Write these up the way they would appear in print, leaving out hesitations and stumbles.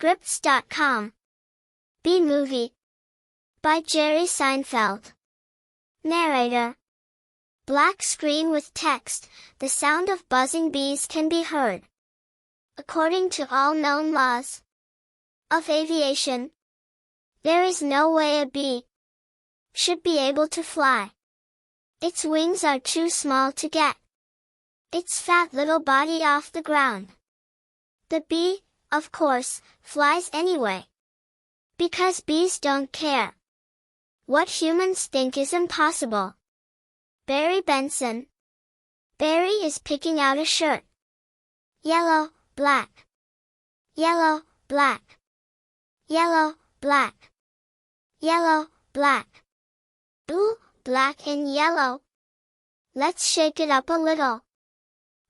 Scripts.com. B-Movie. By Jerry Seinfeld. Narrator. Black screen with text, the sound of buzzing bees can be heard. According to all known laws of aviation, there is no way a bee should be able to fly. Its wings are too small to get its fat little body off the ground. The bee, of course, flies anyway. Because bees don't care what humans think is impossible. Barry Benson. Barry is picking out a shirt. Yellow, black. Yellow, black. Yellow, black. Yellow, black. Ooh, black and yellow. Let's shake it up a little.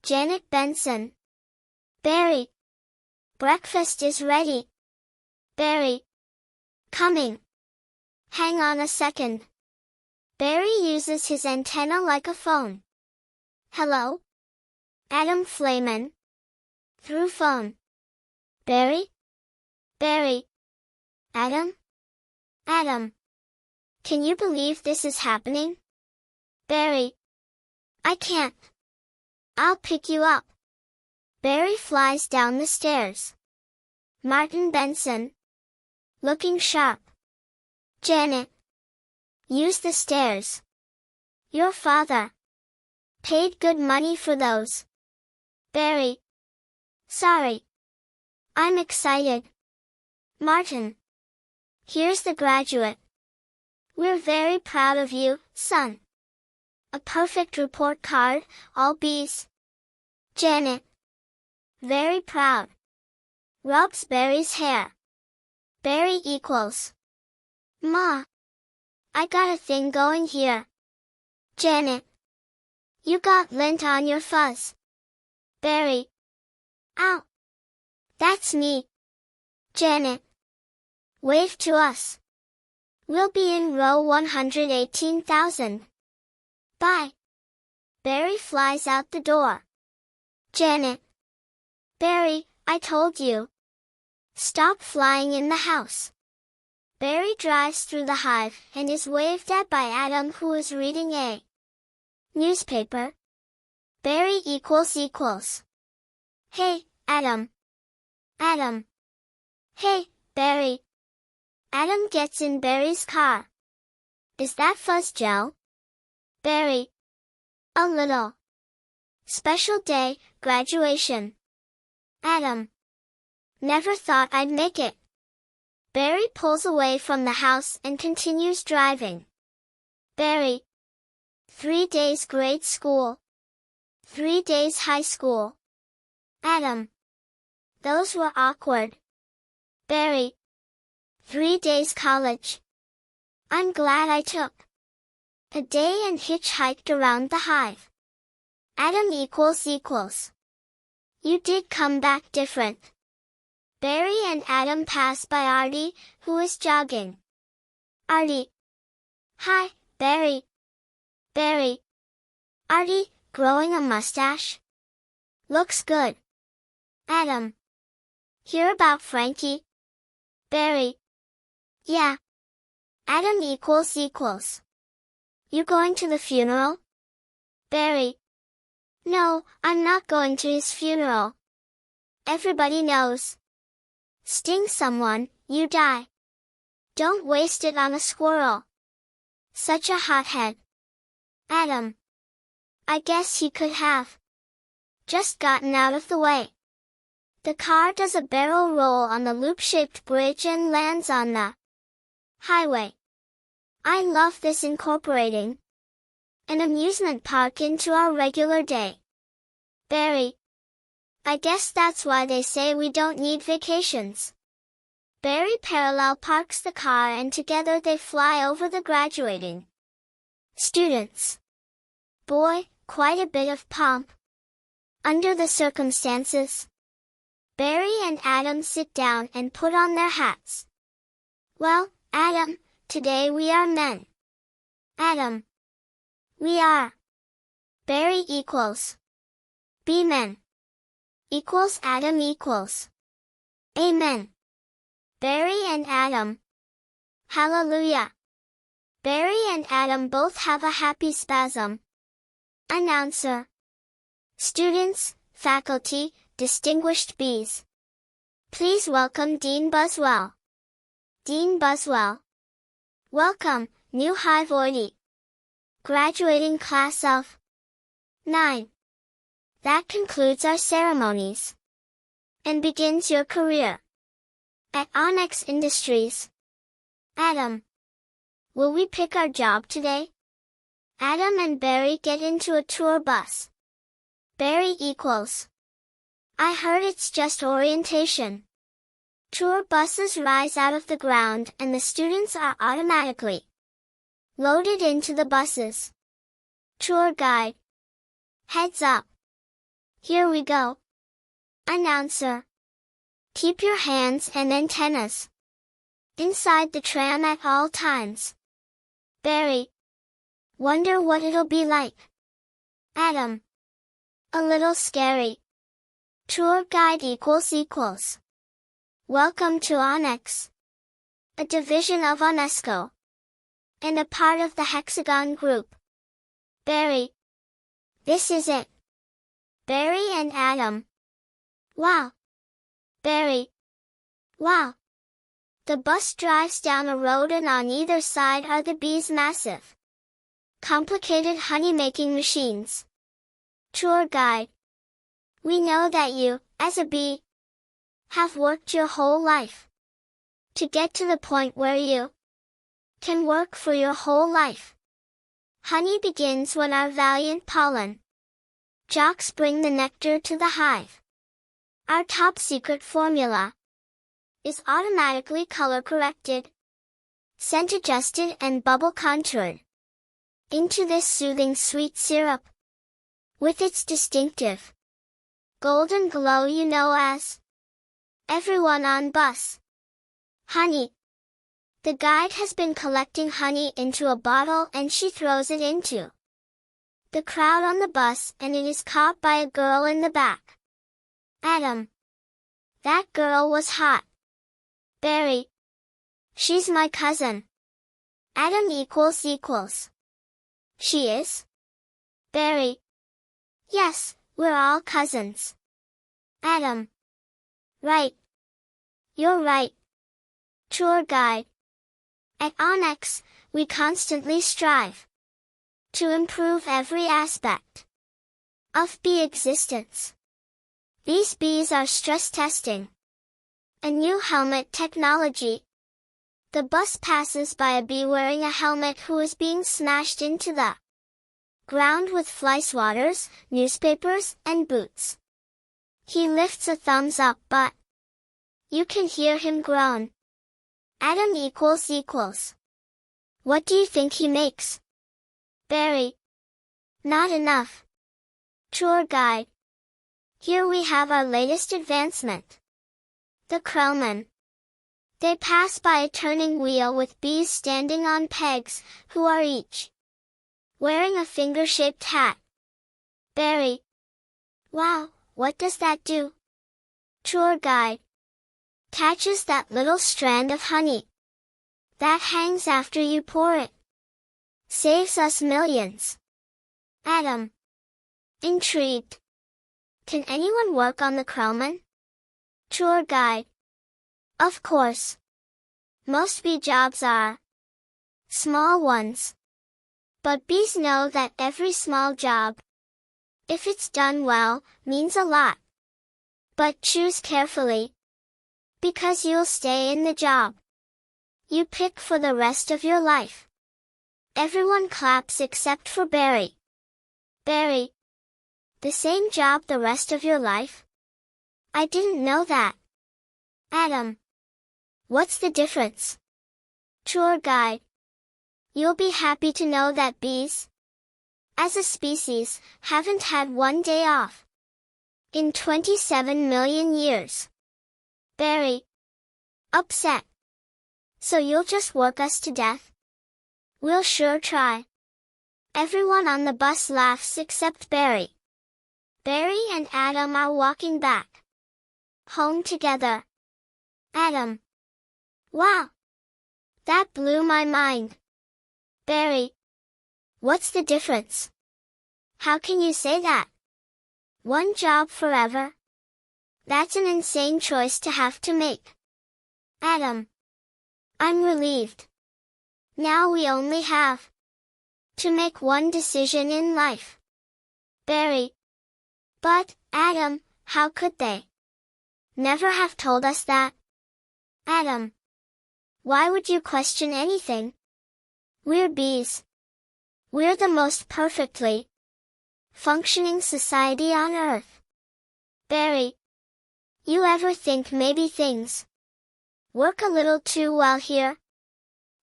Janet Benson. Barry. Breakfast is ready. Barry. Coming. Hang on a second. Barry uses his antenna like a phone. Hello? Adam Flayman. Through phone. Barry? Barry. Adam? Adam. Can you believe this is happening? Barry. I can't. I'll pick you up. Barry flies down the stairs. Martin Benson. Looking sharp. Janet. Use the stairs. Your father paid good money for those. Barry. Sorry. I'm excited. Martin. Here's the graduate. We're very proud of you, son. A perfect report card, all B's. Janet. Very proud. Rubs Barry's hair. Barry equals. Ma. I got a thing going here. Janet. You got lint on your fuzz. Barry. Ow. That's me. Janet. Wave to us. We'll be in row 118,000. Bye. Barry flies out the door. Janet. Barry, I told you. Stop flying in the house. Barry drives through the hive and is waved at by Adam, who is reading a newspaper. Barry equals. Hey, Adam. Adam. Hey, Barry. Adam gets in Barry's car. Is that fuzz gel? Barry. A little. Special day, graduation. Adam. Never thought I'd make it. Barry pulls away from the house and continues driving. Barry. 3 days grade school. 3 days high school. Adam. Those were awkward. Barry. 3 days college. I'm glad I took a day and hitchhiked around the hive. Adam equals. You did come back different. Barry and Adam pass by Artie, who is jogging. Artie. Hi, Barry. Barry. Artie, growing a mustache? Looks good. Adam. Hear about Frankie? Barry. Yeah. Adam equals. You going to the funeral? Barry. No, I'm not going to his funeral. Everybody knows. Sting someone, you die. Don't waste it on a squirrel. Such a hothead. Adam. I guess he could have just gotten out of the way. The car does a barrel roll on the loop-shaped bridge and lands on the highway. I love this incorporating an amusement park into our regular day. Barry. I guess that's why they say we don't need vacations. Barry parallel parks the car and together they fly over the graduating students. Boy, quite a bit of pomp. Under the circumstances. Barry and Adam sit down and put on their hats. Well, Adam, today we are men. Adam. We are. Barry equals. Be men. Equals Adam equals. Amen. Barry and Adam. Hallelujah! Barry and Adam both have a happy spasm. Announcer. Students, faculty, distinguished bees. Please welcome Dean Buswell. Dean Buswell. Welcome, new hivoidy. Graduating class of 9. That concludes our ceremonies. And begins your career. At Onyx Industries. Adam. Will we pick our job today? Adam and Barry get into a tour bus. Barry equals. I heard it's just orientation. Tour buses rise out of the ground and the students are automatically loaded into the buses. Tour guide. Heads up. Here we go. Announcer. Keep your hands and antennas inside the tram at all times. Barry. Wonder what it'll be like. Adam. A little scary. Tour guide equals. Welcome to Onyx, a division of UNESCO, and a part of the Hexagon Group. Barry. This is it. Barry and Adam. Wow. Barry. Wow. The bus drives down a road and on either side are the bees' massive, complicated honey-making machines. Tour guide. We know that you, as a bee, have worked your whole life to get to the point where you can work for your whole life. Honey begins when our valiant pollen jocks bring the nectar to the hive. Our top secret formula is automatically color-corrected, scent-adjusted and bubble-contoured into this soothing sweet syrup with its distinctive golden glow you know as everyone on bus. Honey. The guide has been collecting honey into a bottle and she throws it into the crowd on the bus and it is caught by a girl in the back. Adam. That girl was hot. Barry. She's my cousin. Adam equals. She is? Barry. Yes, we're all cousins. Adam. Right. You're right. Tour guide. At Onyx, we constantly strive to improve every aspect of bee existence. These bees are stress testing a new helmet technology. The bus passes by a bee wearing a helmet who is being smashed into the ground with fly swatters, newspapers, and boots. He lifts a thumbs up but you can hear him groan. Adam equals. What do you think he makes? Barry. Not enough. Tour guide. Here we have our latest advancement. The crowmen. They pass by a turning wheel with bees standing on pegs, who are each wearing a finger-shaped hat. Barry. Wow, what does that do? Tour guide. Catches that little strand of honey that hangs after you pour it. Saves us millions. Adam. Intrigued. Can anyone work on the crowman? Tour guide. Of course. Most bee jobs are small ones. But bees know that every small job, if it's done well, means a lot. But choose carefully, because you'll stay in the job you pick for the rest of your life. Everyone claps except for Barry. Barry. The same job the rest of your life? I didn't know that. Adam. What's the difference? Tour guide. You'll be happy to know that bees, as a species, haven't had one day off in 27 million years. Barry. Upset. So you'll just work us to death? We'll sure try. Everyone on the bus laughs except Barry. Barry and Adam are walking back home together. Adam. Wow! That blew my mind. Barry, what's the difference? How can you say that? One job forever? That's an insane choice to have to make. Adam. I'm relieved. Now we only have to make one decision in life. Barry. But, Adam, how could they never have told us that? Adam. Why would you question anything? We're bees. We're the most perfectly functioning society on Earth. Barry. You ever think maybe things work a little too well here?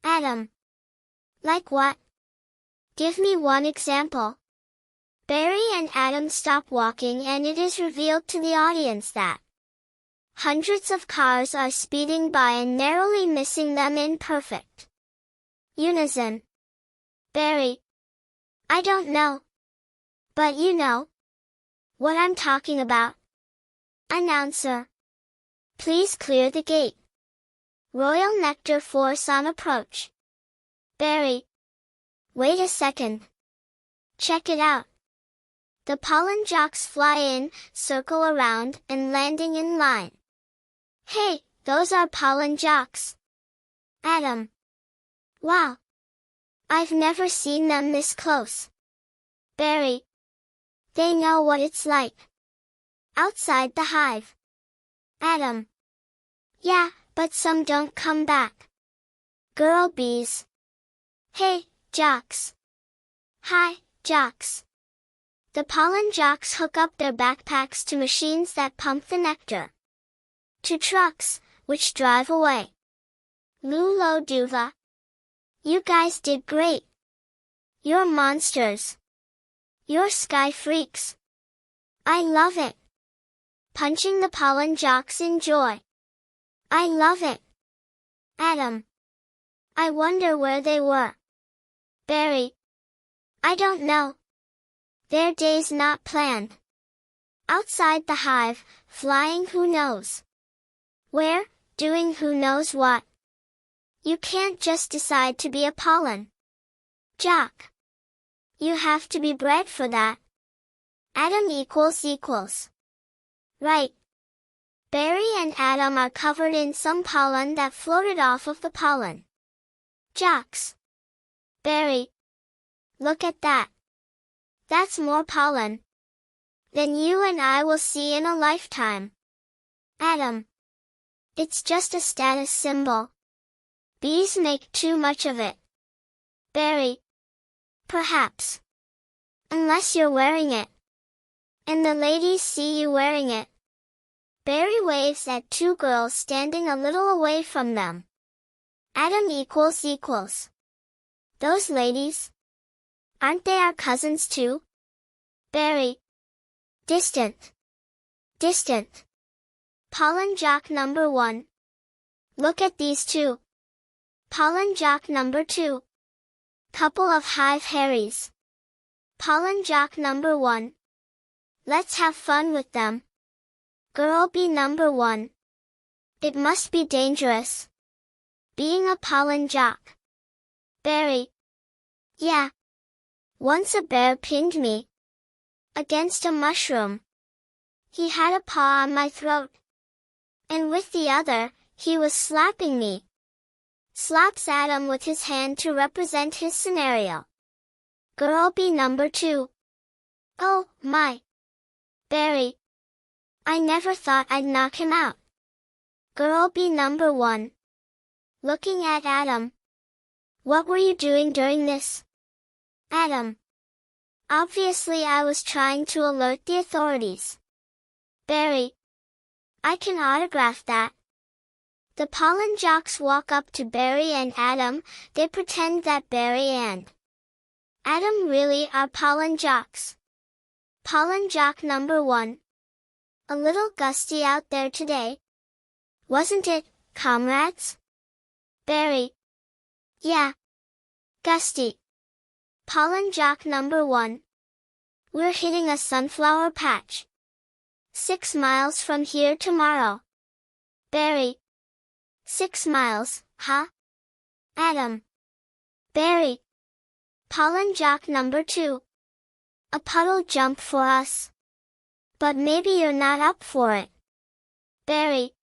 Adam. Like what? Give me one example. Barry and Adam stop walking and it is revealed to the audience that hundreds of cars are speeding by and narrowly missing them in perfect unison. Barry. I don't know. But you know what I'm talking about. Announcer. Please clear the gate. Royal Nectar Force on approach. Barry. Wait a second. Check it out. The pollen jocks fly in, circle around, and landing in line. Hey, those are pollen jocks. Adam. Wow. I've never seen them this close. Barry. They know what it's like outside the hive. Adam. Yeah, but some don't come back. Girl bees. Hey, jocks. Hi, jocks. The pollen jocks hook up their backpacks to machines that pump the nectar to trucks, which drive away. Lulo Duva. You guys did great. You're monsters. You're sky freaks. I love it. Punching the pollen jocks in joy. I love it. Adam. I wonder where they were. Barry. I don't know. Their day's not planned. Outside the hive, flying who knows where, doing who knows what. You can't just decide to be a pollen jock. You have to be bred for that. Adam equals. Right. Barry and Adam are covered in some pollen that floated off of the pollen jocks. Barry. Look at that. That's more pollen than you and I will see in a lifetime. Adam. It's just a status symbol. Bees make too much of it. Barry. Perhaps. Unless you're wearing it. And the ladies see you wearing it. Barry waves at two girls standing a little away from them. Adam equals. Those ladies? Aren't they our cousins too? Barry. Distant. Pollen jock number 1. Look at these two. Pollen jock number 2. Couple of hive Harrys. Pollen jock number 1. Let's have fun with them. Girl bee number 1. It must be dangerous being a pollen jock. Barry. Yeah. Once a bear pinned me against a mushroom. He had a paw on my throat. And with the other, he was slapping me. Slaps Adam with his hand to represent his scenario. Girl bee number 2. Oh, my. Barry. I never thought I'd knock him out. Girl bee number 1. Looking at Adam. What were you doing during this? Adam. Obviously I was trying to alert the authorities. Barry. I can autograph that. The pollen jocks walk up to Barry and Adam. They pretend that Barry and Adam really are pollen jocks. Pollen jock number 1. A little gusty out there today. Wasn't it, comrades? Barry. Yeah. Gusty. Pollen jock number 1. We're hitting a sunflower patch. 6 miles from here tomorrow. Barry. 6 miles, huh? Adam. Barry. Pollen jock number 2. A puddle jump for us. But maybe you're not up for it. Barry.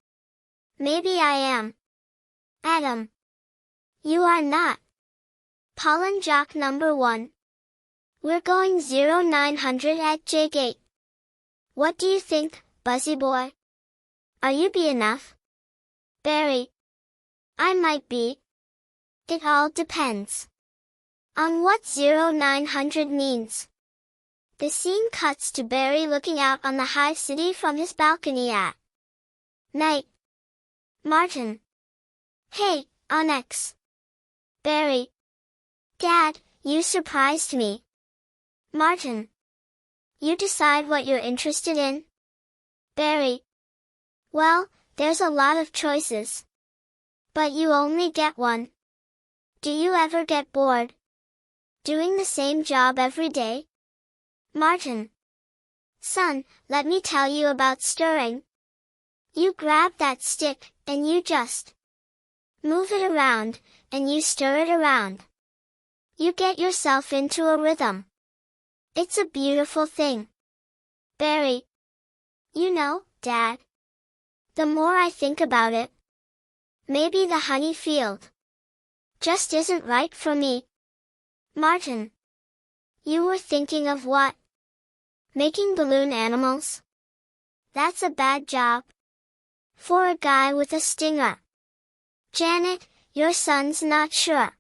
Maybe I am. Adam. You are not. Pollen jock number 1. We're going 0900 at J Gate. What do you think, Buzzy boy? Are you be enough? Barry. I might be. It all depends on what 0900 means. The scene cuts to Barry looking out on the high city from his balcony at night. Martin. Hey, Onyx. Barry. Dad, you surprised me. Martin. You decide what you're interested in? Barry. Well, there's a lot of choices. But you only get one. Do you ever get bored doing the same job every day? Martin. Son, let me tell you about stirring. You grab that stick, and you just move it around, and you stir it around. You get yourself into a rhythm. It's a beautiful thing. Barry. You know, Dad, the more I think about it, maybe the honey field just isn't right for me. Martin. You were thinking of what? Making balloon animals? That's a bad job for a guy with a stinger. Janet, your son's not sure.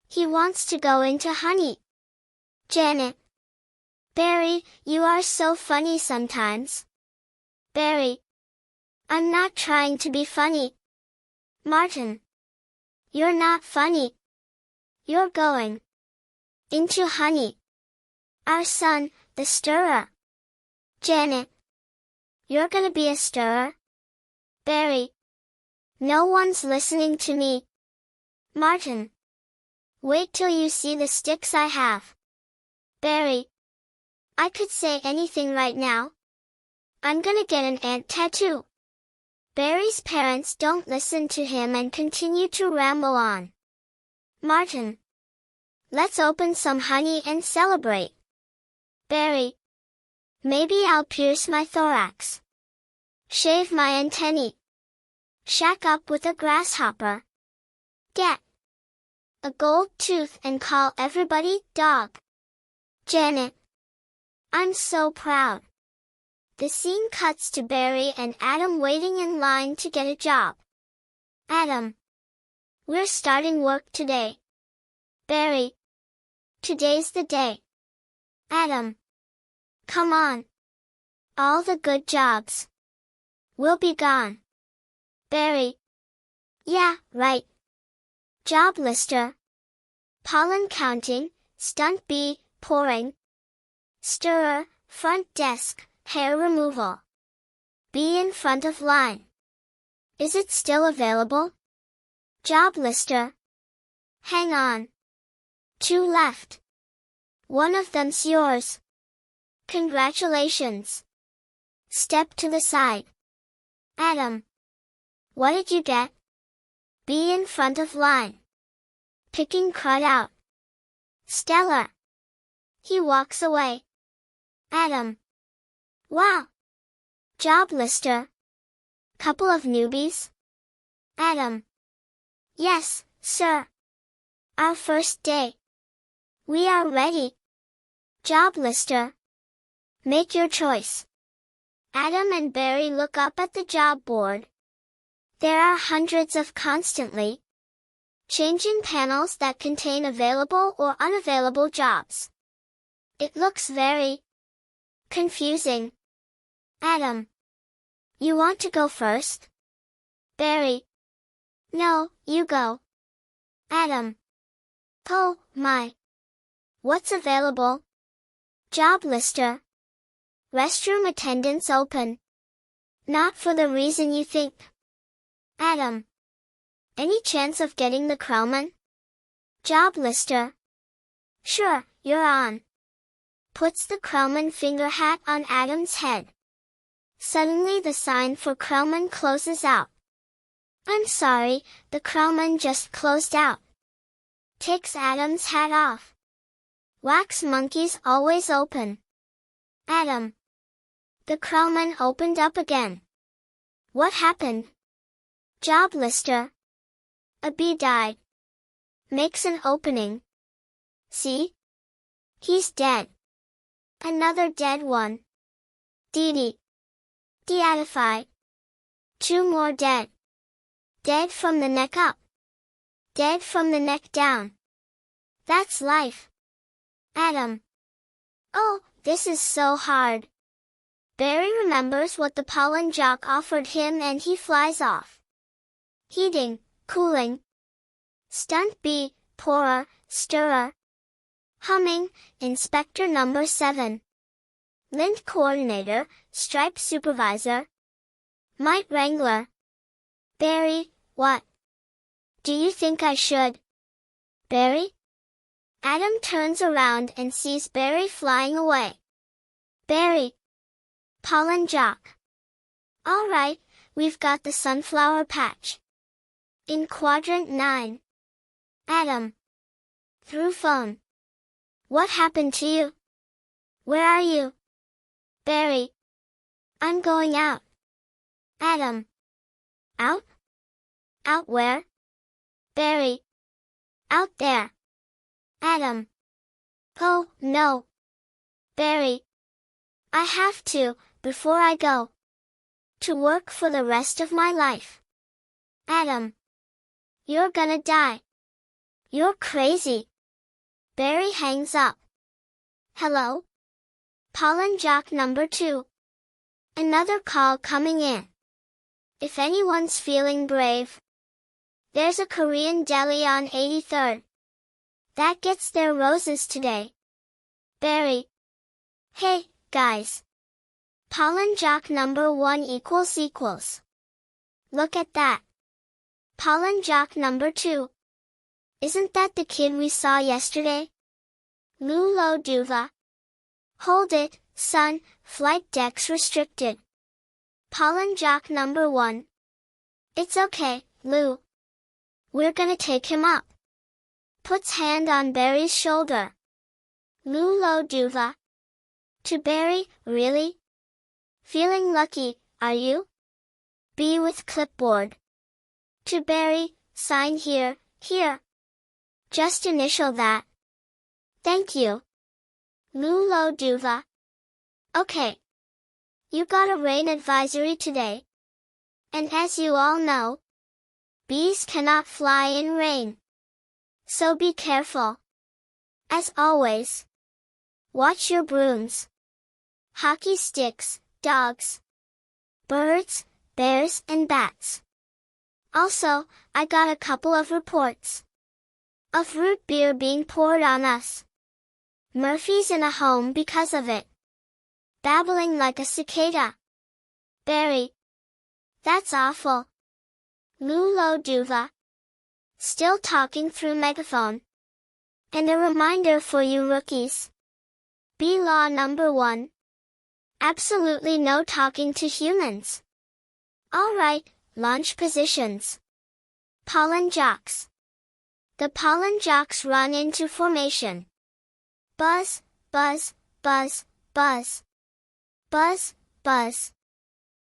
He wants to go into honey. Janet. Barry, you are so funny sometimes. Barry. I'm not trying to be funny. Martin. You're not funny. You're going into honey. Our son, the stirrer. Janet. You're gonna be a stirrer? Barry. No one's listening to me. Martin. Wait till you see the sticks I have. Barry. I could say anything right now. I'm gonna get an ant tattoo. Barry's parents don't listen to him and continue to ramble on. Martin. Let's open some honey and celebrate. Barry. Maybe I'll pierce my thorax. Shave my antennae. Shack up with a grasshopper. Get a gold tooth and call everybody dog. Janet. I'm so proud. The scene cuts to Barry and Adam waiting in line to get a job. Adam. We're starting work today. Barry. Today's the day. Adam. Come on. All the good jobs will be gone. Barry. Yeah, right. Job lister. Pollen counting, stunt bee, pouring. Stirrer, front desk, hair removal. Bee in front of line. Is it still available? Job lister. Hang on. 2 left. One of them's yours. Congratulations. Step to the side. Adam. What did you get? Bee in front of line. Picking crud out. Stellar. He walks away. Adam. Wow. Job lister. Couple of newbies? Adam. Yes, sir. Our first day. We are ready. Job lister. Make your choice. Adam and Barry look up at the job board. There are hundreds of constantly changing panels that contain available or unavailable jobs. It looks very confusing. Adam. You want to go first? Barry. No, you go. Adam. Oh, my. What's available? Job lister. Restroom attendants open. Not for the reason you think. Adam. Any chance of getting the Krellman? Job lister. Sure, you're on. Puts the Krellman finger hat on Adam's head. Suddenly the sign for Krellman closes out. I'm sorry, the crowman just closed out. Takes Adam's hat off. Wax monkeys always open. Adam. The crowman opened up again. What happened? Job lister. A bee died. Makes an opening. See? He's dead. Another dead one. Dee-dee. Deatify. 2 more dead. Dead from the neck up. Dead from the neck down. That's life. Adam. Oh, this is so hard. Barry remembers what the pollen jock offered him and he flies off. Heating, cooling. Stunt bee, pourer, stirrer. Humming, inspector number 7. Lint coordinator, stripe supervisor. Mite wrangler. Barry, what? Do you think I should? Barry? Adam turns around and sees Barry flying away. Barry. Pollen jock. All right, we've got the sunflower patch. In quadrant 9. Adam. Through phone. What happened to you? Where are you? Barry. I'm going out. Adam. Out? Out where? Barry. Out there. Adam. Oh, no. Barry. I have to, before I go. To work for the rest of my life. Adam. You're gonna die. You're crazy. Barry hangs up. Hello? Pollen jock number 2. Another call coming in. If anyone's feeling brave. There's a Korean deli on 83rd. That gets their roses today. Barry. Hey, guys. Pollen jock number 1 equals. Look at that. Pollen jock number 2. Isn't that the kid we saw yesterday? Lulo Duva. Hold it, son, flight decks restricted. Pollen jock number 1. It's okay, Lou. We're gonna take him up. Puts hand on Barry's shoulder. Lulo Duva. To Barry, really? Feeling lucky, are you? B with clipboard. To Barry, sign here, here. Just initial that. Thank you. Lulo Duva. Okay. You got a rain advisory today. And as you all know, bees cannot fly in rain. So be careful. As always. Watch your brooms. Hockey sticks, dogs. Birds, bears and bats. Also, I got a couple of reports. Of root beer being poured on us. Murphy's in a home because of it. Babbling like a cicada. Barry. That's awful. Lulo Duva. Still talking through megaphone. And a reminder for you rookies. B law number 1. Absolutely no talking to humans. Alright, launch positions. Pollen jocks. The pollen jocks run into formation. Buzz, buzz, buzz, buzz. Buzz, buzz.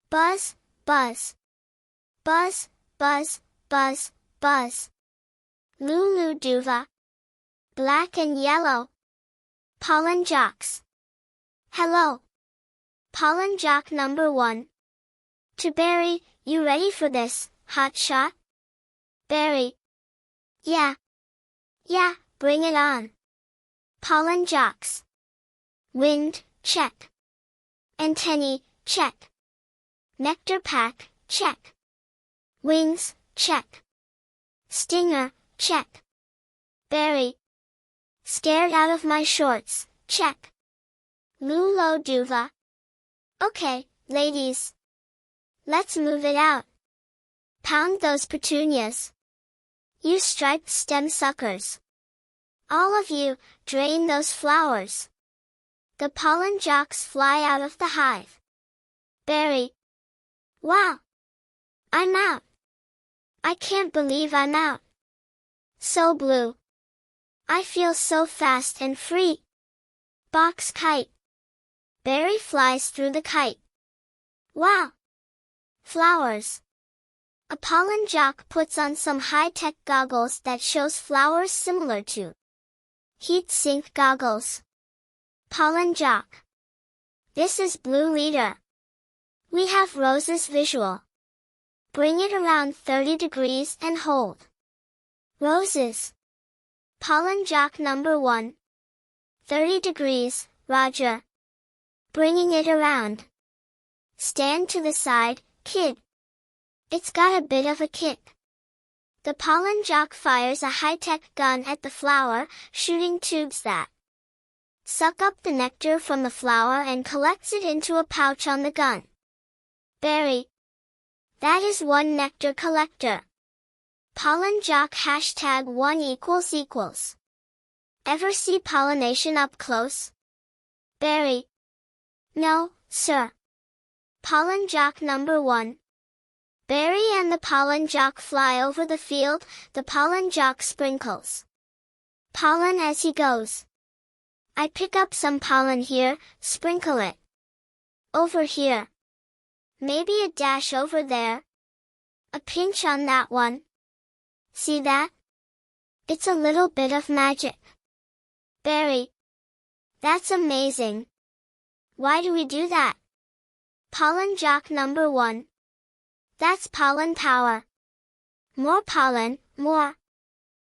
Buzz, buzz. Buzz, buzz, buzz, buzz. Lulu Duva. Black and yellow. Pollen jocks. Hello. Pollen jock number 1. To Barry, you ready for this, hot shot? Barry. Yeah. Yeah, bring it on. Pollen jocks. Wind, check. Antennae, check. Nectar pack, check. Wings, check. Stinger, check. Barry. Scared out of my shorts, check. Lulo Duva. Okay, ladies. Let's move it out. Pound those petunias. You striped stem suckers. All of you, drain those flowers. The pollen jocks fly out of the hive. Barry. Wow. I'm out. I can't believe I'm out. So blue. I feel so fast and free. Box kite. Berry flies through the kite. Wow! Flowers. A pollen jock puts on some high-tech goggles that shows flowers similar to heat sink goggles. Pollen jock. This is blue leader. We have roses visual. Bring it around 30 degrees and hold. Roses. Pollen jock number 1. 30 degrees, Roger. Bringing it around. Stand to the side, kid. It's got a bit of a kick. The pollen jock fires a high-tech gun at the flower, shooting tubes that suck up the nectar from the flower and collects it into a pouch on the gun. Berry. That is one nectar collector. Pollen jock #1 ==. Ever see pollination up close? Berry. No, sir. Pollen jock number 1. Berry and the pollen jock fly over the field, the pollen jock sprinkles pollen as he goes. I pick up some pollen here, sprinkle it over here. Maybe a dash over there. A pinch on that one. See that? It's a little bit of magic. Berry. That's amazing. Why do we do that? Pollen jock number 1. That's pollen power. More pollen, more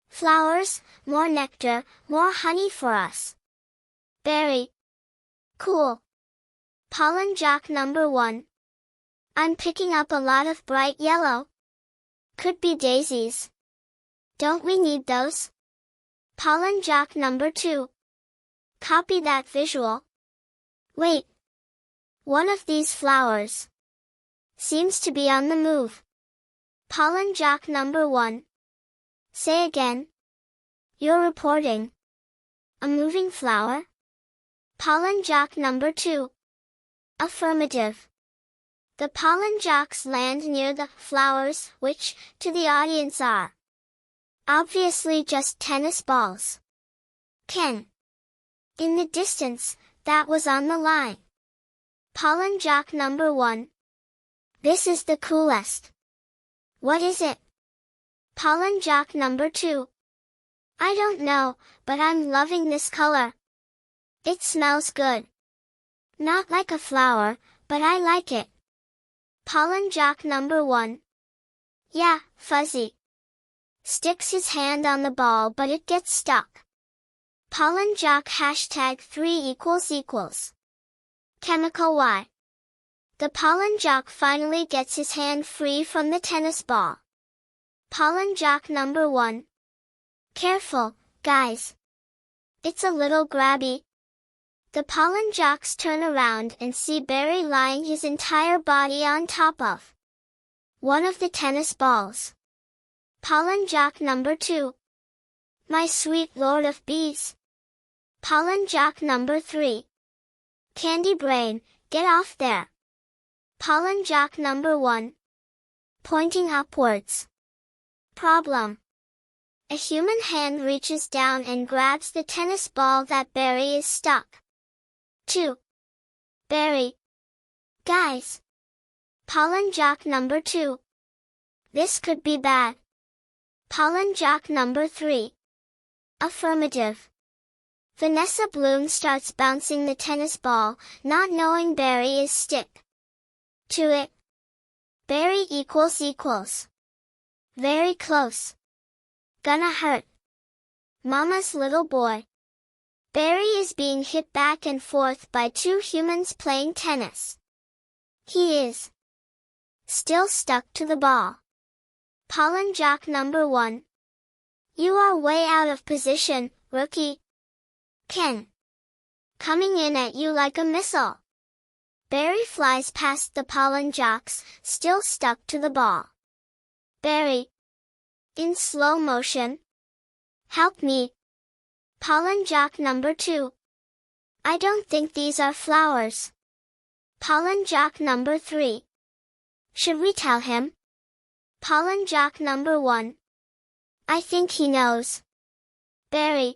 flowers, more nectar, more honey for us. Berry. Cool. Pollen jock number 1. I'm picking up a lot of bright yellow. Could be daisies. Don't we need those? Pollen jock number 2. Copy that visual. Wait. One of these flowers seems to be on the move. Pollen jock number 1. Say again. You're reporting a moving flower? Pollen jock number 2. Affirmative. The pollen jocks land near the flowers, which, to the audience are obviously just tennis balls. Ken. In the distance, that was on the line. Pollen jock number 1. This is the coolest. What is it? Pollen jock number 2. I don't know, but I'm loving this color. It smells good. Not like a flower, but I like it. Pollen jock number 1. Yeah, fuzzy. Sticks his hand on the ball but it gets stuck. Pollen jock #3 ==. Chemical Y. The pollen jock finally gets his hand free from the tennis ball. Pollen jock number 1. Careful, guys. It's a little grabby. The pollen jocks turn around and see Berry lying his entire body on top of one of the tennis balls. Pollen jock number 2. My sweet lord of bees. Pollen jock number 3. Candy brain, get off there. Pollen jock number 1. Pointing upwards. Problem. A human hand reaches down and grabs the tennis ball that Berry is stuck to. Berry. Guys. Pollen jock number 2. This could be bad. Pollen jock number 3. Affirmative. Vanessa Bloom starts bouncing the tennis ball, not knowing Berry is stick to it. Berry ==. Very close. Gonna hurt. Mama's little boy. Berry is being hit back and forth by two humans playing tennis. He is still stuck to the ball. Pollen jock number 1. You are way out of position, rookie. Ken. Coming in at you like a missile. Berry flies past the pollen jocks, still stuck to the ball. Berry. In slow motion. Help me. Pollen jock number 2. I don't think these are flowers. Pollen jock number 3. Should we tell him? Pollen jock number 1. I think he knows. Barry.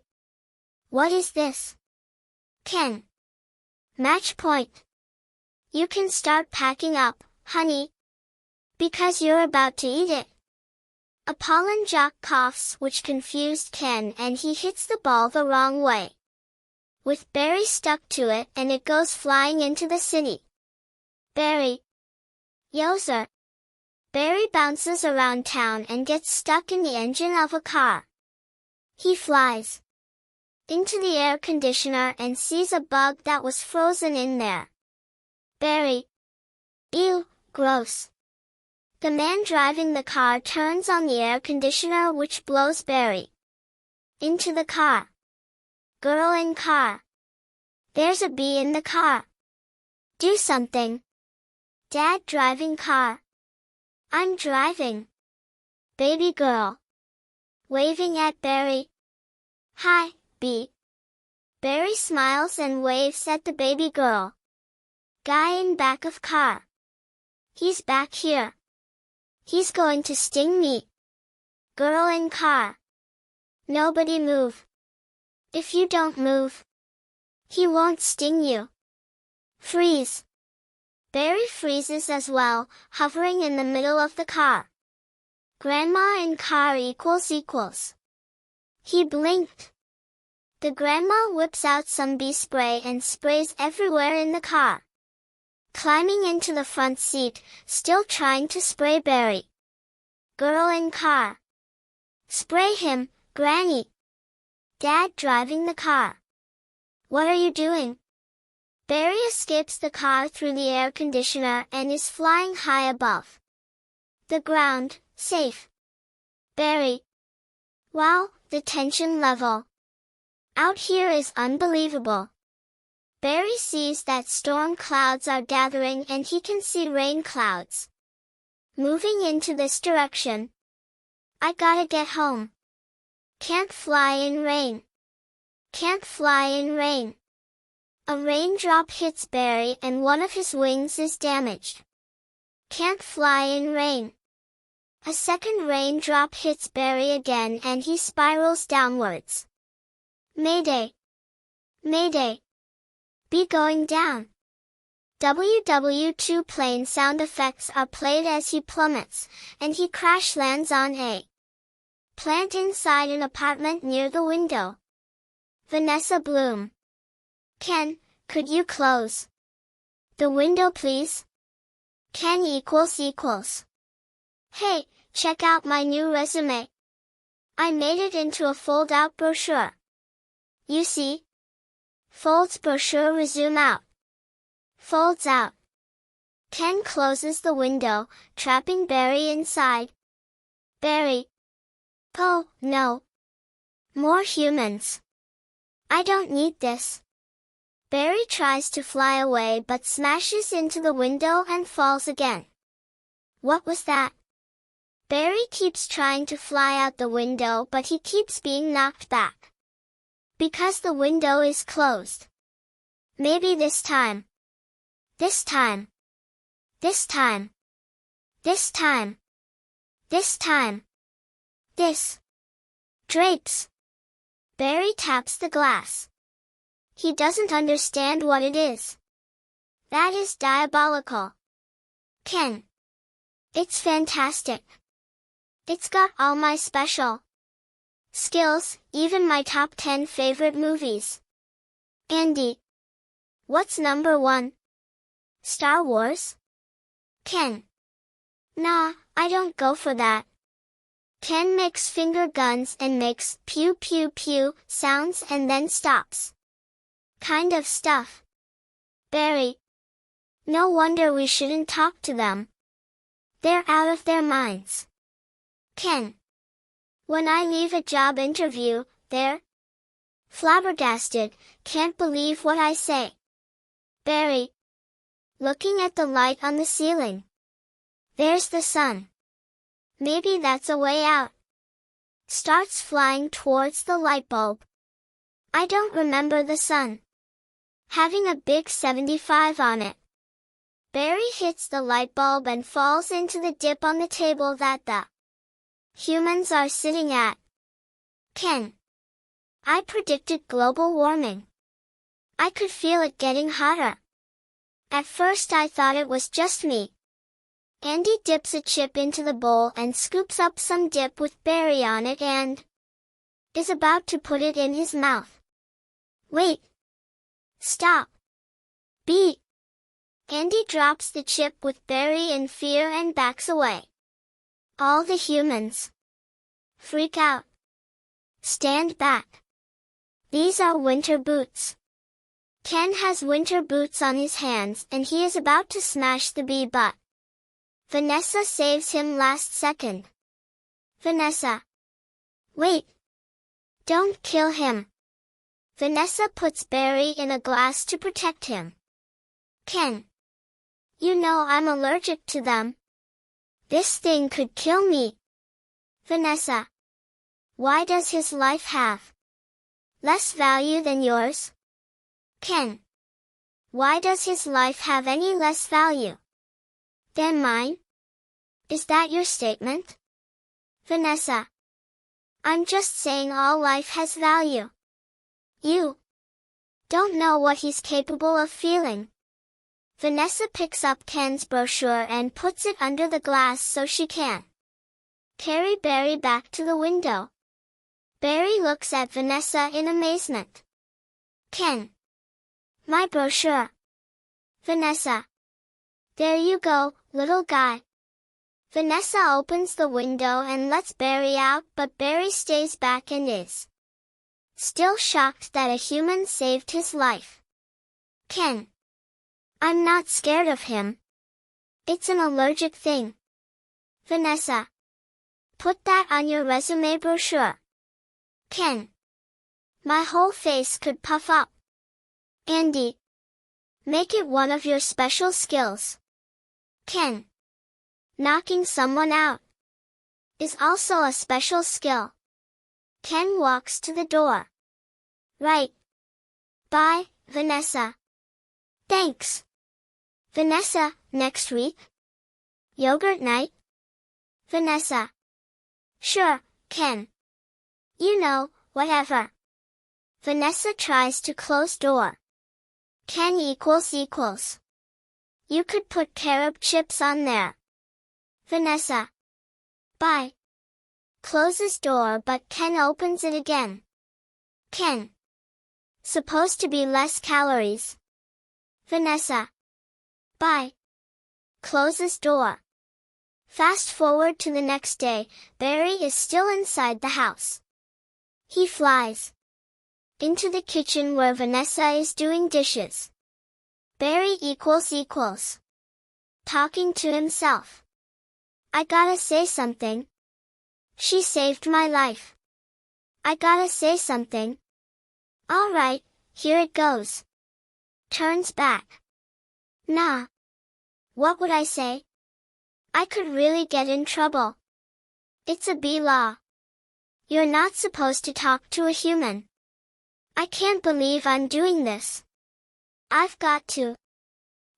What is this? Ken. Match point. You can start packing up, honey. Because you're about to eat it. A pollen jock coughs, which confused Ken, and he hits the ball the wrong way. With Barry stuck to it, and it goes flying into the city. Barry. Yozer. Barry bounces around town and gets stuck in the engine of a car. He flies into the air conditioner and sees a bug that was frozen in there. Barry. Ew, gross. The man driving the car turns on the air conditioner, which blows Barry into the car. Girl in car. There's a bee in the car. Do something. Dad driving car. I'm driving. Baby girl. Waving at Barry. Hi, bee. Barry smiles and waves at the baby girl. Guy in back of car. He's back here. He's going to sting me. Girl in car. Nobody move. If you don't move, he won't sting you. Freeze. Barry freezes as well, hovering in the middle of the car. Grandma in car equals. He blinked. The grandma whips out some bee spray and sprays everywhere in the car. Climbing into the front seat, still trying to spray Barry. Girl in car. Spray him, Granny. Dad driving the car. What are you doing? Barry escapes the car through the air conditioner and is flying high above the ground, safe. Barry. Wow, the tension level out here is unbelievable. Barry sees that storm clouds are gathering and he can see rain clouds moving into this direction. I gotta get home. Can't fly in rain. Can't fly in rain. A raindrop hits Barry and one of his wings is damaged. Can't fly in rain. A second raindrop hits Barry again and he spirals downwards. Mayday. Mayday. Be going down. WW2 plane sound effects are played as he plummets, and he crash lands on a plant inside an apartment near the window. Vanessa Bloom. Ken, could you close the window please? Ken equals. Hey, check out my new resume. I made it into a fold-out brochure. You see? Folds brochure resume out. Folds out. Ken closes the window, trapping Barry inside. Barry. Oh, no. More humans. I don't need this. Barry tries to fly away but smashes into the window and falls again. What was that? Barry keeps trying to fly out the window but he keeps being knocked back. Because the window is closed. Maybe this time. This time. This time. This time. This time. This. Drapes. Barry taps the glass. He doesn't understand what it is. That is diabolical. Ken. It's fantastic. It's got all my special skills, even my top 10 favorite movies. Andy. What's number 1? Star Wars? Ken. Nah, I don't go for that. Ken makes finger guns and makes pew pew pew sounds and then stops. Kind of stuff. Barry. No wonder we shouldn't talk to them. They're out of their minds. Ken. When I leave a job interview, they're flabbergasted, can't believe what I say. Barry. Looking at the light on the ceiling. There's the sun. Maybe that's a way out. Starts flying towards the light bulb. I don't remember the sun having a big 75 on it. Barry hits the light bulb and falls into the dip on the table that the humans are sitting at. Ken. I predicted global warming. I could feel it getting hotter. At first I thought it was just me. Andy dips a chip into the bowl and scoops up some dip with Barry on it and is about to put it in his mouth. Wait. Stop. B. Andy drops the chip with Barry in fear and backs away. All the humans freak out. Stand back. These are winter boots. Ken has winter boots on his hands and he is about to smash the bee, but Vanessa saves him last second. Vanessa. Wait. Don't kill him. Vanessa puts Barry in a glass to protect him. Ken. You know I'm allergic to them. This thing could kill me. Vanessa. Why does his life have less value than yours? Ken. Why does his life have any less value than mine? Is that your statement? Vanessa. I'm just saying all life has value. You don't know what he's capable of feeling. Vanessa picks up Ken's brochure and puts it under the glass so she can carry Barry back to the window. Barry looks at Vanessa in amazement. Ken. My brochure. Vanessa. There you go, little guy. Vanessa opens the window and lets Barry out, but Barry stays back and is still shocked that a human saved his life. Ken. I'm not scared of him. It's an allergic thing. Vanessa. Put that on your resume brochure. Ken. My whole face could puff up. Andy. Make it one of your special skills. Ken. Knocking someone out is also a special skill. Ken walks to the door. Right. Bye, Vanessa. Thanks. Vanessa, next week? Yogurt night? Vanessa. Sure, Ken. You know, whatever. Vanessa tries to close door. Ken equals. You could put carob chips on there. Vanessa. Bye. Closes door but Ken opens it again. Ken. Supposed to be less calories. Vanessa. Bye. Closes door. Fast forward to the next day, Barry is still inside the house. He flies into the kitchen where Vanessa is doing dishes. Barry equals. Talking to himself. I gotta say something. She saved my life. I gotta say something. Alright, here it goes. Turns back. Nah. What would I say? I could really get in trouble. It's a bee law. You're not supposed to talk to a human. I can't believe I'm doing this. I've got to.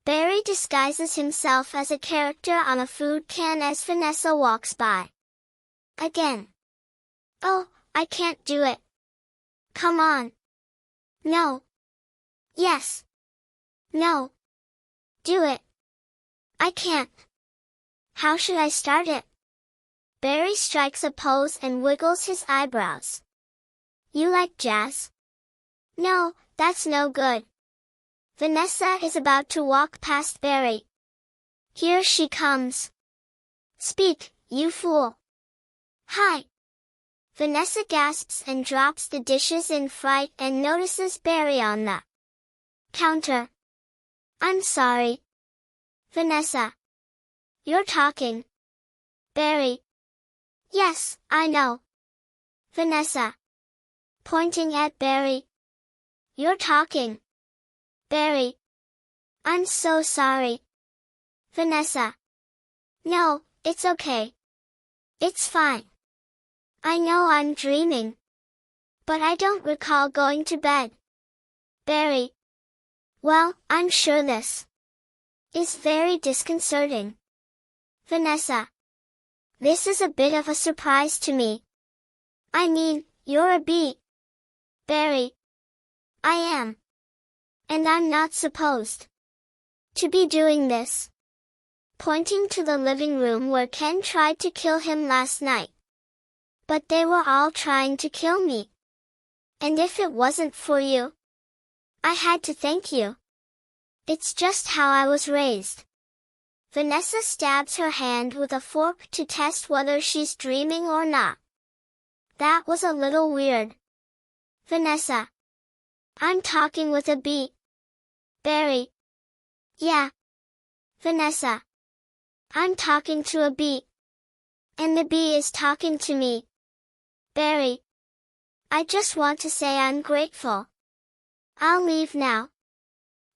Barry disguises himself as a character on a food can as Vanessa walks by. Again. Oh, I can't do it. Come on. No. Yes. No. Do it. I can't. How should I start it? Barry strikes a pose and wiggles his eyebrows. You like jazz? No, that's no good. Vanessa is about to walk past Barry. Here she comes. Speak, you fool. Hi. Vanessa gasps and drops the dishes in fright and notices Barry on the counter. I'm sorry. Vanessa. You're talking. Barry. Yes, I know. Vanessa. Pointing at Barry. You're talking. Barry. I'm so sorry. Vanessa. No, it's okay. It's fine. I know I'm dreaming. But I don't recall going to bed. Barry. Well, I'm sure this is very disconcerting. Vanessa. This is a bit of a surprise to me. I mean, you're a bee. Barry. I am. And I'm not supposed to be doing this. Pointing to the living room where Ken tried to kill him last night. But they were all trying to kill me. And if it wasn't for you, I had to thank you. It's just how I was raised. Vanessa stabs her hand with a fork to test whether she's dreaming or not. That was a little weird. Vanessa. I'm talking with a bee. Barry. Yeah. Vanessa. I'm talking to a bee. And the bee is talking to me. Barry. I just want to say I'm grateful. I'll leave now.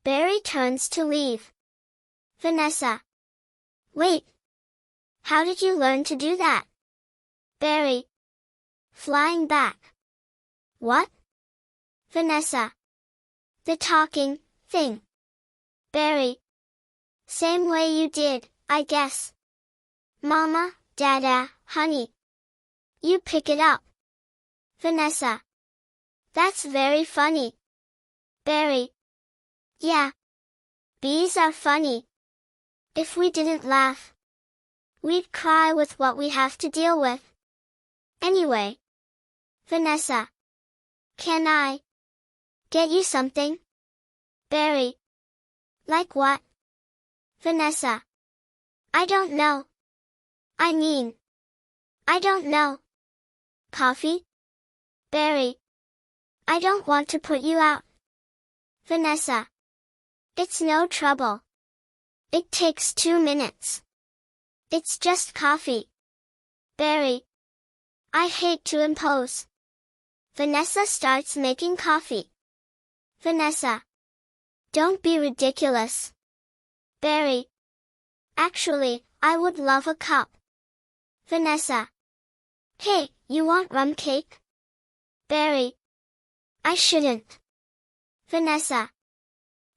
Barry turns to leave. Vanessa. Wait. How did you learn to do that? Barry. Flying back. What? Vanessa. The talking thing. Barry. Same way you did, I guess. Mama, Dada, honey. You pick it up. Vanessa. That's very funny. Barry. Yeah. Bees are funny. If we didn't laugh, we'd cry with what we have to deal with. Anyway. Vanessa. Can I get you something? Barry. Like what? Vanessa. I don't know. I mean, I don't know. Coffee? Barry. I don't want to put you out. Vanessa. It's no trouble. It takes 2 minutes. It's just coffee. Barry. I hate to impose. Vanessa starts making coffee. Vanessa. Don't be ridiculous. Barry. Actually, I would love a cup. Vanessa. Hey, you want rum cake? Barry. I shouldn't. Vanessa.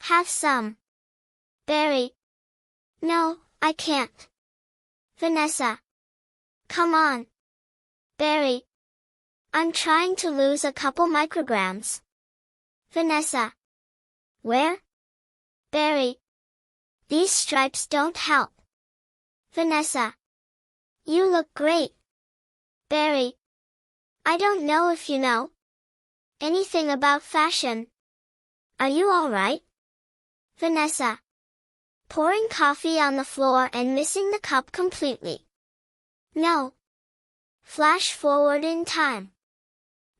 Have some. Barry. No, I can't. Vanessa. Come on. Barry. I'm trying to lose a couple micrograms. Vanessa. Where? Barry. These stripes don't help. Vanessa. You look great. Barry. I don't know if you know anything about fashion. Are you alright? Vanessa. Pouring coffee on the floor and missing the cup completely. No. Flash forward in time.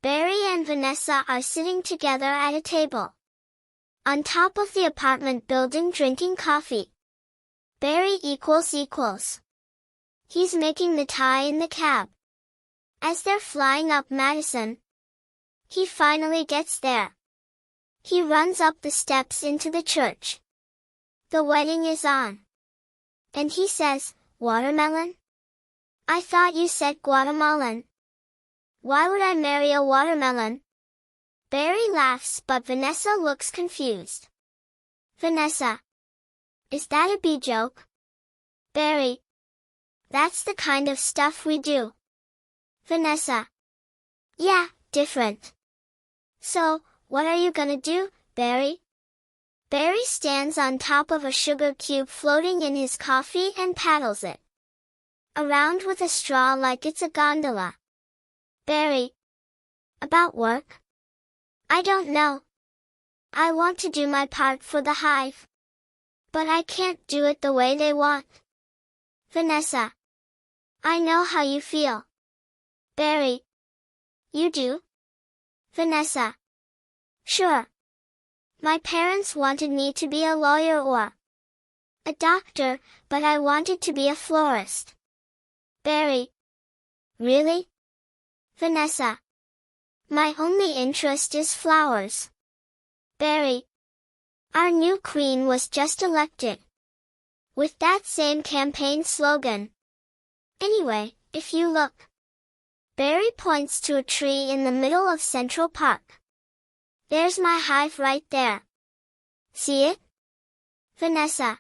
Barry and Vanessa are sitting together at a table on top of the apartment building drinking coffee. Barry equals. He's making the tie in the cab. As they're flying up Madison, he finally gets there. He runs up the steps into the church. The wedding is on. And he says, watermelon? I thought you said Guatemalan. Why would I marry a watermelon? Barry laughs but Vanessa looks confused. Vanessa. Is that a bee joke? Barry. That's the kind of stuff we do. Vanessa. Yeah, different. So, what are you gonna do, Barry? Barry stands on top of a sugar cube floating in his coffee and paddles it around with a straw like it's a gondola. Barry. About work? I don't know. I want to do my part for the hive. But I can't do it the way they want. Vanessa. I know how you feel. Barry. You do? Vanessa. Sure. My parents wanted me to be a lawyer or a doctor, but I wanted to be a florist. Barry. Really? Vanessa. My only interest is flowers. Barry. Our new queen was just elected. With that same campaign slogan. Anyway, if you look. Barry points to a tree in the middle of Central Park. There's my hive right there. See it? Vanessa.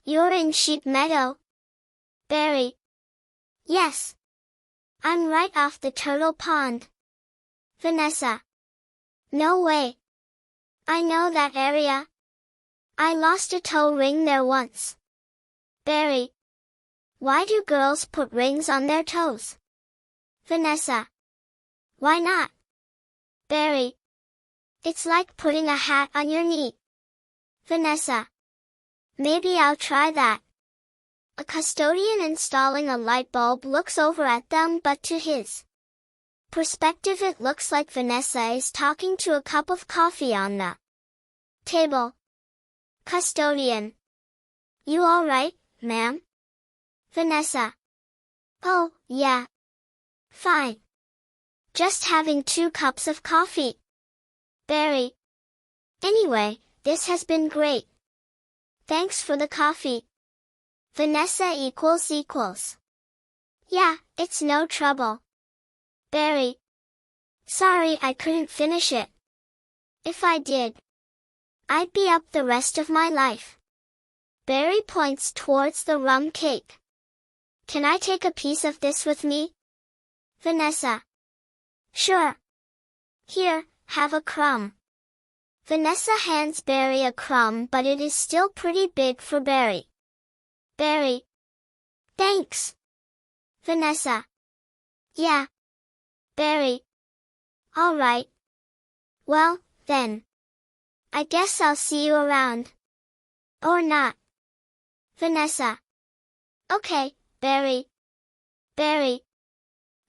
You're in Sheep Meadow? Barry. Yes. I'm right off the turtle pond. Vanessa. No way. I know that area. I lost a toe ring there once. Barry. Why do girls put rings on their toes? Vanessa. Why not? Barry. It's like putting a hat on your knee. Vanessa. Maybe I'll try that. A custodian installing a light bulb looks over at them, but to his perspective it looks like Vanessa is talking to a cup of coffee on the table. Custodian. You all right, ma'am? Vanessa. Oh, yeah. Fine. Just having 2 cups of coffee. Barry. Anyway, this has been great. Thanks for the coffee. Vanessa equals. Yeah, it's no trouble. Barry. Sorry I couldn't finish it. If I did, I'd be up the rest of my life. Barry points towards the rum cake. Can I take a piece of this with me? Vanessa. Sure. Here, have a crumb. Vanessa hands Barry a crumb, but it is still pretty big for Barry. Barry. Thanks. Vanessa. Yeah. Barry. All right. Well, then. I guess I'll see you around. Or not. Vanessa. Okay, Barry. Barry.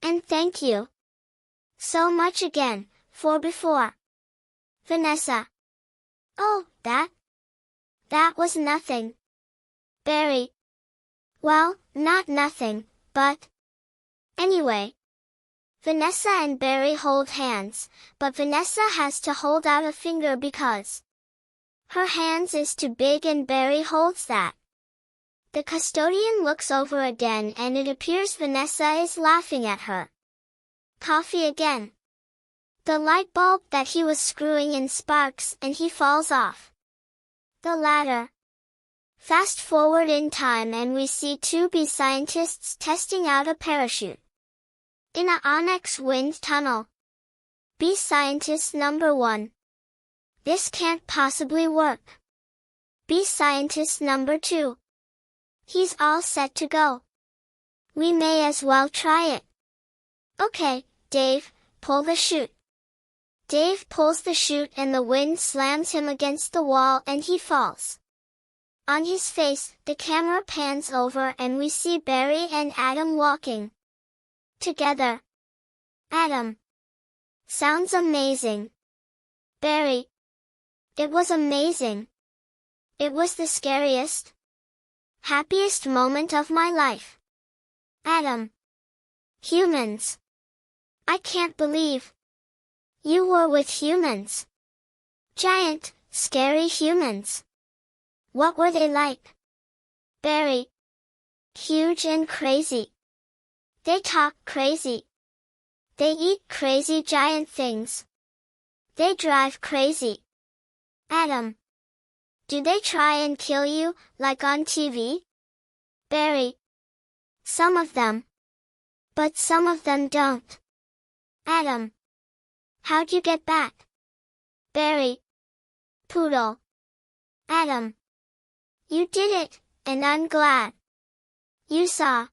And thank you so much again, for before. Vanessa. Oh, that was nothing. Barry. Well, not nothing, but anyway. Vanessa and Barry hold hands, but Vanessa has to hold out a finger because her hands is too big and Barry holds that. The custodian looks over again and it appears Vanessa is laughing at her. Coffee again. The light bulb that he was screwing in sparks and he falls off the ladder. Fast forward in time and we see 2 bee scientists testing out a parachute in a onyx wind tunnel. Bee scientist number 1. This can't possibly work. Bee scientist number 2. He's all set to go. We may as well try it. Okay, Dave, pull the chute. Dave pulls the chute and the wind slams him against the wall and he falls. On his face, the camera pans over and we see Barry and Adam walking together. Adam. Sounds amazing. Barry. It was amazing. It was the scariest, happiest moment of my life. Adam. Humans. I can't believe you were with humans. Giant, scary humans. What were they like? Barry. Huge and crazy. They talk crazy. They eat crazy giant things. They drive crazy. Adam. Do they try and kill you, like on TV? Barry. Some of them. But some of them don't. Adam. How'd you get back? Barry. Poodle. Adam. You did it, and I'm glad. You saw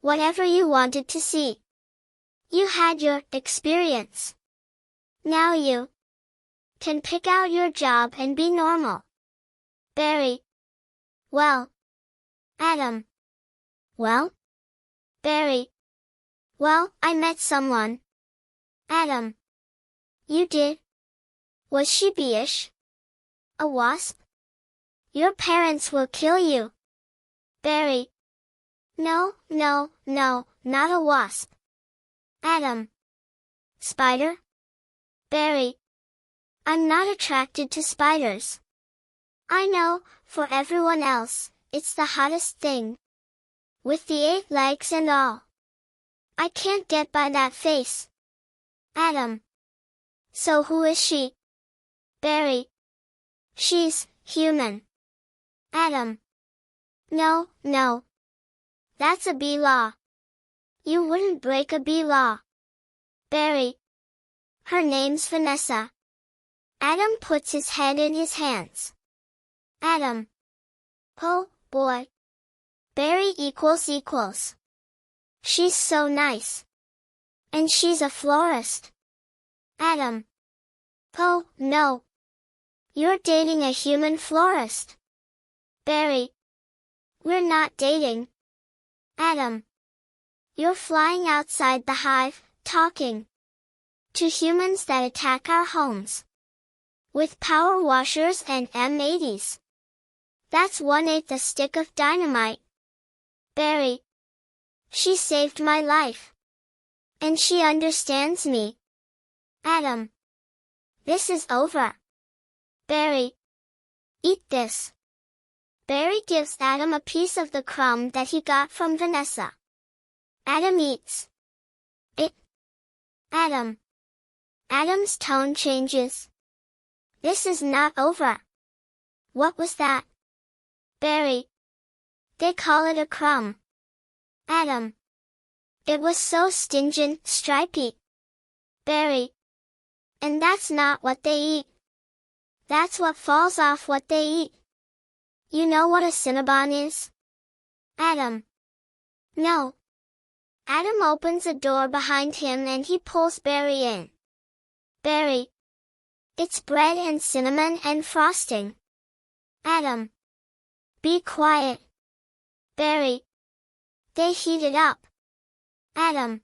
whatever you wanted to see. You had your experience. Now you can pick out your job and be normal. Barry. Well. Adam. Well? Barry. Well, I met someone. Adam. You did? Was she beeish? A wasp? Your parents will kill you. Barry. No, not a wasp. Adam. Spider? Barry. I'm not attracted to spiders. I know, for everyone else, it's the hottest thing. With the 8 legs and all. I can't get by that face. Adam. So who is she? Barry. She's human. Adam. No, no. That's a bee law. You wouldn't break a bee law. Barry. Her name's Vanessa. Adam puts his head in his hands. Adam. Oh, boy. Barry equals. She's so nice. And she's a florist. Adam. Oh, no. You're dating a human florist. Barry. We're not dating. Adam. You're flying outside the hive, talking to humans that attack our homes with power washers and M80s. That's 1/8 a stick of dynamite. Barry. She saved my life. And she understands me. Adam. This is over. Barry. Eat this. Barry gives Adam a piece of the crumb that he got from Vanessa. Adam eats it. Adam. Adam's tone changes. This is not over. What was that? Barry. They call it a crumb. Adam. It was so stingent, stripy. Barry. And that's not what they eat. That's what falls off what they eat. You know what a Cinnabon is? Adam. No. Adam opens a door behind him and he pulls Barry in. Barry. It's bread and cinnamon and frosting. Adam. Be quiet. Barry. They heat it up. Adam.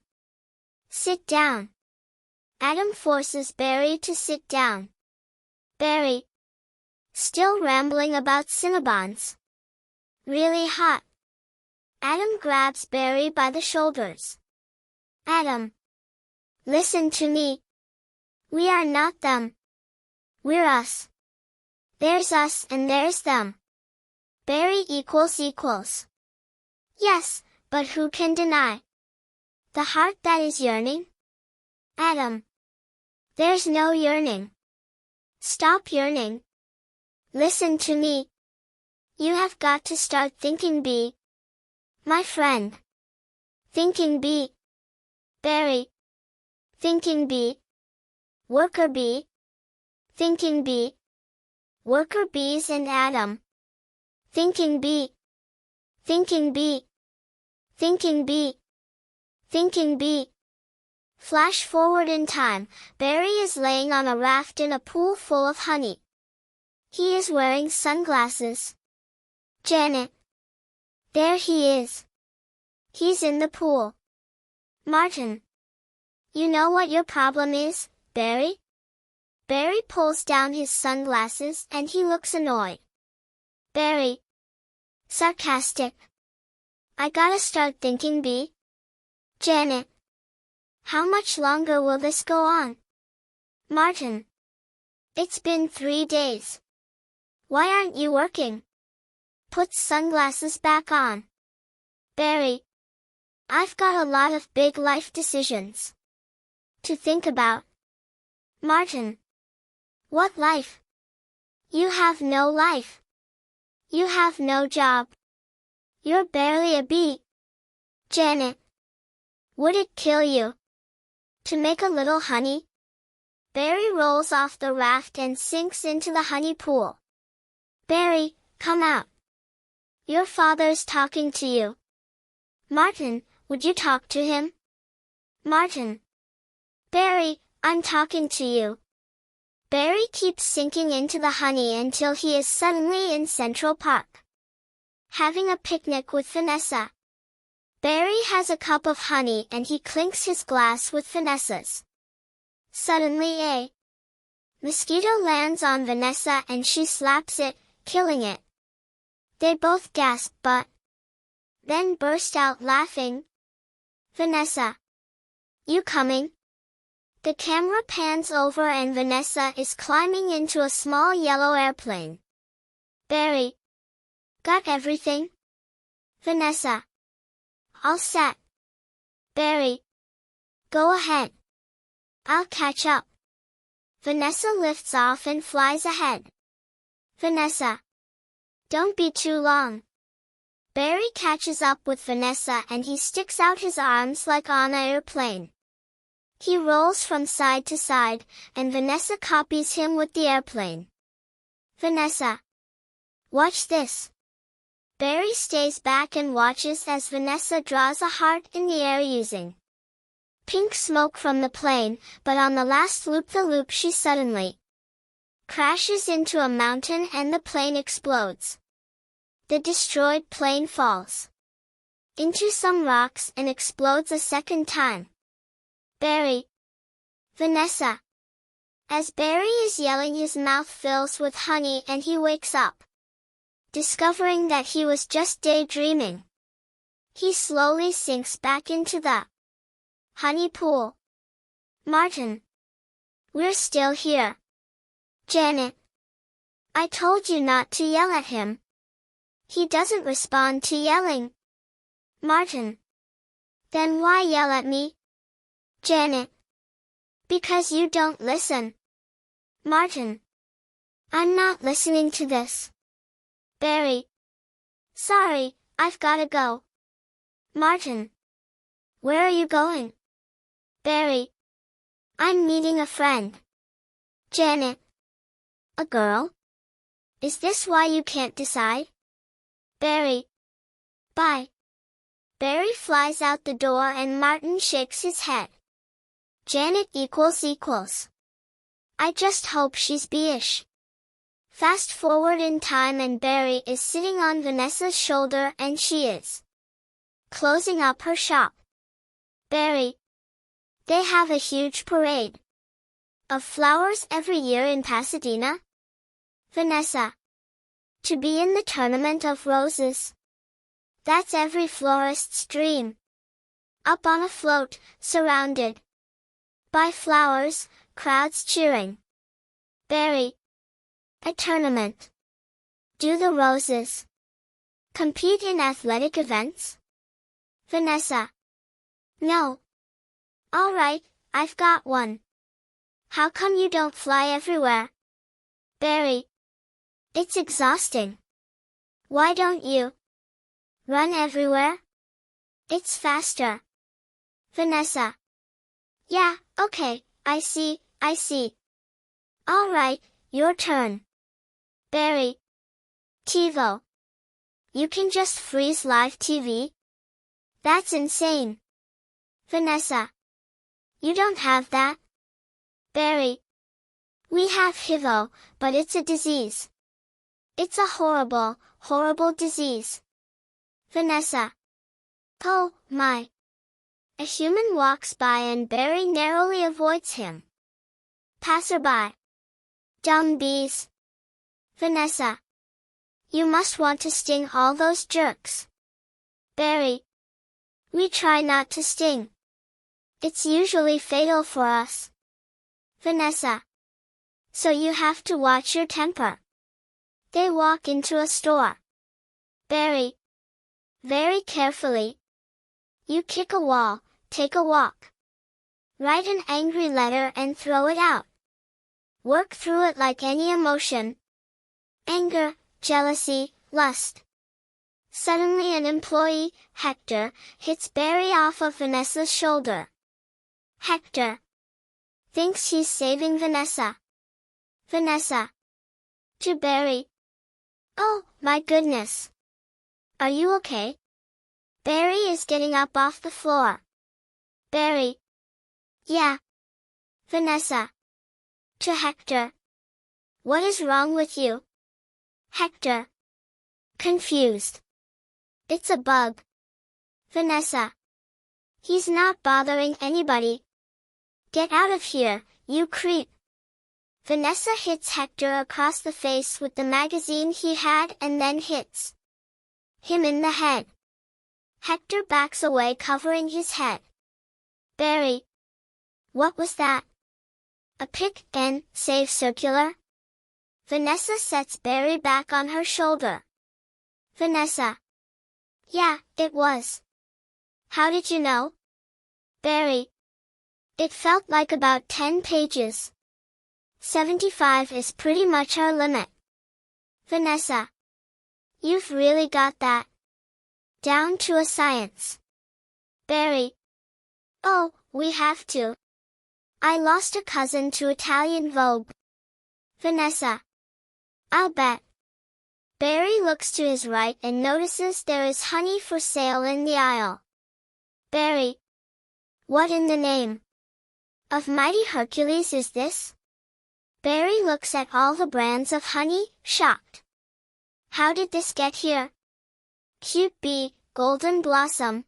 Sit down. Adam forces Barry to sit down. Barry. Still rambling about Cinnabons. Really hot. Adam grabs Barry by the shoulders. Adam. Listen to me. We are not them. We're us. There's us and there's them. Barry equals. Yes, but who can deny the heart that is yearning? Adam. There's no yearning. Stop yearning. Listen to me. You have got to start thinking bee. My friend. Thinking bee. Barry. Thinking bee. Worker bee. Thinking bee. Worker bees and Adam. Thinking bee. Thinking bee. Thinking bee. Thinking bee. Flash forward in time, Barry is laying on a raft in a pool full of honey. He is wearing sunglasses. Janet. There he is. He's in the pool. Martin. You know what your problem is, Barry? Barry pulls down his sunglasses and he looks annoyed. Barry. Sarcastic. I gotta start thinking bee. Janet. How much longer will this go on? Martin. It's been 3 days. Why aren't you working? Puts sunglasses back on. Barry. I've got a lot of big life decisions to think about. Martin. What life? You have no life. You have no job. You're barely a bee. Janet. Would it kill you to make a little honey? Barry rolls off the raft and sinks into the honey pool. Barry, come out. Your father's talking to you. Martin, would you talk to him? Martin. Barry, I'm talking to you. Barry keeps sinking into the honey until he is suddenly in Central Park, having a picnic with Vanessa. Barry has a cup of honey and he clinks his glass with Vanessa's. Suddenly a mosquito lands on Vanessa and she slaps it, killing it. They both gasp but then burst out laughing. Vanessa. You coming? The camera pans over and Vanessa is climbing into a small yellow airplane. Barry. Got everything? Vanessa. All set. Barry. Go ahead. I'll catch up. Vanessa lifts off and flies ahead. Vanessa. Don't be too long. Barry catches up with Vanessa and he sticks out his arms like on an airplane. He rolls from side to side, and Vanessa copies him with the airplane. Vanessa. Watch this. Barry stays back and watches as Vanessa draws a heart in the air using pink smoke from the plane, but on the last loop-the-loop she suddenly crashes into a mountain and the plane explodes. The destroyed plane falls into some rocks and explodes a second time. Barry. Vanessa. As Barry is yelling, his mouth fills with honey and he wakes up, discovering that he was just daydreaming. He slowly sinks back into the honey pool. Martin. We're still here. Janet. I told you not to yell at him. He doesn't respond to yelling. Martin. Then why yell at me? Janet. Because you don't listen. Martin. I'm not listening to this. Barry. Sorry, I've gotta go. Martin. Where are you going? Barry. I'm meeting a friend. Janet. A girl? Is this why you can't decide? Barry. Bye. Barry flies out the door and Martin shakes his head. Janet equals. I just hope she's B-ish. Fast forward in time and Barry is sitting on Vanessa's shoulder and she is closing up her shop. Barry. They have a huge parade of flowers every year in Pasadena? Vanessa. To be in the tournament of roses. That's every florist's dream. Up on a float, surrounded by flowers, crowds cheering. Barry. A tournament. Do the roses compete in athletic events? Vanessa. No. All right, I've got one. How come you don't fly everywhere? Barry. It's exhausting. Why don't you run everywhere? It's faster. Vanessa. Yeah, okay, I see. All right, your turn. Barry. TiVo. You can just freeze live TV? That's insane. Vanessa. You don't have that? Barry. We have HIV, but it's a disease. It's a horrible disease. Vanessa. Oh, my. A human walks by and Barry narrowly avoids him. Passerby. Dumb bees. Vanessa. You must want to sting all those jerks. Barry. We try not to sting. It's usually fatal for us. Vanessa. So you have to watch your temper. They walk into a store. Barry. Very carefully. You kick a wall, take a walk. Write an angry letter and throw it out. Work through it like any emotion. Anger, jealousy, lust. Suddenly an employee, Hector, hits Barry off of Vanessa's shoulder. Hector thinks he's saving Vanessa. Vanessa. To Barry. Oh, my goodness. Are you okay? Barry is getting up off the floor. Barry. Yeah. Vanessa. To Hector. What is wrong with you? Hector. Confused. It's a bug. Vanessa. He's not bothering anybody. Get out of here, you creep. Vanessa hits Hector across the face with the magazine he had and then hits him in the head. Hector backs away covering his head. Barry. What was that? A pick and save circular? Vanessa sets Barry back on her shoulder. Vanessa. Yeah, it was. How did you know? Barry. It felt like about 10 pages. 75 is pretty much our limit. Vanessa. You've really got that. Down to a science. Barry. Oh, we have to. I lost a cousin to Italian Vogue. Vanessa. I'll bet. Barry looks to his right and notices there is honey for sale in the aisle. Barry. What in the name of mighty Hercules is this? Barry looks at all the brands of honey, shocked. How did this get here? Cute Bee, Golden Blossom.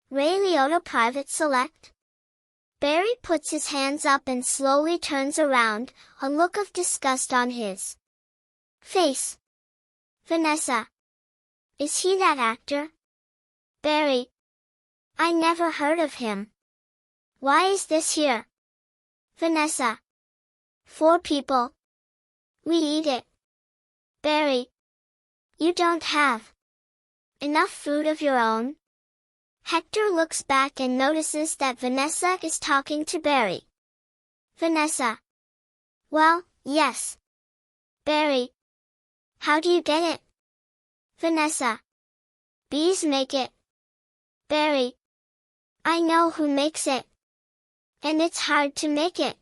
Ray Liotta Private Select. Barry puts his hands up and slowly turns around, a look of disgust on his face. Vanessa. Is he that actor? Barry. I never heard of him. Why is this here? Vanessa. 4 people. We eat it. Barry. You don't have enough food of your own? Hector looks back and notices that Vanessa is talking to Barry. Vanessa. Well, yes. Barry. How do you get it? Vanessa. Bees make it. Barry. I know who makes it. And it's hard to make it.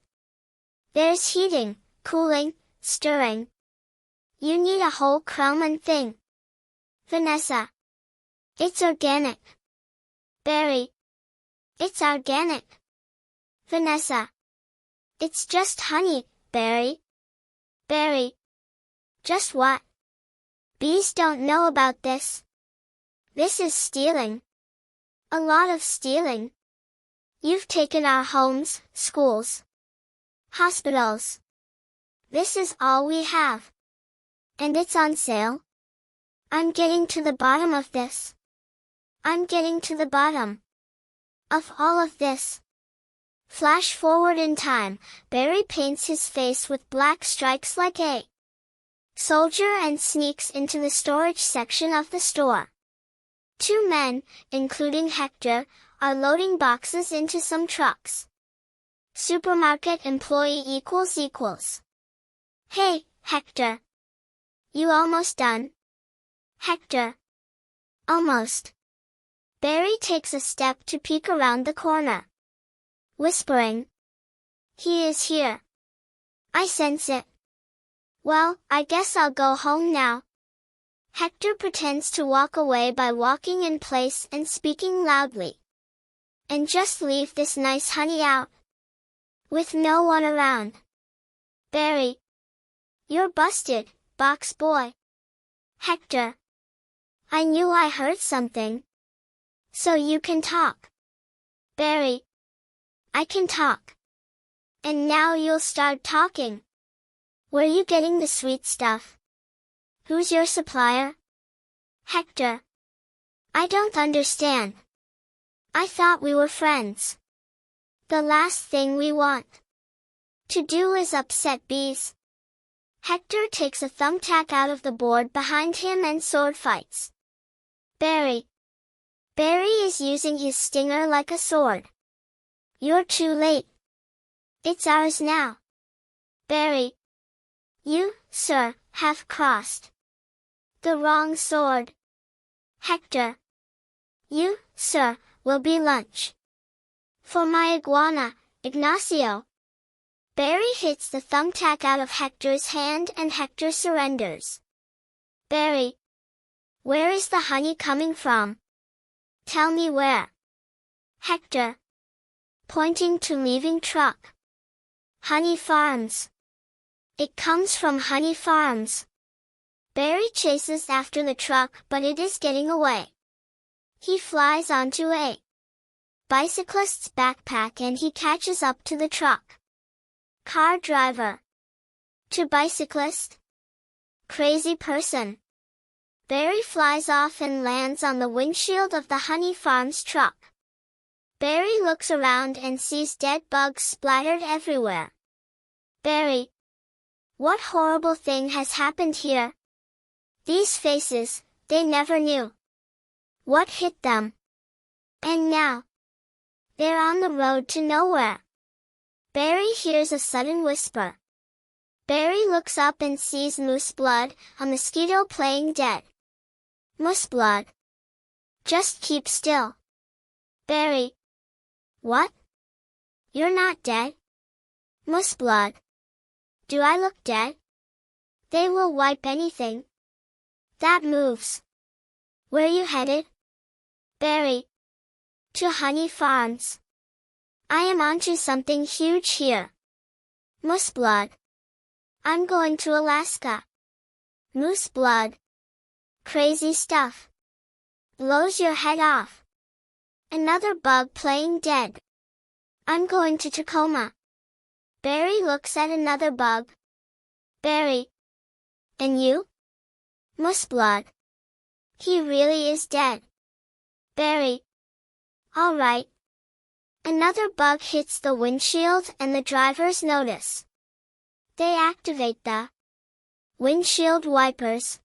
There's heating, cooling, stirring. You need a whole crumb thing. Vanessa. It's organic. Barry. It's organic. Vanessa. It's just honey, Barry. Barry. Just what? Bees don't know about this. This is stealing. A lot of stealing. You've taken our homes, schools, hospitals. This is all we have. And it's on sale. I'm getting to the bottom of this. I'm getting to the bottom of all of this. Flash forward in time, Barry paints his face with black strikes like a soldier and sneaks into the storage section of the store. 2 men, including Hector, are loading boxes into some trucks. Supermarket employee equals. Hey, Hector. You almost done? Hector. Almost. Barry takes a step to peek around the corner. Whispering. He is here. I sense it. Well, I guess I'll go home now. Hector pretends to walk away by walking in place and speaking loudly. And just leave this nice honey out. With no one around. Barry. You're busted, box boy. Hector. I knew I heard something. So you can talk. Barry. I can talk. And now you'll start talking. Where you getting the sweet stuff? Who's your supplier? Hector. I don't understand. I thought we were friends. The last thing we want to do is upset bees. Hector takes a thumbtack out of the board behind him and sword fights. Barry. Barry is using his stinger like a sword. You're too late. It's ours now. Barry. You, sir, have crossed the wrong sword. Hector. You, sir, will be lunch for my iguana, Ignacio. Barry hits the thumbtack out of Hector's hand and Hector surrenders. Barry. Where is the honey coming from? Tell me where. Hector. Pointing to leaving truck. Honey Farms. It comes from Honey Farms. Barry chases after the truck but it is getting away. He flies onto a bicyclist's backpack and he catches up to the truck. Car driver. To bicyclist. Crazy person. Barry flies off and lands on the windshield of the Honey Farms truck. Barry looks around and sees dead bugs splattered everywhere. Barry. What horrible thing has happened here? These faces, they never knew what hit them. And now, they're on the road to nowhere. Barry hears a sudden whisper. Barry looks up and sees moose blood, a mosquito playing dead. Moose blood. Just keep still. Barry. What? You're not dead? Moose blood. Do I look dead? They will wipe anything that moves. Where you headed? Barry. To honey farms. I am onto something huge here. Moose blood. I'm going to Alaska. Moose blood. Crazy stuff. Blows your head off. Another bug playing dead. I'm going to Tacoma. Barry looks at another bug. Barry. And you? Moose blood. He really is dead. Barry. All right. Another bug hits the windshield and the drivers notice. They activate the windshield wipers.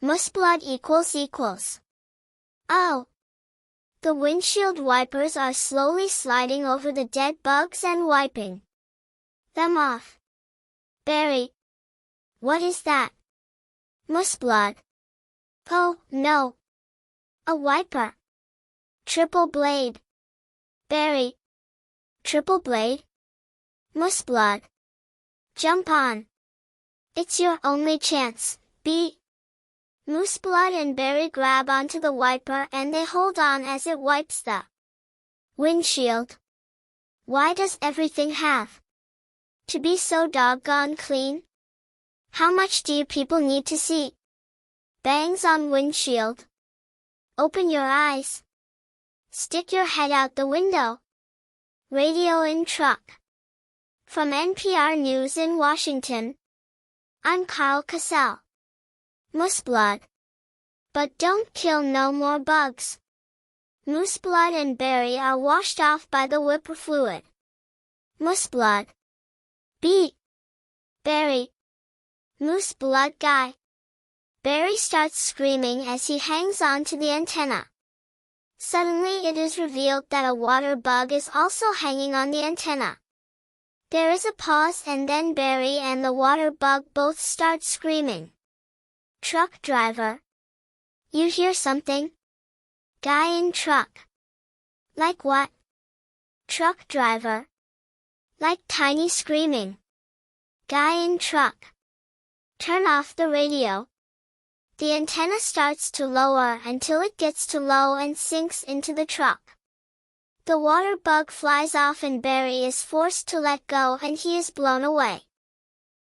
Moose blood equals. Oh. The windshield wipers are slowly sliding over the dead bugs and wiping them off. Barry. What is that? Moose blood. Oh, no. A wiper. Triple blade. Barry. Triple blade? Moose blood. Jump on. It's your only chance, B. Moose blood and Barry grab onto the wiper and they hold on as it wipes the windshield. Why does everything have to be so doggone clean? How much do you people need to see? Bangs on windshield. Open your eyes. Stick your head out the window. Radio in truck. From NPR News in Washington, I'm Carl Cassell. Moose blood. But don't kill no more bugs. Moose blood and Barry are washed off by the whipper fluid. Moose blood. B. Barry. Moose blood guy. Barry starts screaming as he hangs on to the antenna. Suddenly it is revealed that a water bug is also hanging on the antenna. There is a pause and then Barry and the water bug both start screaming. Truck driver. You hear something? Guy in truck. Like what? Truck driver. Like tiny screaming. Guy in truck. Turn off the radio. The antenna starts to lower until it gets to low and sinks into the truck. The water bug flies off and Barry is forced to let go and he is blown away.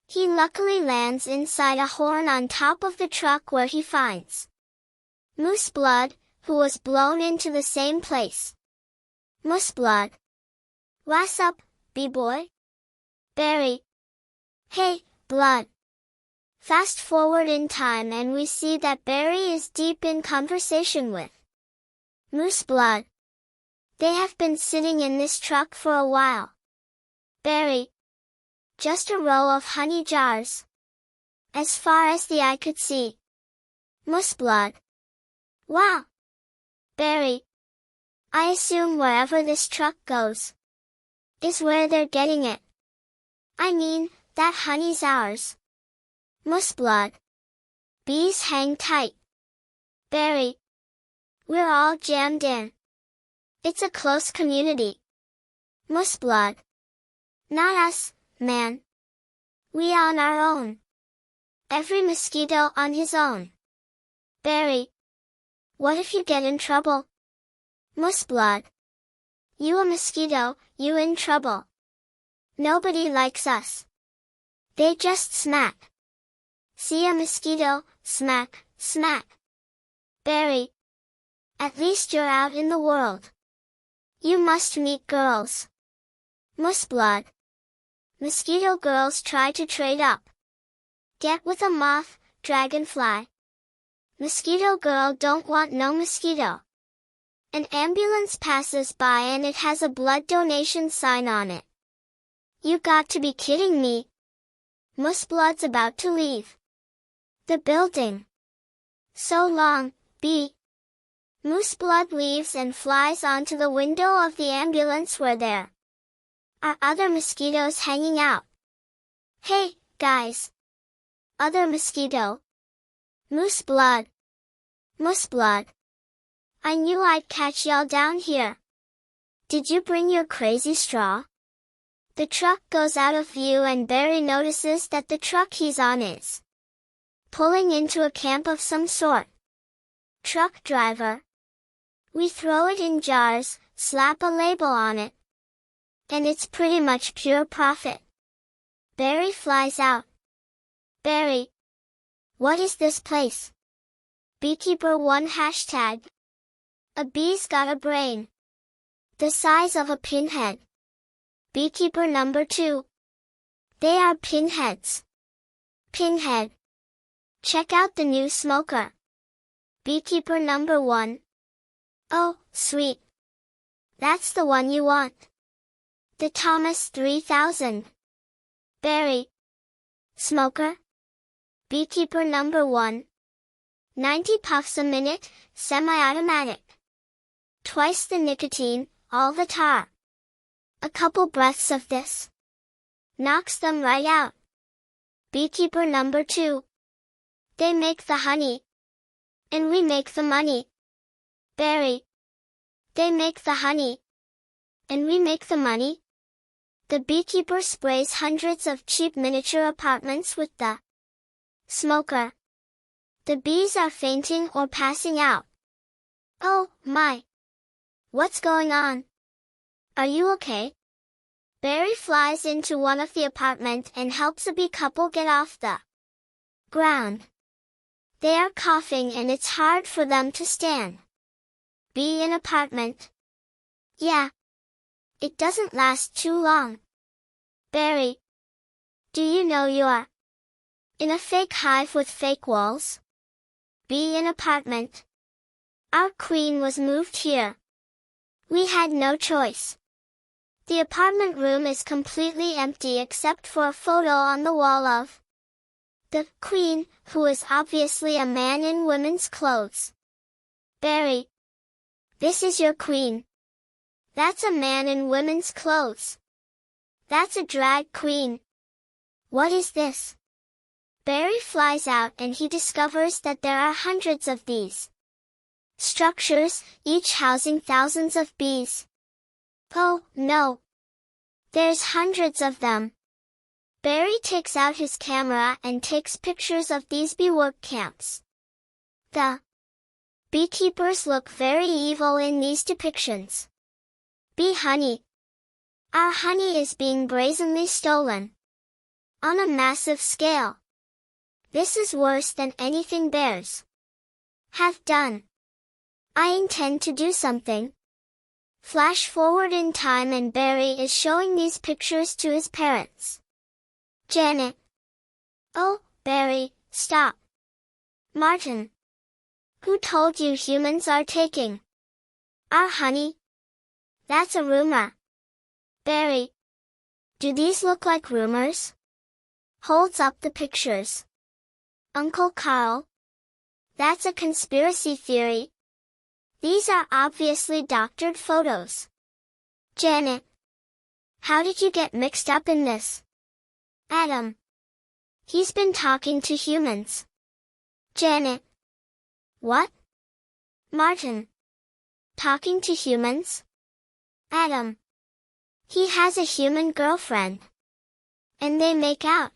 He luckily lands inside a horn on top of the truck where he finds Moose blood, who was blown into the same place. Moose blood. What's up, B-boy? Barry. Hey, blood. Fast forward in time and we see that Barry is deep in conversation with Moose blood. They have been sitting in this truck for a while. Barry. Just a row of honey jars. As far as the eye could see. Moose blood. Wow. Barry. I assume wherever this truck goes is where they're getting it. I mean, that honey's ours. Moose blood. Bees hang tight. Barry. We're all jammed in. It's a close community. Moose blood. Not us, man. We on our own. Every mosquito on his own. Barry. What if you get in trouble? Moose blood. You a mosquito, you in trouble. Nobody likes us. They just smack. See a mosquito, smack, smack. Barry. At least you're out in the world. You must meet girls. Moose blood. Mosquito girls try to trade up. Get with a moth, dragonfly. Mosquito girl don't want no mosquito. An ambulance passes by and it has a blood donation sign on it. You got to be kidding me. Moose blood's about to leave the building. So long, B. Moose blood leaves and flies onto the window of the ambulance where there are other mosquitoes hanging out. Hey, guys. Other mosquito. Moose blood. Moose blood. I knew I'd catch y'all down here. Did you bring your crazy straw? The truck goes out of view and Barry notices that the truck he's on is pulling into a camp of some sort. Truck driver. We throw it in jars, slap a label on it, and it's pretty much pure profit. Barry flies out. Barry. What is this place? Beekeeper 1 hashtag. A bee's got a brain the size of a pinhead. Beekeeper number 2. They are pinheads. Pinhead. Check out the new smoker. Beekeeper number 1. Oh, sweet. That's the one you want. The Thomas 3000. Barry. Smoker? Beekeeper number 1. 90 puffs a minute, semi-automatic. Twice the nicotine, all the tar. A couple breaths of this knocks them right out. Beekeeper number 2. They make the honey, and we make the money. Barry. They make the honey, and we make the money. The beekeeper sprays hundreds of cheap miniature apartments with the smoker. The bees are fainting or passing out. Oh, my. What's going on? Are you okay? Barry flies into one of the apartment and helps a bee couple get off the ground. They are coughing and it's hard for them to stand. Bee in apartment. Yeah. It doesn't last too long. Barry. Do you know you're in a fake hive with fake walls? Bee in apartment. Our queen was moved here. We had no choice. The apartment room is completely empty except for a photo on the wall of the queen, who is obviously a man in women's clothes. Barry. This is your queen. That's a man in women's clothes. That's a drag queen. What is this? Barry flies out and he discovers that there are hundreds of these structures, each housing thousands of bees. Oh, no. There's hundreds of them. Barry takes out his camera and takes pictures of these bee work camps. The beekeepers look very evil in these depictions. Bee honey. Our honey is being brazenly stolen. On a massive scale. This is worse than anything bears have done. I intend to do something. Flash forward in time and Barry is showing these pictures to his parents. Janet. Oh, Barry, stop. Martin. Who told you humans are taking our honey? That's a rumor. Barry. Do these look like rumors? Holds up the pictures. Uncle Carl. That's a conspiracy theory. These are obviously doctored photos. Janet. How did you get mixed up in this? Adam. He's been talking to humans. Janet. What? Martin. Talking to humans? Adam. He has a human girlfriend. And they make out.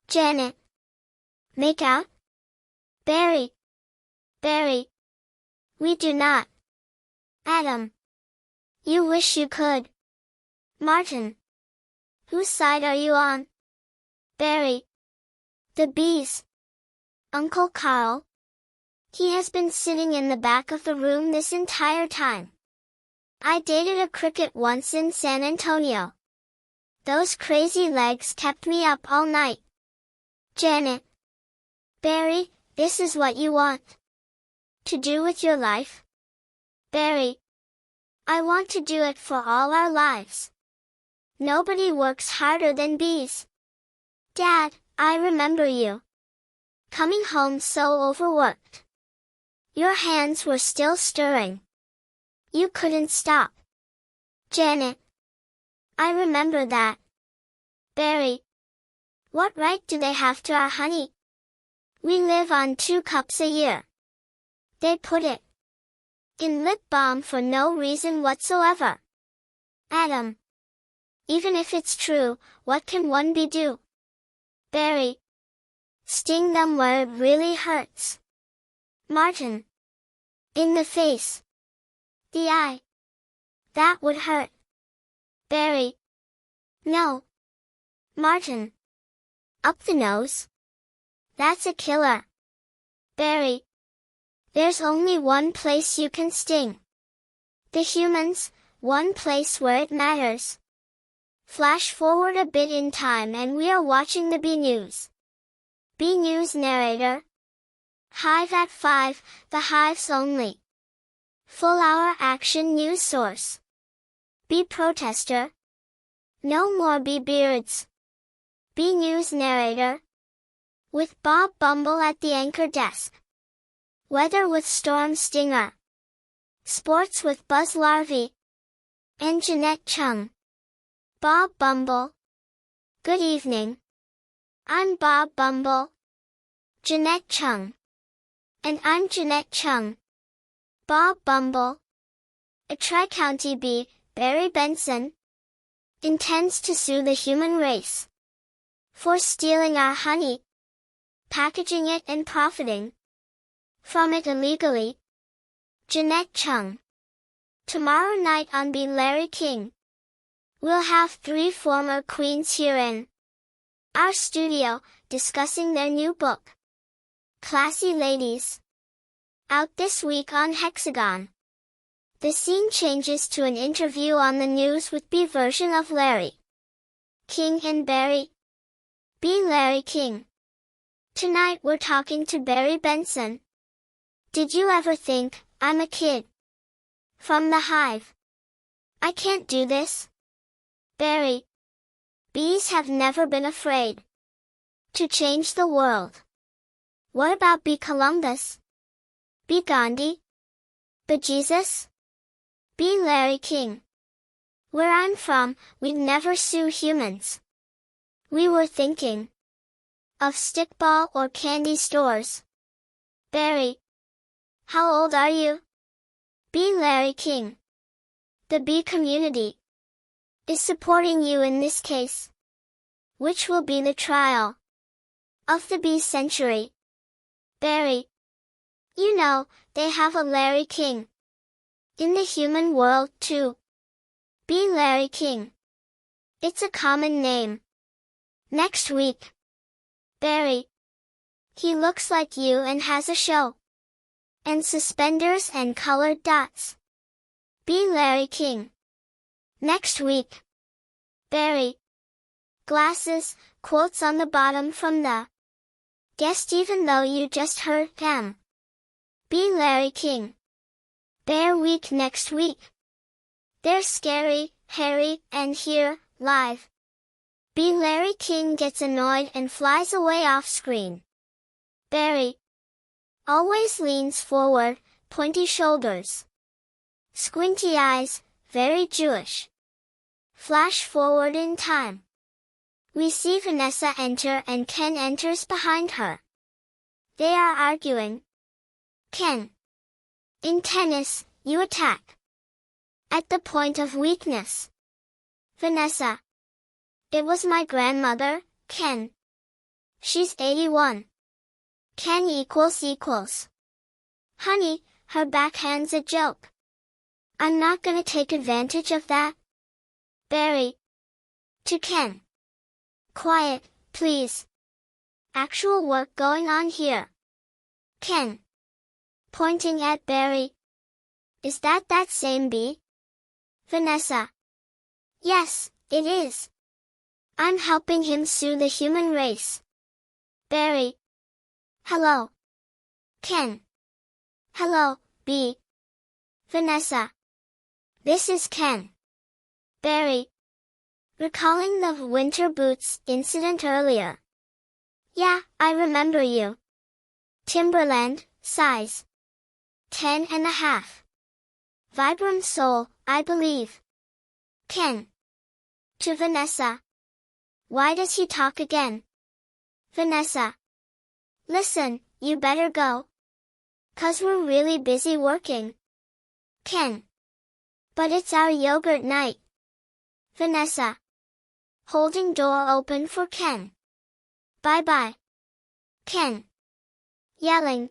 Janet. Make out? Barry. Barry. We do not. Adam. You wish you could. Martin. Whose side are you on? Barry. The bees. Uncle Carl. He has been sitting in the back of the room this entire time. I dated a cricket once in San Antonio. Those crazy legs kept me up all night. Janet. Barry, this is what you want to do with your life? Barry. I want to do it for all our lives. Nobody works harder than bees. Dad, I remember you coming home so overworked. Your hands were still stirring. You couldn't stop. Janet. I remember that. Barry. What right do they have to our honey? We live on 2 cups a year. They put it in lip balm for no reason whatsoever. Adam. Even if it's true, what can one be do? Barry. Sting them where it really hurts. Martin. In the face. The eye. That would hurt. Barry. No. Martin. Up the nose. That's a killer. Barry. There's only one place you can sting. The humans, one place where it matters. Flash forward a bit in time and we are watching the B News. B News narrator. Hive at 5, the Hive's only full-hour action news source. B protester. No more B beards. B News narrator. With Bob Bumble at the anchor desk. Weather with Storm Stinger. Sports with Buzz Larvey. And Jeanette Chung. Bob Bumble. Good evening. I'm Bob Bumble. Jeanette Chung. And I'm Jeanette Chung. Bob Bumble. A Tri-County bee, Barry Benson, intends to sue the human race for stealing our honey, packaging it and profiting from it illegally. Jeanette Chung. Tomorrow night on Be Larry King, we'll have 3 former queens here in our studio, discussing their new book, Classy Ladies, out this week on Hexagon. The scene changes to an interview on the news with B version of Larry King and Barry. Be Larry King. Tonight we're talking to Barry Benson. Did you ever think, I'm a kid from the Hive, I can't do this? Barry. Bees have never been afraid to change the world. What about B Columbus? B Gandhi? B Jesus? B Larry King. Where I'm from, we'd never sue humans. We were thinking of stickball or candy stores. Barry. How old are you? B Larry King. The bee community is supporting you in this case, which will be the trial of the bee century. Barry. You know, they have a Larry King in the human world too. B Larry King. It's a common name. Next week. Barry. He looks like you and has a show. And suspenders and colored dots. B Larry King. Next week. Barry. Glasses, quotes on the bottom from the guest even though you just heard him. B Larry King. Bear Week next week. They're scary, hairy, and here, live. B Larry King gets annoyed and flies away off screen. Barry. Always leans forward, pointy shoulders. Squinty eyes, very Jewish. Flash forward in time. We see Vanessa enter and Ken enters behind her. They are arguing. Ken. In tennis, you attack at the point of weakness. Vanessa. It was my grandmother, Ken. She's 81. Ken equals. Honey, her backhand's a joke. I'm not gonna take advantage of that. Barry. To Ken. Quiet, please. Actual work going on here. Ken. Pointing at Barry. Is that same bee? Vanessa. Yes, it is. I'm helping him sue the human race. Barry. Hello. Ken. Hello, B. Vanessa. This is Ken. Barry. Recalling the winter boots incident earlier. Yeah, I remember you. Timberland, size 10.5. Vibram sole, I believe. Ken. To Vanessa. Why does he talk again? Vanessa. Listen, you better go. 'Cause we're really busy working. Ken. But it's our yogurt night. Vanessa. Holding door open for Ken. Bye-bye. Ken. Yelling.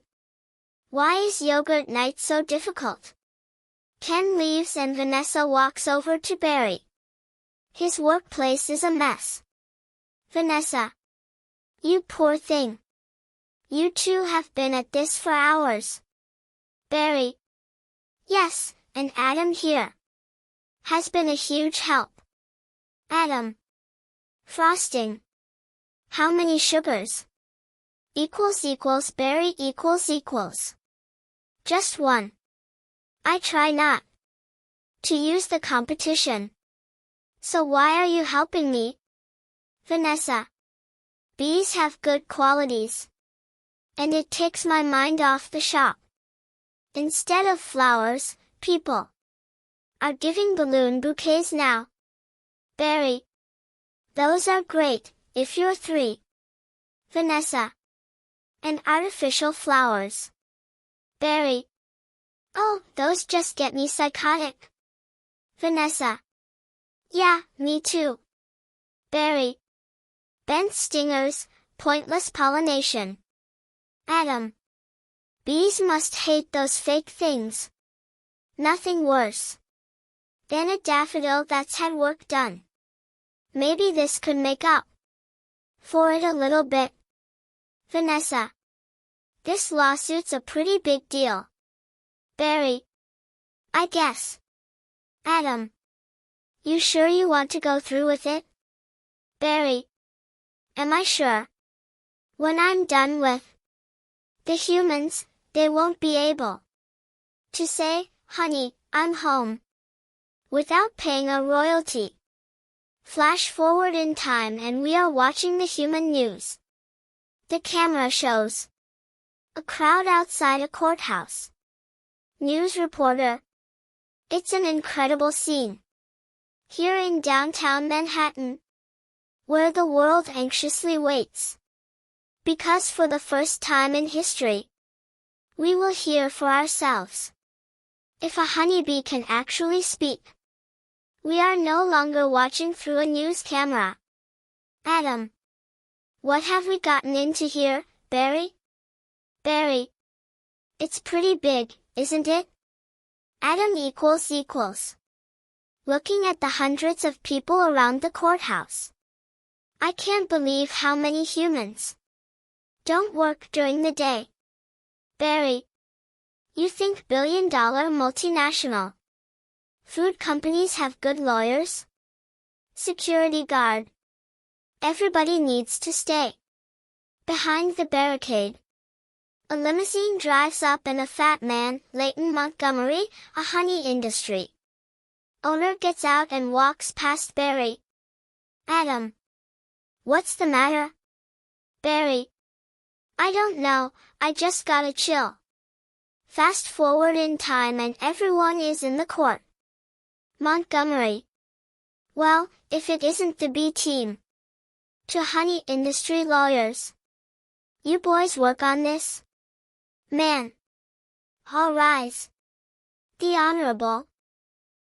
Why is yogurt night so difficult? Ken leaves and Vanessa walks over to Barry. His workplace is a mess. Vanessa. You poor thing. You two have been at this for hours. Barry. Yes, and Adam here. Has been a huge help. Adam. Frosting. How many sugars? Barry equals. Just one. I try not to use the competition. So why are you helping me? Vanessa. Bees have good qualities. And it takes my mind off the shop. Instead of flowers, people are giving balloon bouquets now. Barry. Those are great, if you're 3. Vanessa. And artificial flowers. Barry. Oh, those just get me psychotic. Vanessa. Yeah, me too. Barry. Bent stingers, pointless pollination. Adam. Bees must hate those fake things. Nothing worse than a daffodil that's had work done. Maybe this could make up for it a little bit. Vanessa. This lawsuit's a pretty big deal. Barry. I guess. Adam. You sure you want to go through with it? Barry. Am I sure? When I'm done with the humans, they won't be able to say, honey, I'm home, without paying a royalty. Flash forward in time and we are watching the human news. The camera shows a crowd outside a courthouse. News reporter. It's an incredible scene. Here in downtown Manhattan, where the world anxiously waits. Because for the first time in history, we will hear for ourselves. If a honeybee can actually speak. We are no longer watching through a news camera. Adam. What have we gotten into here, Barry? Barry. It's pretty big, isn't it? Adam equals. Looking at the hundreds of people around the courthouse. I can't believe how many humans don't work during the day. Barry. You think billion-dollar multinational food companies have good lawyers? Security guard. Everybody needs to stay behind the barricade. A limousine drives up and a fat man, Leighton Montgomery, a honey industry owner, gets out and walks past Barry. Adam. What's the matter? Barry. I don't know, I just got a chill. Fast forward in time and everyone is in the court. Montgomery. Well, if it isn't the B team. To honey industry lawyers. You boys work on this? Man. All rise. The Honorable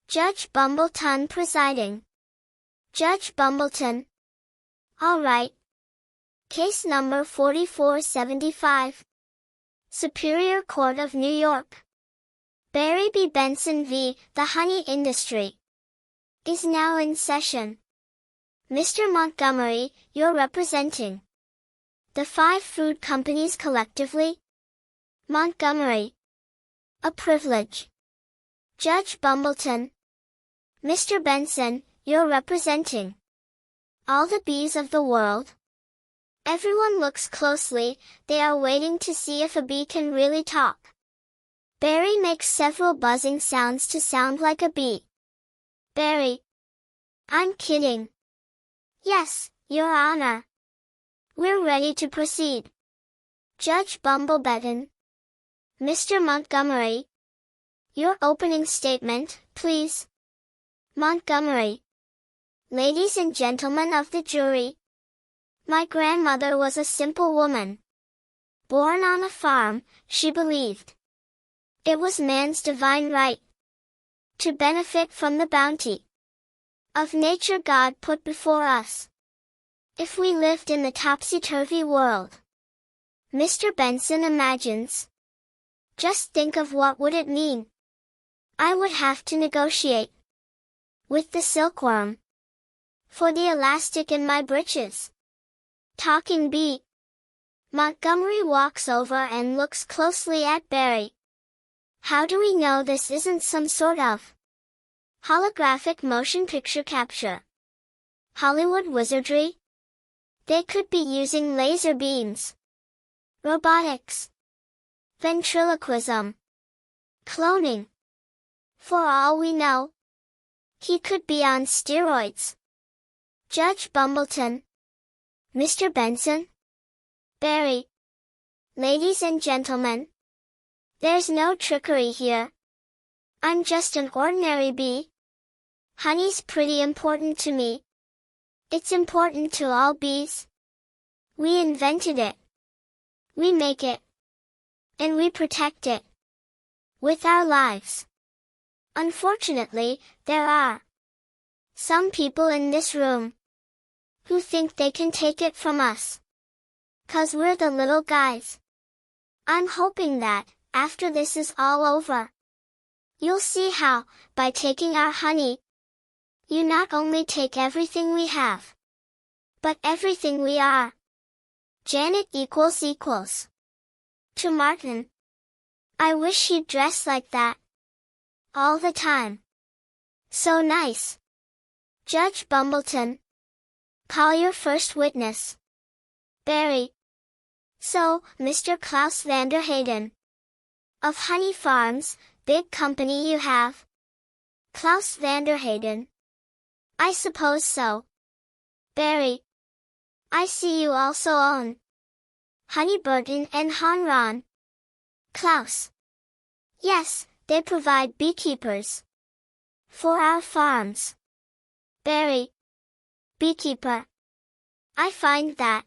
Judge Bumbleton presiding. Judge Bumbleton. All right. Case number 4475. Superior Court of New York. Barry B. Benson v. The Honey Industry is now in session. Mr. Montgomery, you're representing the 5 food companies collectively? Montgomery. A privilege. Judge Bumbleton. Mr. Benson, you're representing all the bees of the world? Everyone looks closely, they are waiting to see if a bee can really talk. Barry makes several buzzing sounds to sound like a bee. Barry. I'm kidding. Yes, Your Honor. We're ready to proceed. Judge Bumblebutton. Mr. Montgomery. Your opening statement, please. Montgomery. Ladies and gentlemen of the jury. My grandmother was a simple woman. Born on a farm, she believed it was man's divine right to benefit from the bounty of nature God put before us. If we lived in the topsy-turvy world, Mr. Benson imagines. Just think of what would it mean. I would have to negotiate with the silkworm for the elastic in my breeches. Talking bee. Montgomery walks over and looks closely at Barry. How do we know this isn't some sort of holographic motion picture capture? Hollywood wizardry? They could be using laser beams, robotics, ventriloquism, cloning. For all we know, he could be on steroids. Judge Bumbleton. Mr. Benson? Barry. Ladies and gentlemen. There's no trickery here. I'm just an ordinary bee. Honey's pretty important to me. It's important to all bees. We invented it. We make it. And we protect it with our lives. Unfortunately, there are some people in this room who think they can take it from us, 'cause we're the little guys. I'm hoping that, after this is all over, you'll see how, by taking our honey, you not only take everything we have, but everything we are. Janet equals. To Martin. I wish he'd dress like that all the time. So nice. Judge Bumbleton. Call your first witness. Barry. So, Mr. Klaus Vanderhayden. Of Honey Farms, big company you have? Klaus Vanderhayden. I suppose so. Barry. I see you also own Honey Burton and Honron. Klaus. Yes, they provide beekeepers for our farms. Barry. Beekeeper. I find that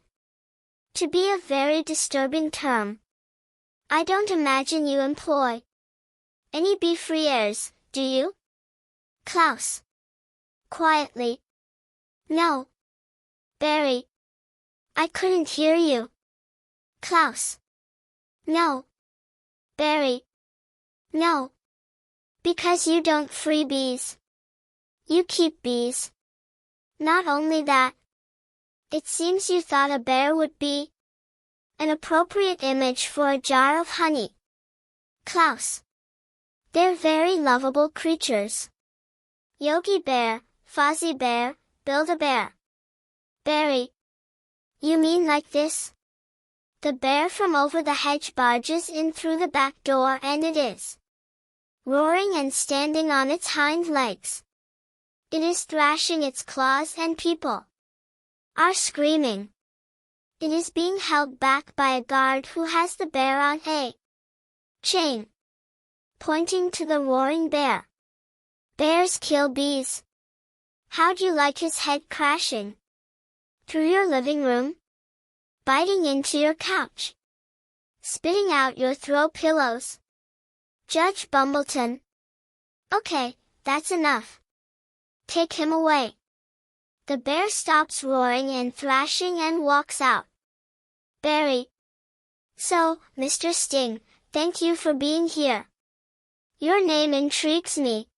to be a very disturbing term. I don't imagine you employ any bee-freers, do you? Klaus. Quietly. No. Barry. I couldn't hear you. Klaus. No. Barry. No. Because you don't free bees. You keep bees. Not only that, it seems you thought a bear would be an appropriate image for a jar of honey. Klaus. They're very lovable creatures. Yogi Bear, Fozzie Bear, Build-A-Bear. Barry. You mean like this? The bear from over the hedge barges in through the back door and it is roaring and standing on its hind legs. It is thrashing its claws and people are screaming. It is being held back by a guard who has the bear on a chain, pointing to the roaring bear. Bears kill bees. How'd you like his head crashing through your living room, biting into your couch, spitting out your throw pillows? Judge Bumbleton. Okay, that's enough. Take him away. The bear stops roaring and thrashing and walks out. Barry. So, Mr. Sting, thank you for being here. Your name intrigues me.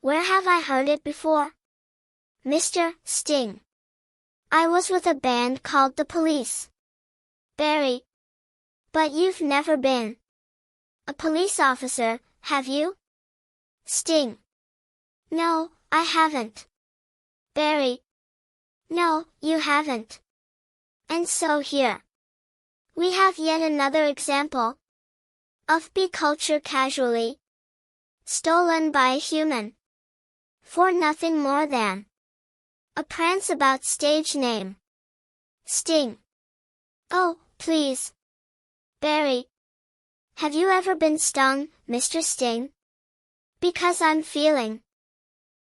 Where have I heard it before? Mr. Sting. I was with a band called the Police. Barry. But you've never been a police officer, have you? Sting. No, I haven't. Barry. No, you haven't. And so here we have yet another example of bee culture casually stolen by a human for nothing more than a prance about stage name. Sting. Oh, please. Barry. Have you ever been stung, Mr. Sting? Because I'm feeling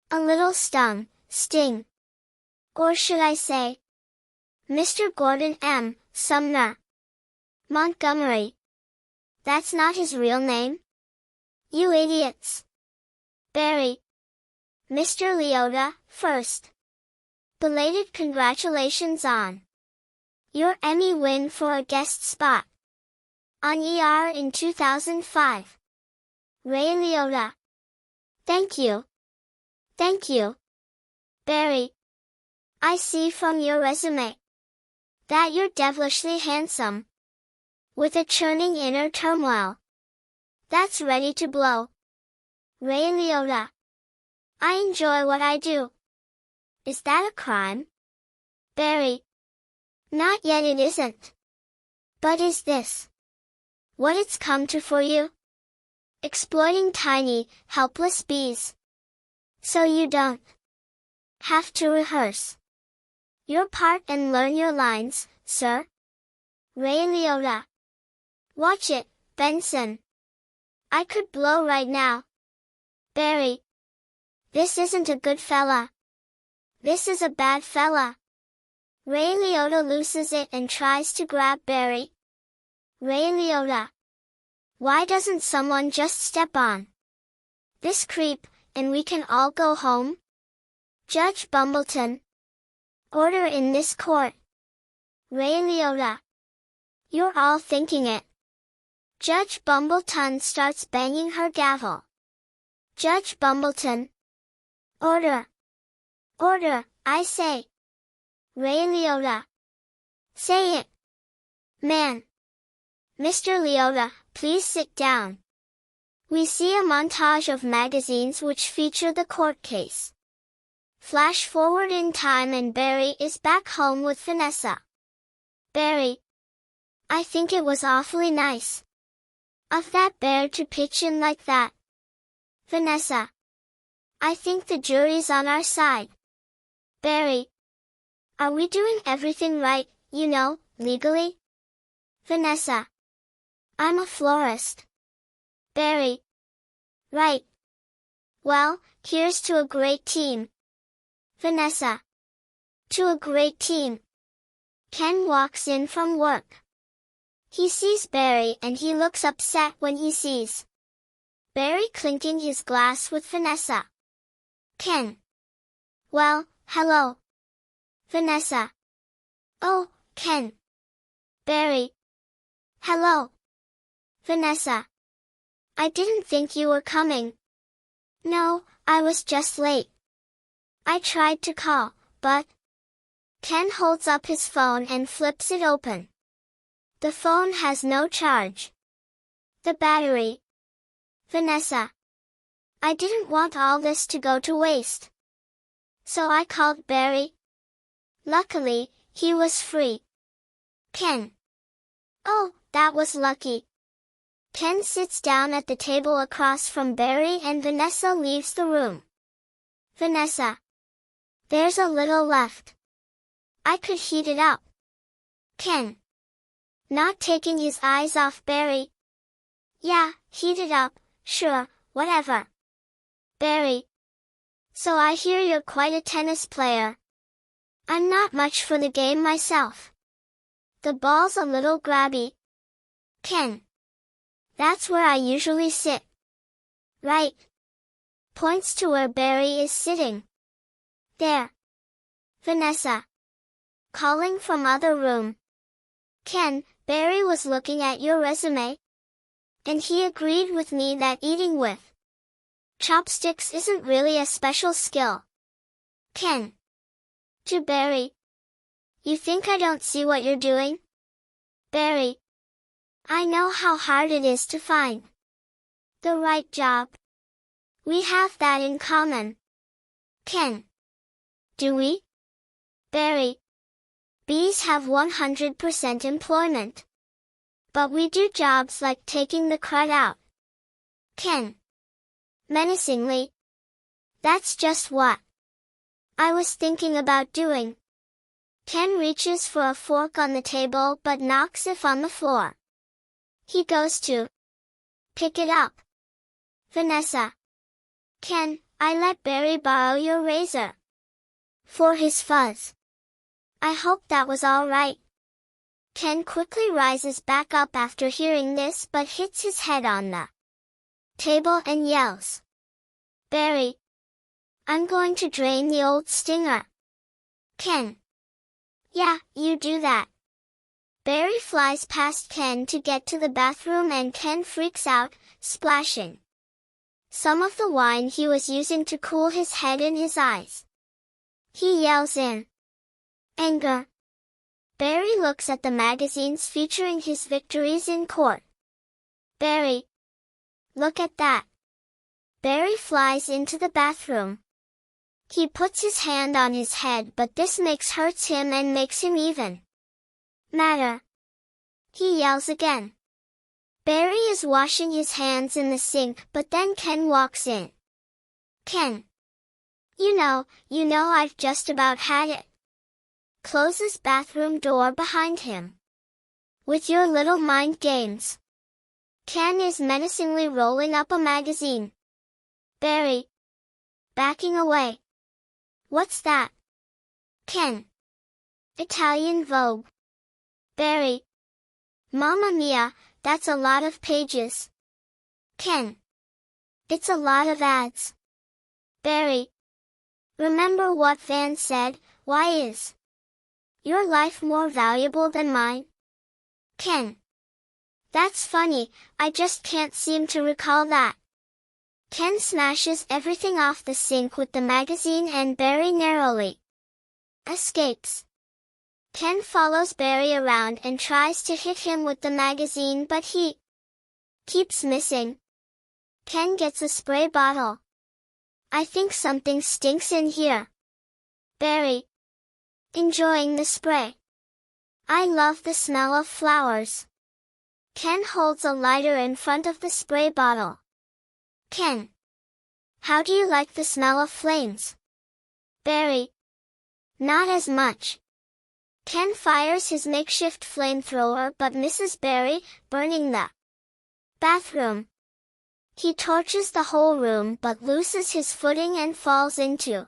a little stung, Sting. Or should I say, Mr. Gordon M. Sumner Montgomery. That's not his real name? You idiots. Barry. Mr. Leota, first. Belated congratulations on your Emmy win for a guest spot on ER in 2005. Ray Liotta. Thank you. Thank you. Barry. I see from your resume that you're devilishly handsome, with a churning inner turmoil that's ready to blow. Ray Liotta. I enjoy what I do. Is that a crime? Barry. Not yet, it isn't. But is this what it's come to for you? Exploiting tiny, helpless bees. So you don't have to rehearse your part and learn your lines, sir? Ray Liotta. Watch it, Benson. I could blow right now. Barry. This isn't a good fella. This is a bad fella. Ray Liotta loses it and tries to grab Barry. Ray Liotta. Why doesn't someone just step on this creep, and we can all go home? Judge Bumbleton. Order in this court. Ray Liotta. You're all thinking it. Judge Bumbleton starts banging her gavel. Judge Bumbleton. Order. Order, I say. Ray Liotta. Say it. Man. Mr. Liotta, please sit down. We see a montage of magazines which feature the court case. Flash forward in time and Barry is back home with Vanessa. Barry. I think it was awfully nice of that bear to pitch in like that. Vanessa. I think the jury's on our side. Barry. Are we doing everything right, you know, legally? Vanessa. I'm a florist. Barry. Right. Well, here's to a great team. Vanessa. To a great team. Ken walks in from work. He sees Barry and he looks upset when he sees Barry clinking his glass with Vanessa. Ken. Well, hello. Vanessa. Oh, Ken. Barry. Hello. Vanessa. I didn't think you were coming. No, I was just late. I tried to call, but Ken holds up his phone and flips it open. The phone has no charge. The battery. Vanessa. I didn't want all this to go to waste. So I called Barry. Luckily, he was free. Ken. Oh, that was lucky. Ken sits down at the table across from Barry and Vanessa leaves the room. Vanessa. There's a little left. I could heat it up. Ken. Not taking his eyes off Barry. Yeah, heat it up, sure, whatever. Barry. So I hear you're quite a tennis player. I'm not much for the game myself. The ball's a little grabby. Ken. That's where I usually sit. Right. Points to where Barry is sitting. There. Vanessa. Calling from other room. Ken, Barry was looking at your resume. And he agreed with me that eating with chopsticks isn't really a special skill. Ken. To Barry. You think I don't see what you're doing? Barry. I know how hard it is to find the right job. We have that in common. Ken. Do we? Barry. Bees have 100% employment. But we do jobs like taking the crud out. Ken. Menacingly. That's just what I was thinking about doing. Ken reaches for a fork on the table but knocks it on the floor. He goes to pick it up. Vanessa. Ken, I let Barry borrow your razor for his fuzz. I hope that was all right. Ken quickly rises back up after hearing this but hits his head on the table and yells. Barry. I'm going to drain the old stinger. Ken. Yeah, you do that. Barry flies past Ken to get to the bathroom and Ken freaks out, splashing some of the wine he was using to cool his head in his eyes. He yells in anger. Barry looks at the magazines featuring his victories in court. Barry. Look at that. Barry flies into the bathroom. He puts his hand on his head, but this hurts him and makes him even madder. He yells again. Barry is washing his hands in the sink, but then Ken walks in. Ken. You know, I've just about had it. Closes bathroom door behind him. With your little mind games. Ken is menacingly rolling up a magazine. Barry. Backing away. What's that? Ken. Italian Vogue. Barry. Mamma mia, that's a lot of pages. Ken. It's a lot of ads. Barry. Remember what Van said, why is your life more valuable than mine? Ken. That's funny, I just can't seem to recall that. Ken smashes everything off the sink with the magazine and Barry narrowly escapes. Ken follows Barry around and tries to hit him with the magazine, but he keeps missing. Ken gets a spray bottle. I think something stinks in here. Barry. Enjoying the spray. I love the smell of flowers. Ken holds a lighter in front of the spray bottle. Ken. How do you like the smell of flames? Barry. Not as much. Ken fires his makeshift flamethrower but misses Barry, burning the bathroom. He torches the whole room but loses his footing and falls into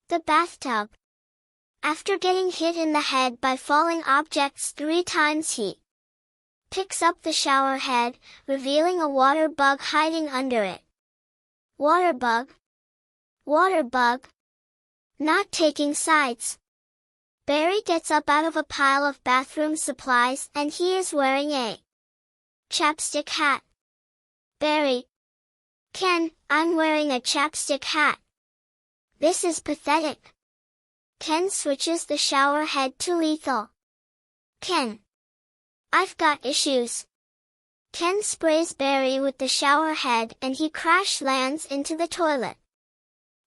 the bathtub. After getting hit in the head by falling objects 3 times, he picks up the shower head, revealing a water bug hiding under it. Water bug. Water bug. Not taking sides. Barry gets up out of a pile of bathroom supplies and he is wearing a chapstick hat. Barry. Ken, I'm wearing a chapstick hat. This is pathetic. Ken switches the shower head to lethal. Ken. I've got issues. Ken sprays Barry with the shower head and he crash lands into the toilet.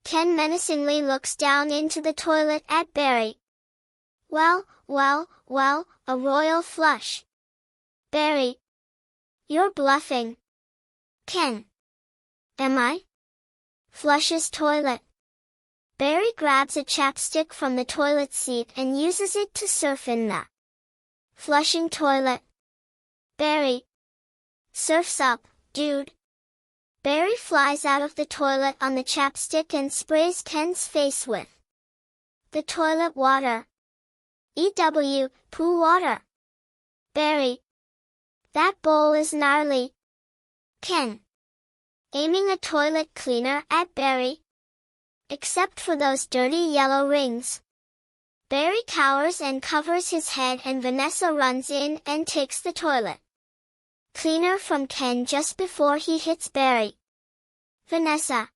Ken menacingly looks down into the toilet at Barry. Well, a royal flush. Barry. You're bluffing. Ken. Am I? Flushes toilet. Barry grabs a chapstick from the toilet seat and uses it to surf in the flushing toilet. Barry. Surf's up, dude. Barry flies out of the toilet on the chapstick and sprays Ken's face with the toilet water. Poo water. Barry. That bowl is gnarly. Ken. Aiming a toilet cleaner at Barry. Except for those dirty yellow rings. Barry cowers and covers his head and Vanessa runs in and takes the toilet cleaner from Ken just before he hits Barry. Vanessa.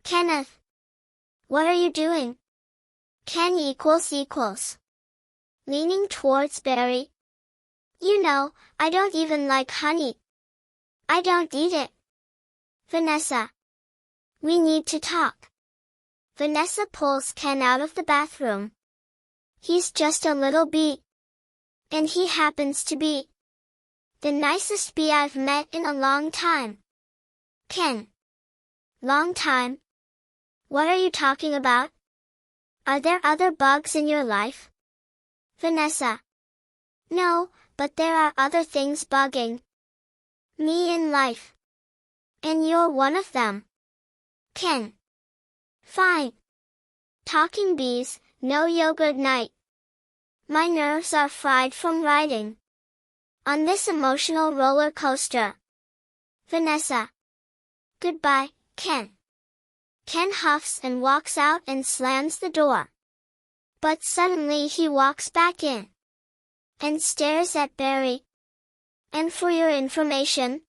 Kenneth. What are you doing? Ken equals. Leaning towards Barry. You know, I don't even like honey. I don't eat it. Vanessa. We need to talk. Vanessa pulls Ken out of the bathroom. He's just a little bee. And he happens to be the nicest bee I've met in a long time. Ken. Long time? What are you talking about? Are there other bugs in your life? Vanessa. No, but there are other things bugging me in life. And you're one of them. Ken. Fine. Talking bees, no yogurt night. My nerves are fried from riding on this emotional roller coaster. Vanessa. Goodbye, Ken. Ken huffs and walks out and slams the door. But suddenly he walks back in and stares at Barry. And for your information,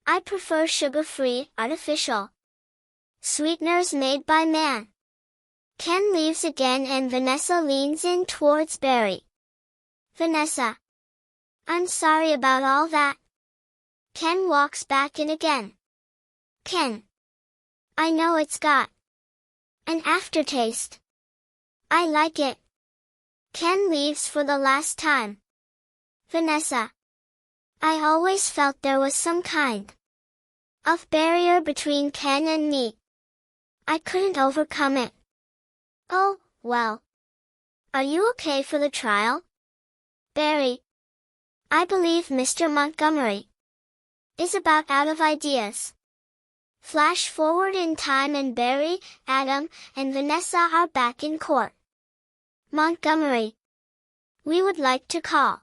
I prefer sugar-free, artificial sweeteners made by man. Ken leaves again and Vanessa leans in towards Barry. Vanessa. I'm sorry about all that. Ken walks back in again. Ken. I know it's got an aftertaste. I like it. Ken leaves for the last time. Vanessa. I always felt there was some kind of barrier between Ken and me. I couldn't overcome it. Oh, well. Are you okay for the trial? Barry. I believe Mr. Montgomery is about out of ideas. Flash forward in time and Barry, Adam, and Vanessa are back in court. Montgomery. We would like to call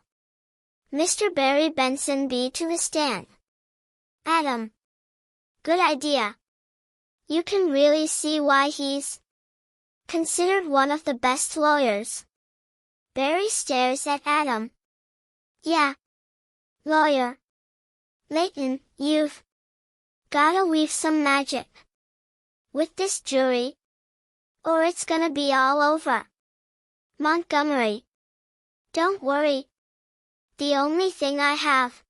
Mr. Barry Benson B to the stand. Adam. Good idea. You can really see why he's considered one of the best lawyers. Barry stares at Adam. Yeah. Lawyer. Leighton, you've gotta weave some magic with this jury, or it's gonna be all over. Montgomery. Don't worry. The only thing I have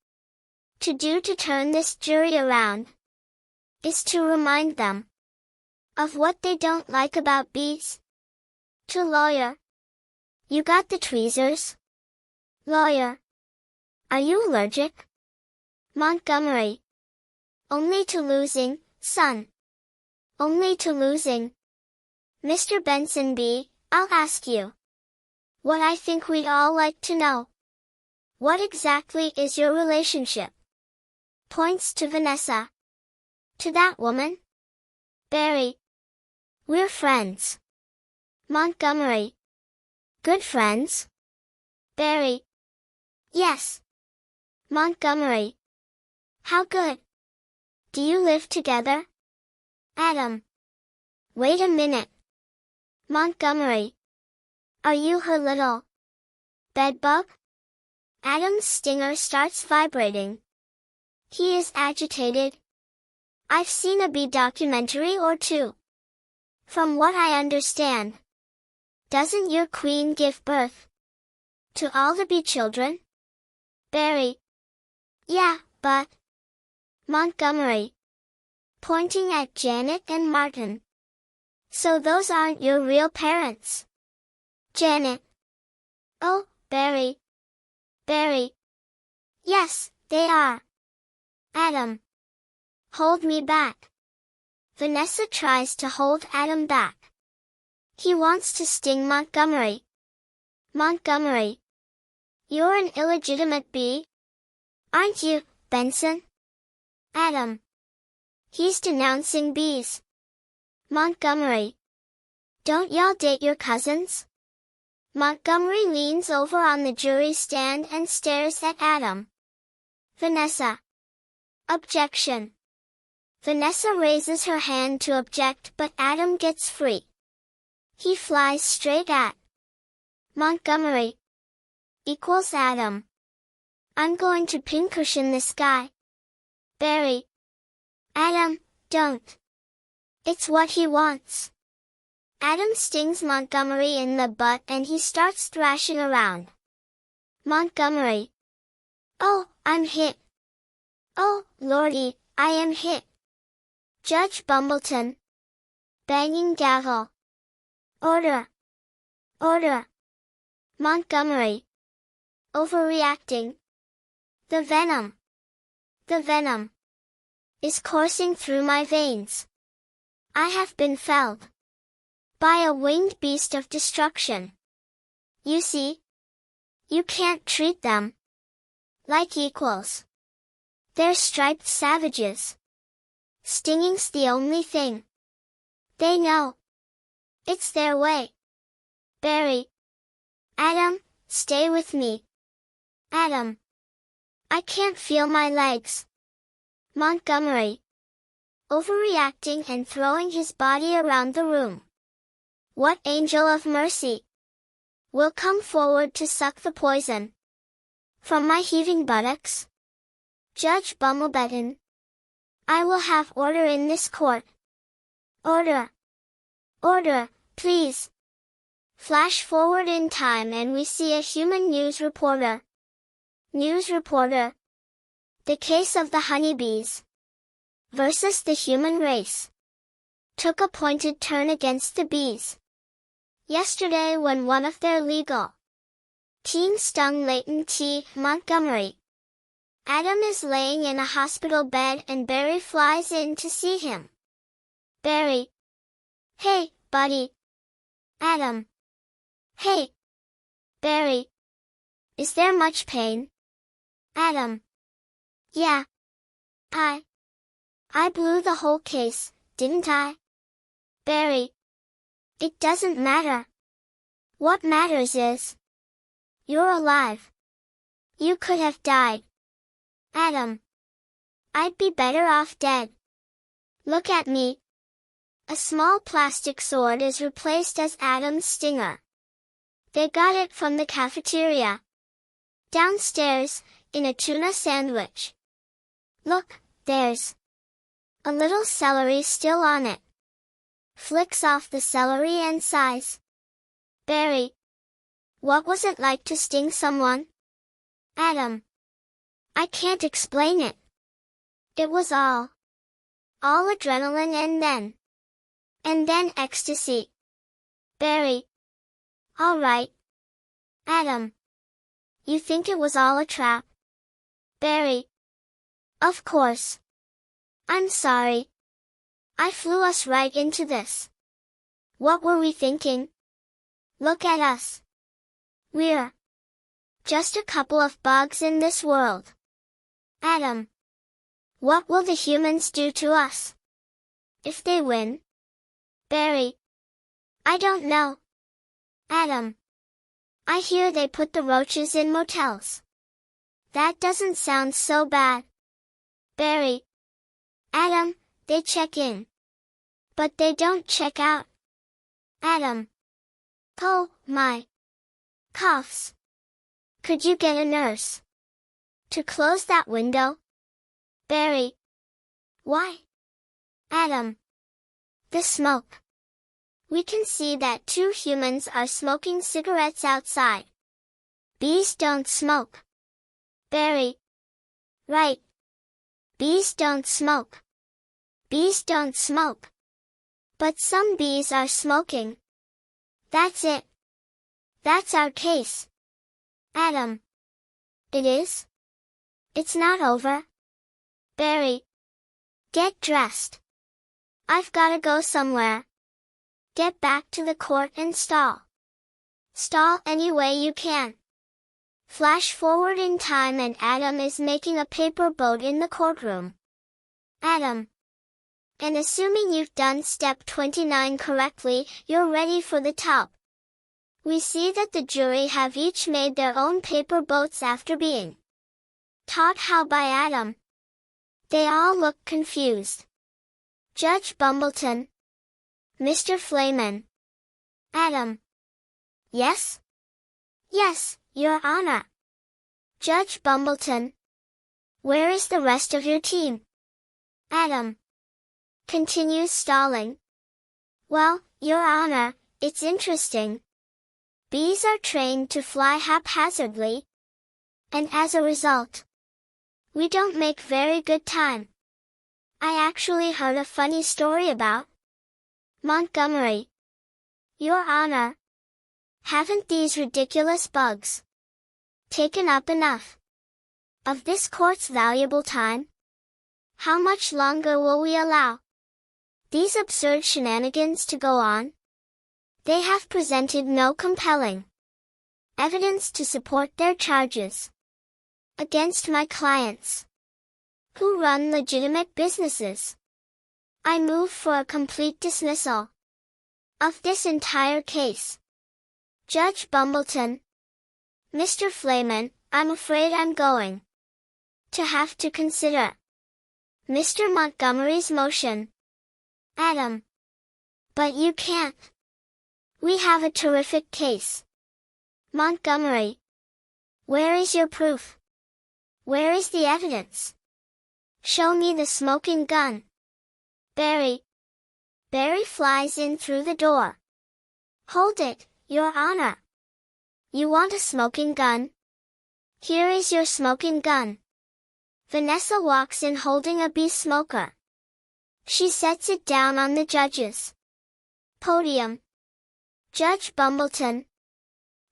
to do to turn this jury around is to remind them of what they don't like about bees. To lawyer. You got the tweezers? Lawyer. Are you allergic? Montgomery. Only to losing, son. Only to losing. Mr. Benson B, I'll ask you what I think we'd all like to know. What exactly is your relationship? Points to Vanessa. To that woman? Barry. We're friends. Montgomery. Good friends? Barry. Yes. Montgomery. How good. Do you live together? Adam. Wait a minute. Montgomery. Are you her little bedbug? Adam's stinger starts vibrating. He is agitated. I've seen a bee documentary or two. From what I understand, doesn't your queen give birth to all the bee children? Barry. Yeah, but Montgomery. Pointing at Janet and Martin. So those aren't your real parents. Janet. Oh, Barry. Barry. Yes, they are. Adam. Hold me back. Vanessa tries to hold Adam back. He wants to sting Montgomery. Montgomery. You're an illegitimate bee, aren't you, Benson? Adam. He's denouncing bees. Montgomery. Don't y'all date your cousins? Montgomery leans over on the jury stand and stares at Adam. Vanessa. Objection. Vanessa raises her hand to object but Adam gets free. He flies straight at Montgomery. Equals Adam. I'm going to pincushion this guy. Barry. Adam, don't. It's what he wants. Adam stings Montgomery in the butt and he starts thrashing around. Montgomery. Oh, I'm hit. Oh, lordy, I am hit. Judge Bumbleton. Banging gavel. Order. Order. Montgomery. Overreacting. The venom. The venom is coursing through my veins. I have been felled by a winged beast of destruction. You see? You can't treat them like equals. They're striped savages. Stinging's the only thing they know. It's their way. Barry. Adam, stay with me. Adam. I can't feel my legs. Montgomery. overreacting and throwing his body around the room. What angel of mercy will come forward to suck the poison from my heaving buttocks? Judge Bumblebutton, I will have order in this court. Order! Order, please! Flash forward in time and we see a human news reporter. News reporter. The case of the honeybees versus the human race took a pointed turn against the bees. Yesterday when one of their legal team stung Leighton T. Montgomery. Adam is laying in a hospital bed and Barry flies in to see him. Barry. Hey, buddy. Adam. Hey. Barry. Is there much pain? Adam. Yeah. I blew the whole case, didn't I? Barry. It doesn't matter. What matters is you're alive. You could have died. Adam. I'd be better off dead. Look at me. A small plastic sword is replaced as Adam's stinger. They got it from the cafeteria. Downstairs, in a tuna sandwich. Look, there's a little celery still on it. Flicks off the celery and sighs. Barry. What was it like to sting someone? Adam. I can't explain it. It was all adrenaline and then ecstasy. Barry. All right. Adam. You think it was all a trap? Barry. Of course. I'm sorry. I flew us right into this. What were we thinking? Look at us. We're just a couple of bugs in this world. Adam. What will the humans do to us if they win? Barry. I don't know. Adam. I hear they put the roaches in motels. That doesn't sound so bad. Barry. Adam, they check in. But they don't check out. Adam. Oh, my. Coughs. Could you get a nurse to close that window? Barry. Why? Adam. The smoke. We can see that two humans are smoking cigarettes outside. Bees don't smoke. Barry. Right. Bees don't smoke. Bees don't smoke. But some bees are smoking. That's it. That's our case. Adam. It is? It's not over. Barry. Get dressed. I've gotta go somewhere. Get back to the court and stall. Stall any way you can. Flash forward in time and Adam is making a paper boat in the courtroom. Adam. And assuming you've done step 29 correctly, you're ready for the top. We see that the jury have each made their own paper boats after being taught how by Adam. They all look confused. Judge Bumbleton. Mr. Flayman. Adam. Yes? Yes, Your Honor. Judge Bumbleton. Where is the rest of your team? Adam. Continues stalling. Well, Your Honor, it's interesting. Bees are trained to fly haphazardly. And as a result, we don't make very good time. I actually heard a funny story about Montgomery. Your Honor. Haven't these ridiculous bugs taken up enough of this court's valuable time? How much longer will we allow these absurd shenanigans to go on? They have presented no compelling evidence to support their charges against my clients, who run legitimate businesses. I move for a complete dismissal of this entire case. Judge Bumbleton. Mr. Flayman, I'm afraid I'm going to have to consider Mr. Montgomery's motion. Adam. But you can't. We have a terrific case. Montgomery. Where is your proof? Where is the evidence? Show me the smoking gun. Barry. Barry flies in through the door. Hold it, Your Honor. You want a smoking gun? Here is your smoking gun. Vanessa walks in holding a bee smoker. She sets it down on the judge's podium. Judge Bumbleton.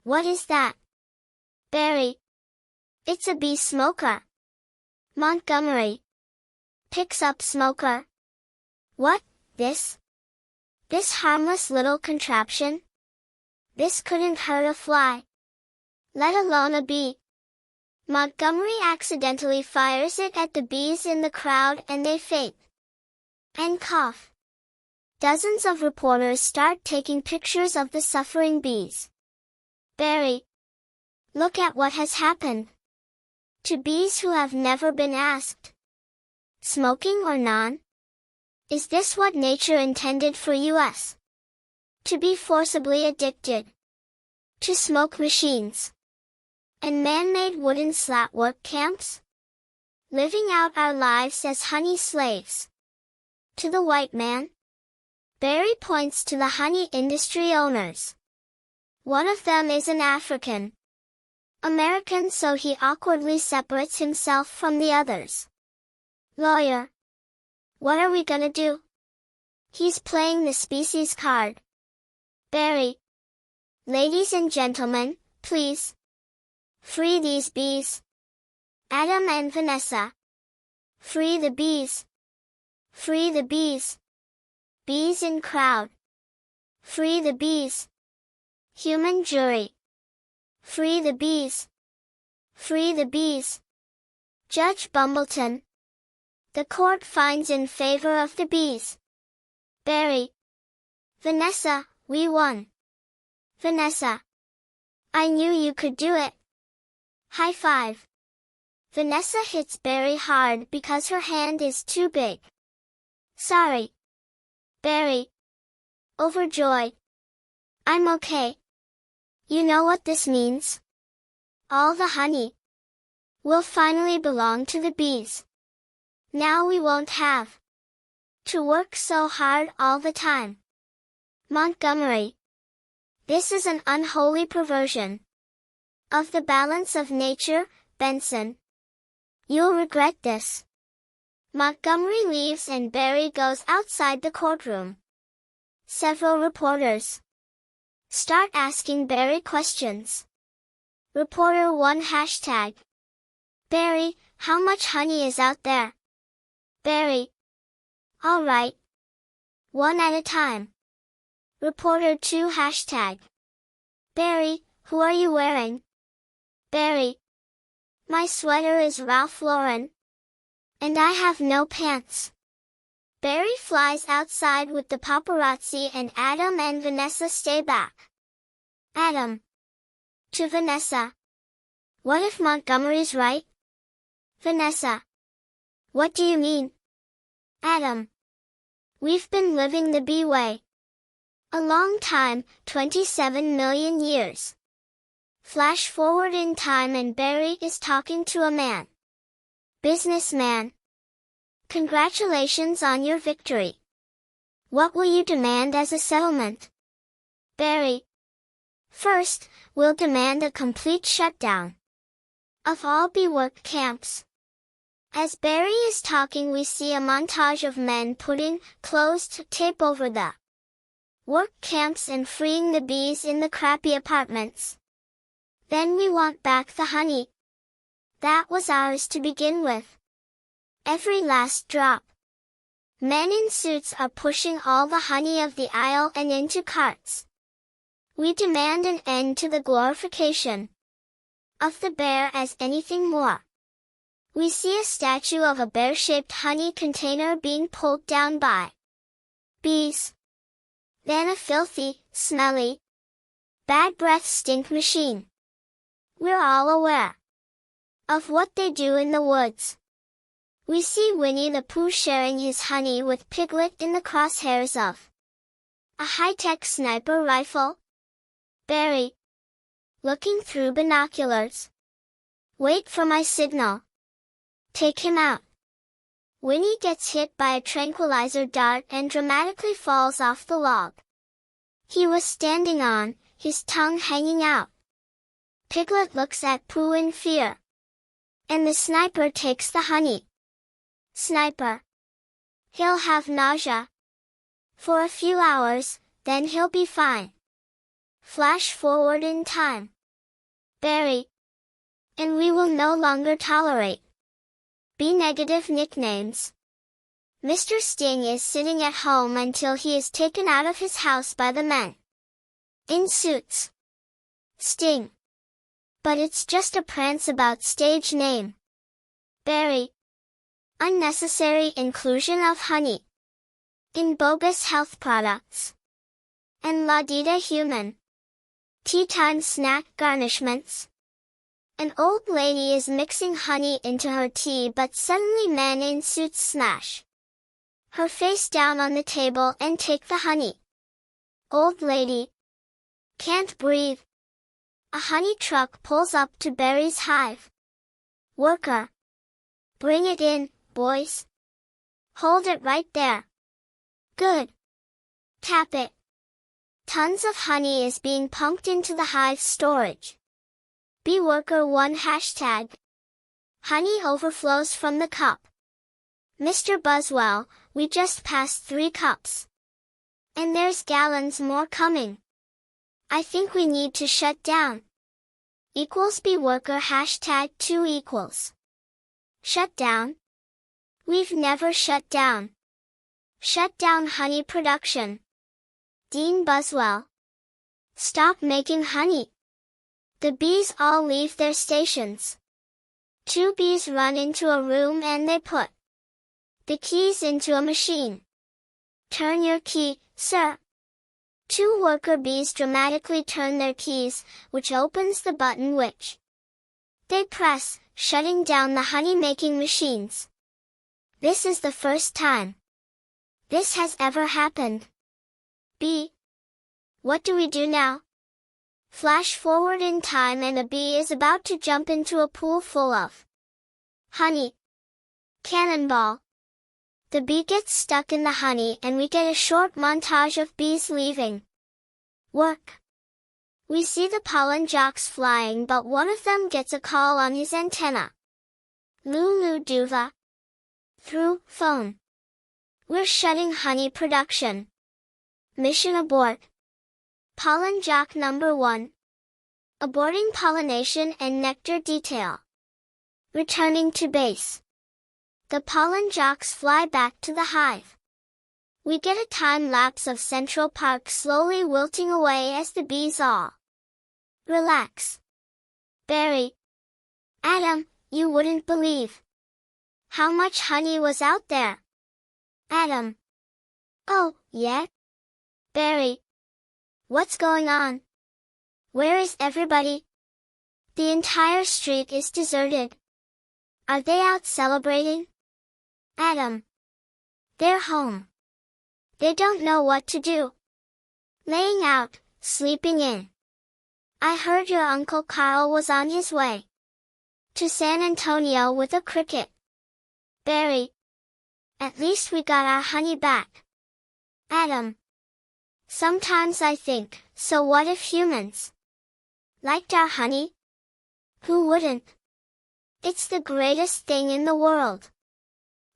What is that? Barry. It's a bee smoker. Montgomery. Picks up smoker. What, this? This harmless little contraption? This couldn't hurt a fly. Let alone a bee. Montgomery accidentally fires it at the bees in the crowd and they faint and cough. Dozens of reporters start taking pictures of the suffering bees. Barry. Look at what has happened to bees who have never been asked. Smoking or non? Is this what nature intended for us? To be forcibly addicted to smoke machines and man-made wooden slat work camps? Living out our lives as honey slaves to the white man? Barry points to the honey industry owners. One of them is an African American, so he awkwardly separates himself from the others. Lawyer. What are we gonna do? He's playing the species card. Barry. Ladies and gentlemen, please. Free these bees. Adam and Vanessa. Free the bees. Free the bees. Bees in crowd. Free the bees. Human jury. Free the bees. Free the bees. Judge Bumbleton. The court finds in favor of the bees. Barry. Vanessa, we won. Vanessa. I knew you could do it. High five. Vanessa hits Barry hard because her hand is too big. Sorry. Barry. Overjoyed. I'm okay. You know what this means? All the honey will finally belong to the bees. Now we won't have to work so hard all the time. Montgomery. This is an unholy perversion of the balance of nature, Benson. You'll regret this. Montgomery leaves and Barry goes outside the courtroom. Several reporters start asking Barry questions. Reporter 1 hashtag. Barry, how much honey is out there? Barry. All right. One at a time. Reporter 2 hashtag. Barry, who are you wearing? Barry. My sweater is Ralph Lauren. And I have no pants. Barry flies outside with the paparazzi and Adam and Vanessa stay back. Adam. To Vanessa. What if Montgomery's right? Vanessa. What do you mean? Adam. We've been living the bee way a long time, 27 million years. Flash forward in time and Barry is talking to a man. Businessman. Congratulations on your victory. What will you demand as a settlement? Barry. First, we'll demand a complete shutdown of all bee work camps. As Barry is talking, we see a montage of men putting closed tape over the work camps and freeing the bees in the crappy apartments. Then we want back the honey that was ours to begin with. Every last drop. Men in suits are pushing all the honey of the aisle and into carts. We demand an end to the glorification of the bear as anything more. We see a statue of a bear-shaped honey container being pulled down by bees. Then a filthy, smelly, bad breath stink machine. We're all aware of what they do in the woods. We see Winnie the Pooh sharing his honey with Piglet in the crosshairs of a high-tech sniper rifle. Barry, looking through binoculars. Wait for my signal. Take him out. Winnie gets hit by a tranquilizer dart and dramatically falls off the log he was standing on, his tongue hanging out. Piglet looks at Pooh in fear. And the sniper takes the honey. Sniper. He'll have nausea. For a few hours, then he'll be fine. Flash forward in time. Barry. And we will no longer tolerate B-negative nicknames. Mr. Sting is sitting at home until he is taken out of his house by the men in suits. Sting. But it's just a prance about stage name. Barry. Unnecessary inclusion of honey in bogus health products. And La Dita human. Tea time snack garnishments. An old lady is mixing honey into her tea, but suddenly men in suits smash her face down on the table and take the honey. Old lady. Can't breathe. A honey truck pulls up to Barry's hive. Worker. Bring it in, boys. Hold it right there. Good. Tap it. Tons of honey is being pumped into the hive storage. Bee worker 1 hashtag. Honey overflows from the cup. Mr. Buswell, we just passed 3 cups. And there's gallons more coming. I think we need to shut down. Equals bee worker hashtag 2 equals. Shut down? We've never shut down. Shut down honey production. Dean Buswell. Stop making honey. The bees all leave their stations. 2 bees run into a room and they put the keys into a machine. Turn your key, sir. 2 worker bees dramatically turn their keys, which opens the button which they press, shutting down the honey-making machines. This is the first time this has ever happened. Bee. What do we do now? Flash forward in time and a bee is about to jump into a pool full of honey. Cannonball. The bee gets stuck in the honey and we get a short montage of bees leaving work. We see the pollen jocks flying, but one of them gets a call on his antenna. Lulu Duva. Through phone. We're shutting honey production. Mission abort. Pollen jock number 1. Aborting pollination and nectar detail. Returning to base. The pollen jocks fly back to the hive. We get a time lapse of Central Park slowly wilting away as the bees all relax. Barry. Adam, you wouldn't believe how much honey was out there. Adam. Oh, yeah? Barry. What's going on? Where is everybody? The entire street is deserted. Are they out celebrating? Adam. They're home. They don't know what to do. Laying out, sleeping in. I heard your Uncle Carl was on his way to San Antonio with a cricket. Barry. At least we got our honey back. Adam. Sometimes I think, so what if humans liked our honey? Who wouldn't? It's the greatest thing in the world.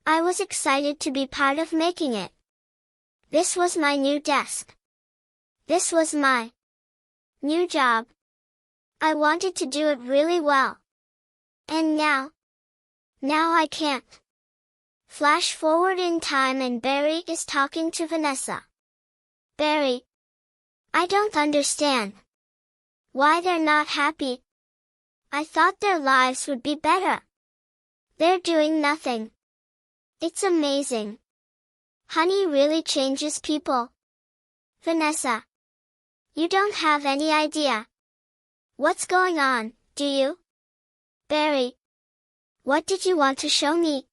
I was excited to be part of making it. This was my new desk. This was my new job. I wanted to do it really well. And now I can't. Flash forward in time and Barry is talking to Vanessa. Barry. I don't understand why they're not happy. I thought their lives would be better. They're doing nothing. It's amazing. Honey really changes people. Vanessa. You don't have any idea what's going on, do you? Barry. What did you want to show me?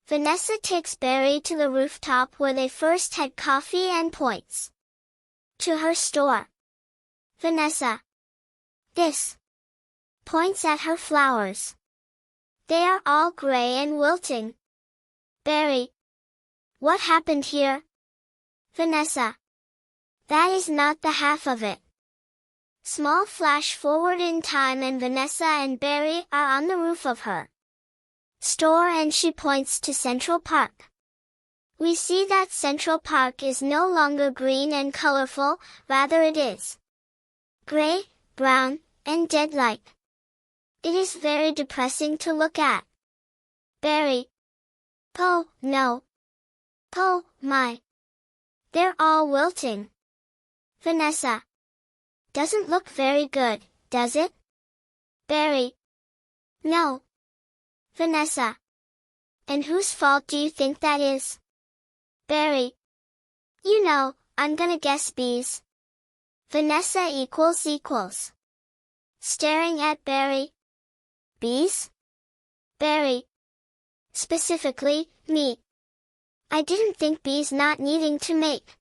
Vanessa takes Barry to the rooftop where they first had coffee and points to her store. Vanessa. This. Points at her flowers. They are all gray and wilting. Barry. What happened here? Vanessa. That is not the half of it. Small flash forward in time and Vanessa and Barry are on the roof of her store and she points to Central Park. We see that Central Park is no longer green and colorful, rather it is gray, brown, and dead-like. It is very depressing to look at. Barry. Oh, no. Oh, my. They're all wilting. Vanessa. Doesn't look very good, does it? Barry. No. Vanessa. And whose fault do you think that is? Barry. You know, I'm gonna guess bees. Vanessa equals. Staring at Barry. Bees? Barry. Specifically, me. I didn't think bees not needing to make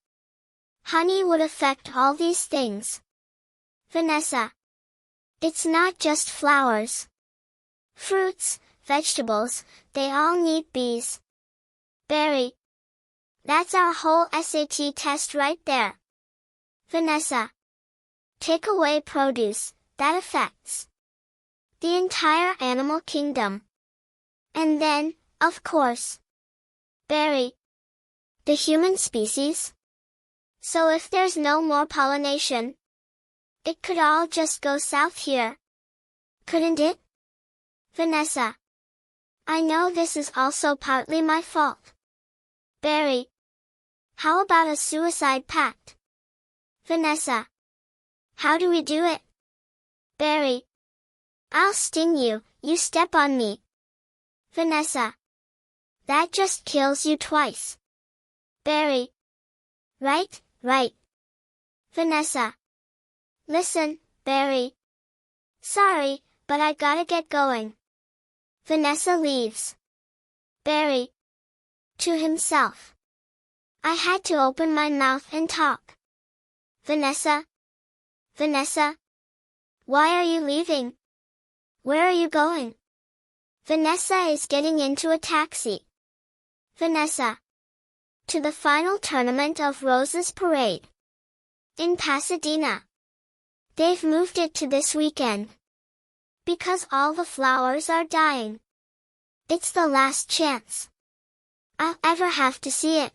honey would affect all these things. Vanessa. It's not just flowers. Fruits, vegetables, they all need bees. Barry. That's our whole SAT test right there. Vanessa. Take away produce, that affects the entire animal kingdom. And then, of course, Barry. The human species? So if there's no more pollination, it could all just go south here. Couldn't it? Vanessa. I know this is also partly my fault. Barry. How about a suicide pact? Vanessa. How do we do it? Barry. I'll sting you, you step on me. Vanessa. That just kills you twice. Barry. Right. Vanessa. Listen, Barry. Sorry, but I gotta get going. Vanessa leaves. Barry. To himself. I had to open my mouth and talk. Vanessa. Why are you leaving? Where are you going? Vanessa is getting into a taxi. Vanessa. To the final tournament of Roses Parade. In Pasadena. They've moved it to this weekend. Because all the flowers are dying. It's the last chance I'll ever have to see it.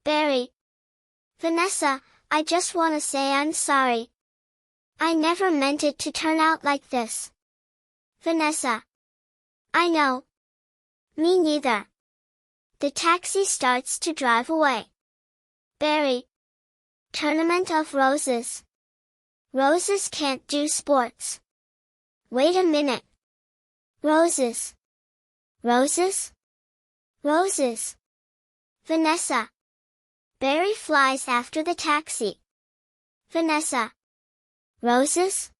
Barry. Vanessa, I just wanna say I'm sorry. I never meant it to turn out like this. Vanessa. I know. Me neither. The taxi starts to drive away. Barry. Tournament of Roses. Roses can't do sports. Wait a minute. Roses. Roses? Roses. Vanessa. Barry flies after the taxi. Vanessa. Roses?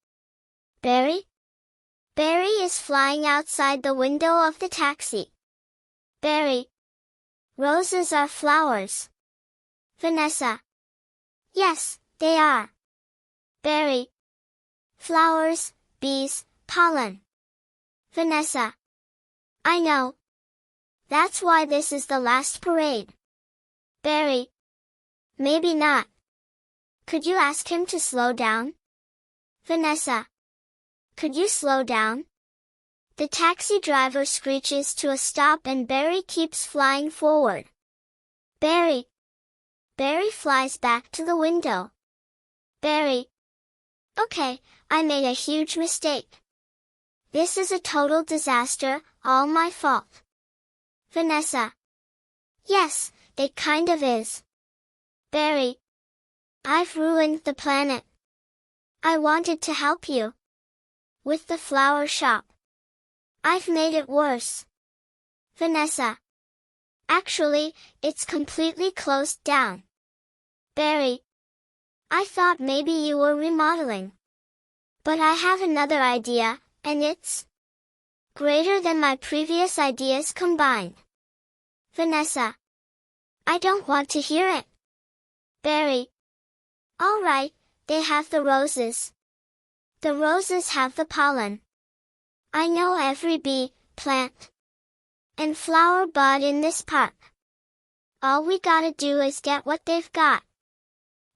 Barry? Barry is flying outside the window of the taxi. Barry. Roses are flowers. Vanessa. Yes, they are. Barry. Flowers, bees, pollen. Vanessa. I know. That's why this is the last parade. Barry. Maybe not. Could you ask him to slow down? Vanessa. Could you slow down? The taxi driver screeches to a stop and Barry keeps flying forward. Barry. Barry flies back to the window. Barry. Okay, I made a huge mistake. This is a total disaster, all my fault. Vanessa. Yes, it kind of is. Barry. I've ruined the planet. I wanted to help you. With the flower shop. I've made it worse. Vanessa. Actually, it's completely closed down. Barry. I thought maybe you were remodeling. But I have another idea, and it's greater than my previous ideas combined. Vanessa. I don't want to hear it. Barry. All right, they have the roses. The roses have the pollen. I know every bee, plant, and flower bud in this park. All we gotta do is get what they've got.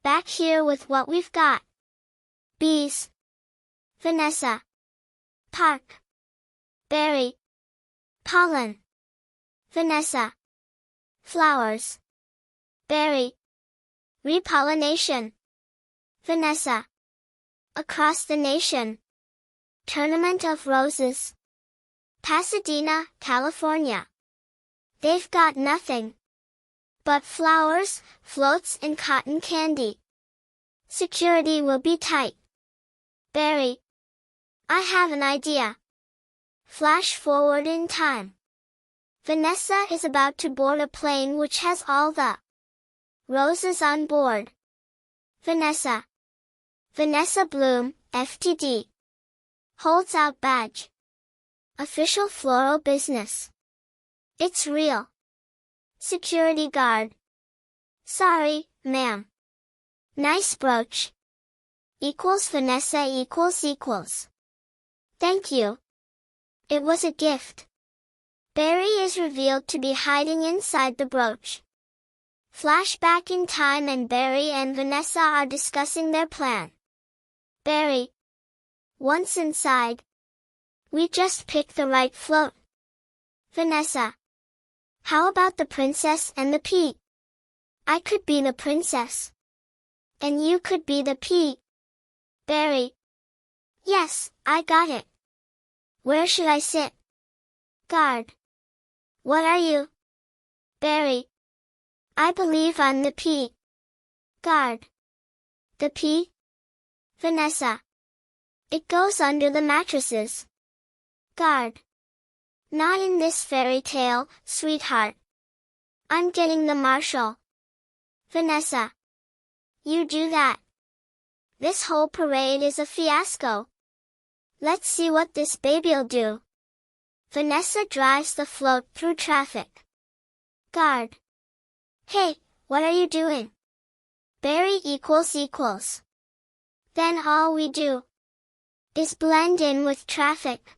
Back here with what we've got. Bees. Vanessa. Park. Berry. Pollen. Vanessa. Flowers. Berry. Repollination. Vanessa. Across the nation. Tournament of Roses. Pasadena, California. They've got nothing but flowers, floats and cotton candy. Security will be tight. Barry. I have an idea. Flash forward in time. Vanessa is about to board a plane which has all the roses on board. Vanessa. Vanessa Bloom, FTD. Holds out badge. Official floral business. It's real. Security guard. Sorry, ma'am. Nice brooch. Equals Vanessa equals. Thank you. It was a gift. Barry is revealed to be hiding inside the brooch. Flashback in time and Barry and Vanessa are discussing their plan. Barry. Once inside. We just picked the right float. Vanessa. How about the princess and the pea? I could be the princess. And you could be the pea. Barry. Yes, I got it. Where should I sit? Guard. What are you? Barry. I believe I'm the pea. Guard. The pea? Vanessa. It goes under the mattresses. Guard. Not in this fairy tale, sweetheart. I'm getting the marshal. Vanessa. You do that. This whole parade is a fiasco. Let's see what this baby'll do. Vanessa drives the float through traffic. Guard. Hey, what are you doing? Barry equals. Then all we do is blend in with traffic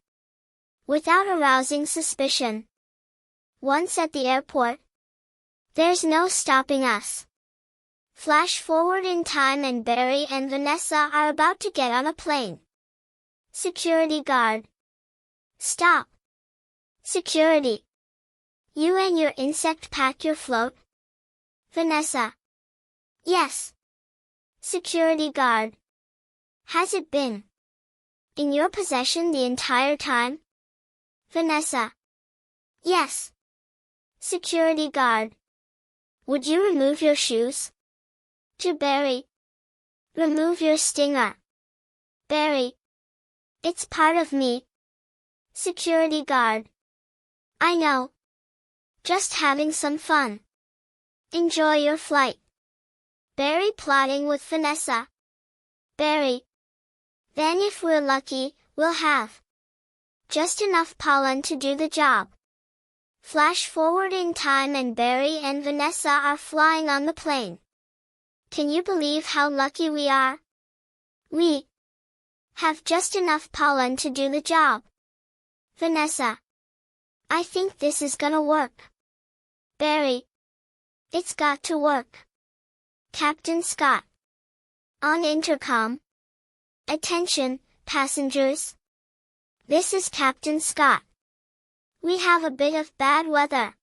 without arousing suspicion. Once at the airport, there's no stopping us. Flash forward in time and Barry and Vanessa are about to get on a plane. Security guard. Stop. Security. You and your insect pack your float? Vanessa. Yes. Security guard. Has it been in your possession the entire time? Vanessa. Yes. Security guard. Would you remove your shoes? To Barry. Remove your stinger. Barry. It's part of me. Security guard. I know. Just having some fun. Enjoy your flight. Barry plotting with Vanessa. Barry. Then if we're lucky, we'll have just enough pollen to do the job. Flash forward in time and Barry and Vanessa are flying on the plane. Can you believe how lucky we are? We have just enough pollen to do the job. Vanessa. I think this is gonna work. Barry. It's got to work. Captain Scott. On intercom. Attention, passengers. This is Captain Scott. We have a bit of bad weather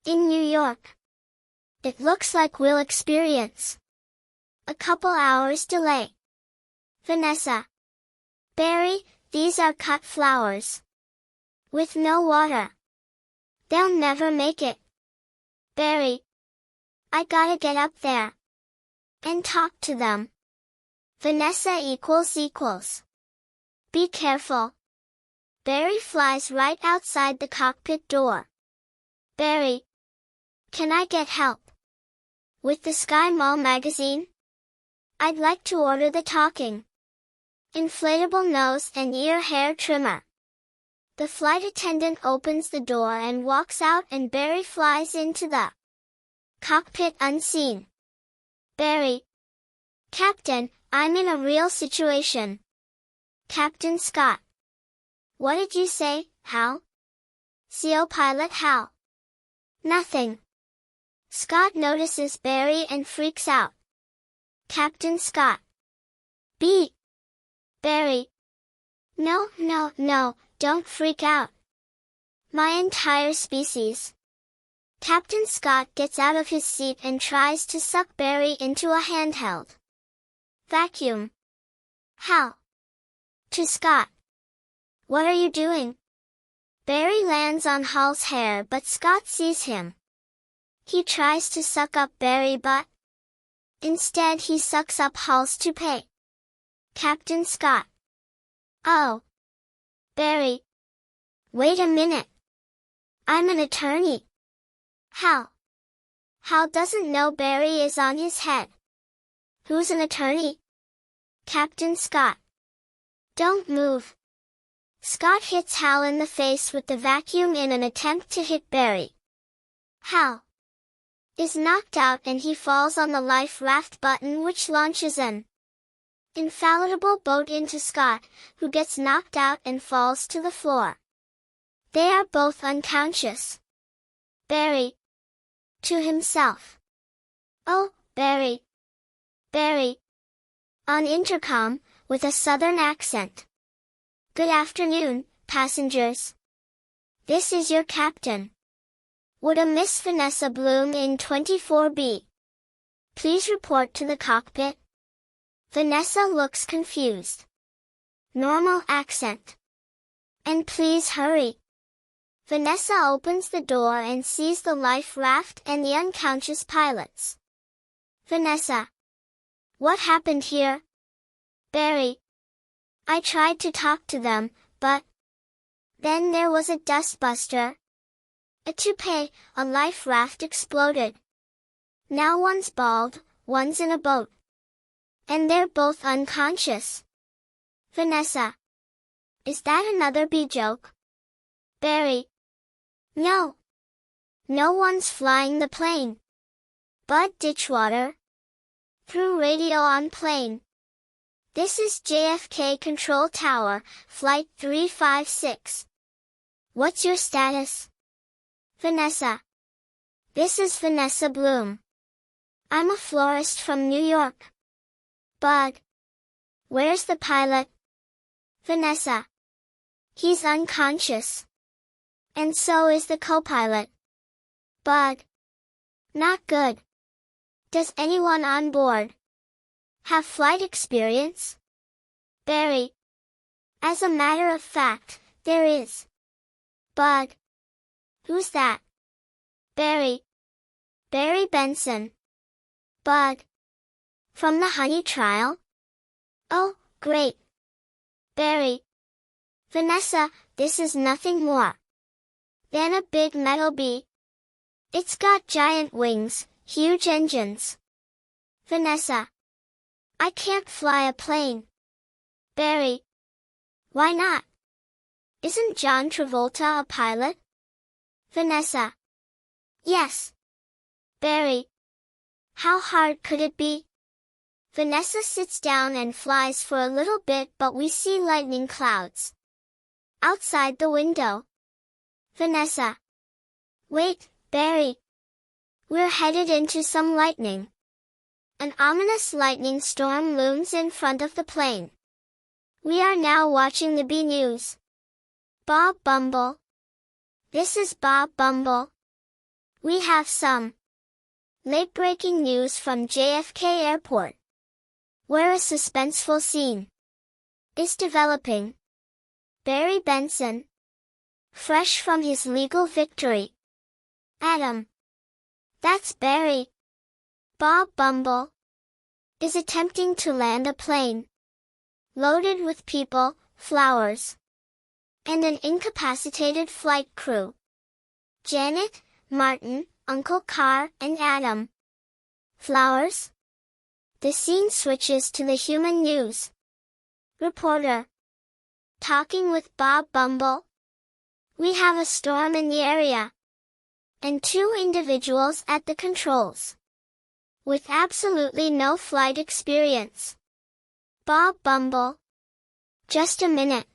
in New York. It looks like we'll experience a couple hours delay. Vanessa. Barry, these are cut flowers with no water. They'll never make it. Barry. I gotta get up there and talk to them. Vanessa equals. Be careful. Barry flies right outside the cockpit door. Barry. Can I get help with the Sky Mall magazine? I'd like to order the talking inflatable nose and ear hair trimmer. The flight attendant opens the door and walks out, and Barry flies into the cockpit unseen. Barry. Captain, I'm in a real situation. Captain Scott. What did you say, Hal? CO pilot Hal. Nothing. Scott notices Barry and freaks out. Captain Scott. B. Barry. No, no, no, don't freak out. My entire species. Captain Scott gets out of his seat and tries to suck Barry into a handheld vacuum. Hal. To Scott. What are you doing? Barry lands on Hal's hair, but Scott sees him. He tries to suck up Barry, but instead he sucks up Hal's toupee. Captain Scott. Oh. Barry. Wait a minute. I'm an attorney. Hal. Hal doesn't know Barry is on his head. Who's an attorney? Captain Scott. Don't move. Scott hits Hal in the face with the vacuum in an attempt to hit Barry. Hal is knocked out and he falls on the life raft button, which launches an inflatable boat into Scott, who gets knocked out and falls to the floor. They are both unconscious. Barry. To himself. Oh, Barry. Barry. On intercom, with a southern accent. Good afternoon, passengers. This is your captain. Would a Miss Vanessa Bloom in 24B please report to the cockpit? Vanessa looks confused. Normal accent. And please hurry. Vanessa opens the door and sees the life raft and the unconscious pilots. Vanessa. What happened here? Barry. I tried to talk to them, but then there was a dustbuster. A toupee, a life raft exploded. Now one's bald, one's in a boat. And they're both unconscious. Vanessa. Is that another B joke? Barry. No. No one's flying the plane. Bud Ditchwater. Through radio on plane. This is JFK Control Tower, Flight 356. What's your status? Vanessa. This is Vanessa Bloom. I'm a florist from New York. Bud. Where's the pilot? Vanessa. He's unconscious. And so is the co-pilot. Bud. Not good. Does anyone on board have flight experience? Barry. As a matter of fact, there is. Bud. Who's that? Barry. Barry Benson. Bud. From the Honey trial? Oh, great. Barry. Vanessa, this is nothing more than a big metal bee. It's got giant wings, huge engines. Vanessa. I can't fly a plane. Barry. Why not? Isn't John Travolta a pilot? Vanessa. Yes. Barry. How hard could it be? Vanessa sits down and flies for a little bit, but we see lightning clouds outside the window. Vanessa. Wait, Barry. We're headed into some lightning. An ominous lightning storm looms in front of the plane. We are now watching the B News. Bob Bumble. This is Bob Bumble. We have some late-breaking news from JFK Airport, where a suspenseful scene is developing. Barry Benson, fresh from his legal victory. Adam. That's Barry. Bob Bumble is attempting to land a plane loaded with people, flowers, and an incapacitated flight crew. Janet, Martin, Uncle Carr, and Adam. Flowers? The scene switches to the human news reporter talking with Bob Bumble. We have a storm in the area. And 2 individuals at the controls. With absolutely no flight experience. Bob Bumble. Just a minute.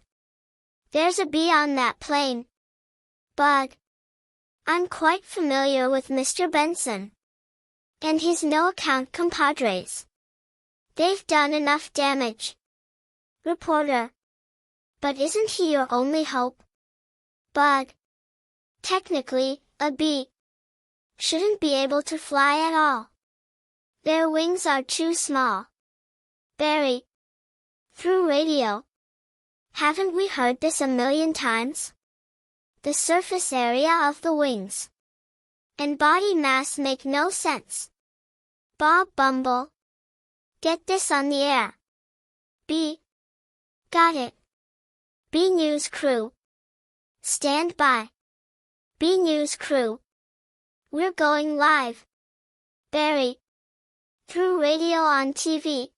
There's a bee on that plane. Bug. I'm quite familiar with Mr. Benson. And his no-account compadres. They've done enough damage. Reporter. But isn't he your only hope? Bug. Technically, a bee shouldn't be able to fly at all. Their wings are too small. Barry. Through radio. Haven't we heard this a million times? The surface area of the wings and body mass make no sense. Bob Bumble. Get this on the air. B. Got it. B News Crew. Stand by. B News Crew. We're going live. Barry. Through radio on TV.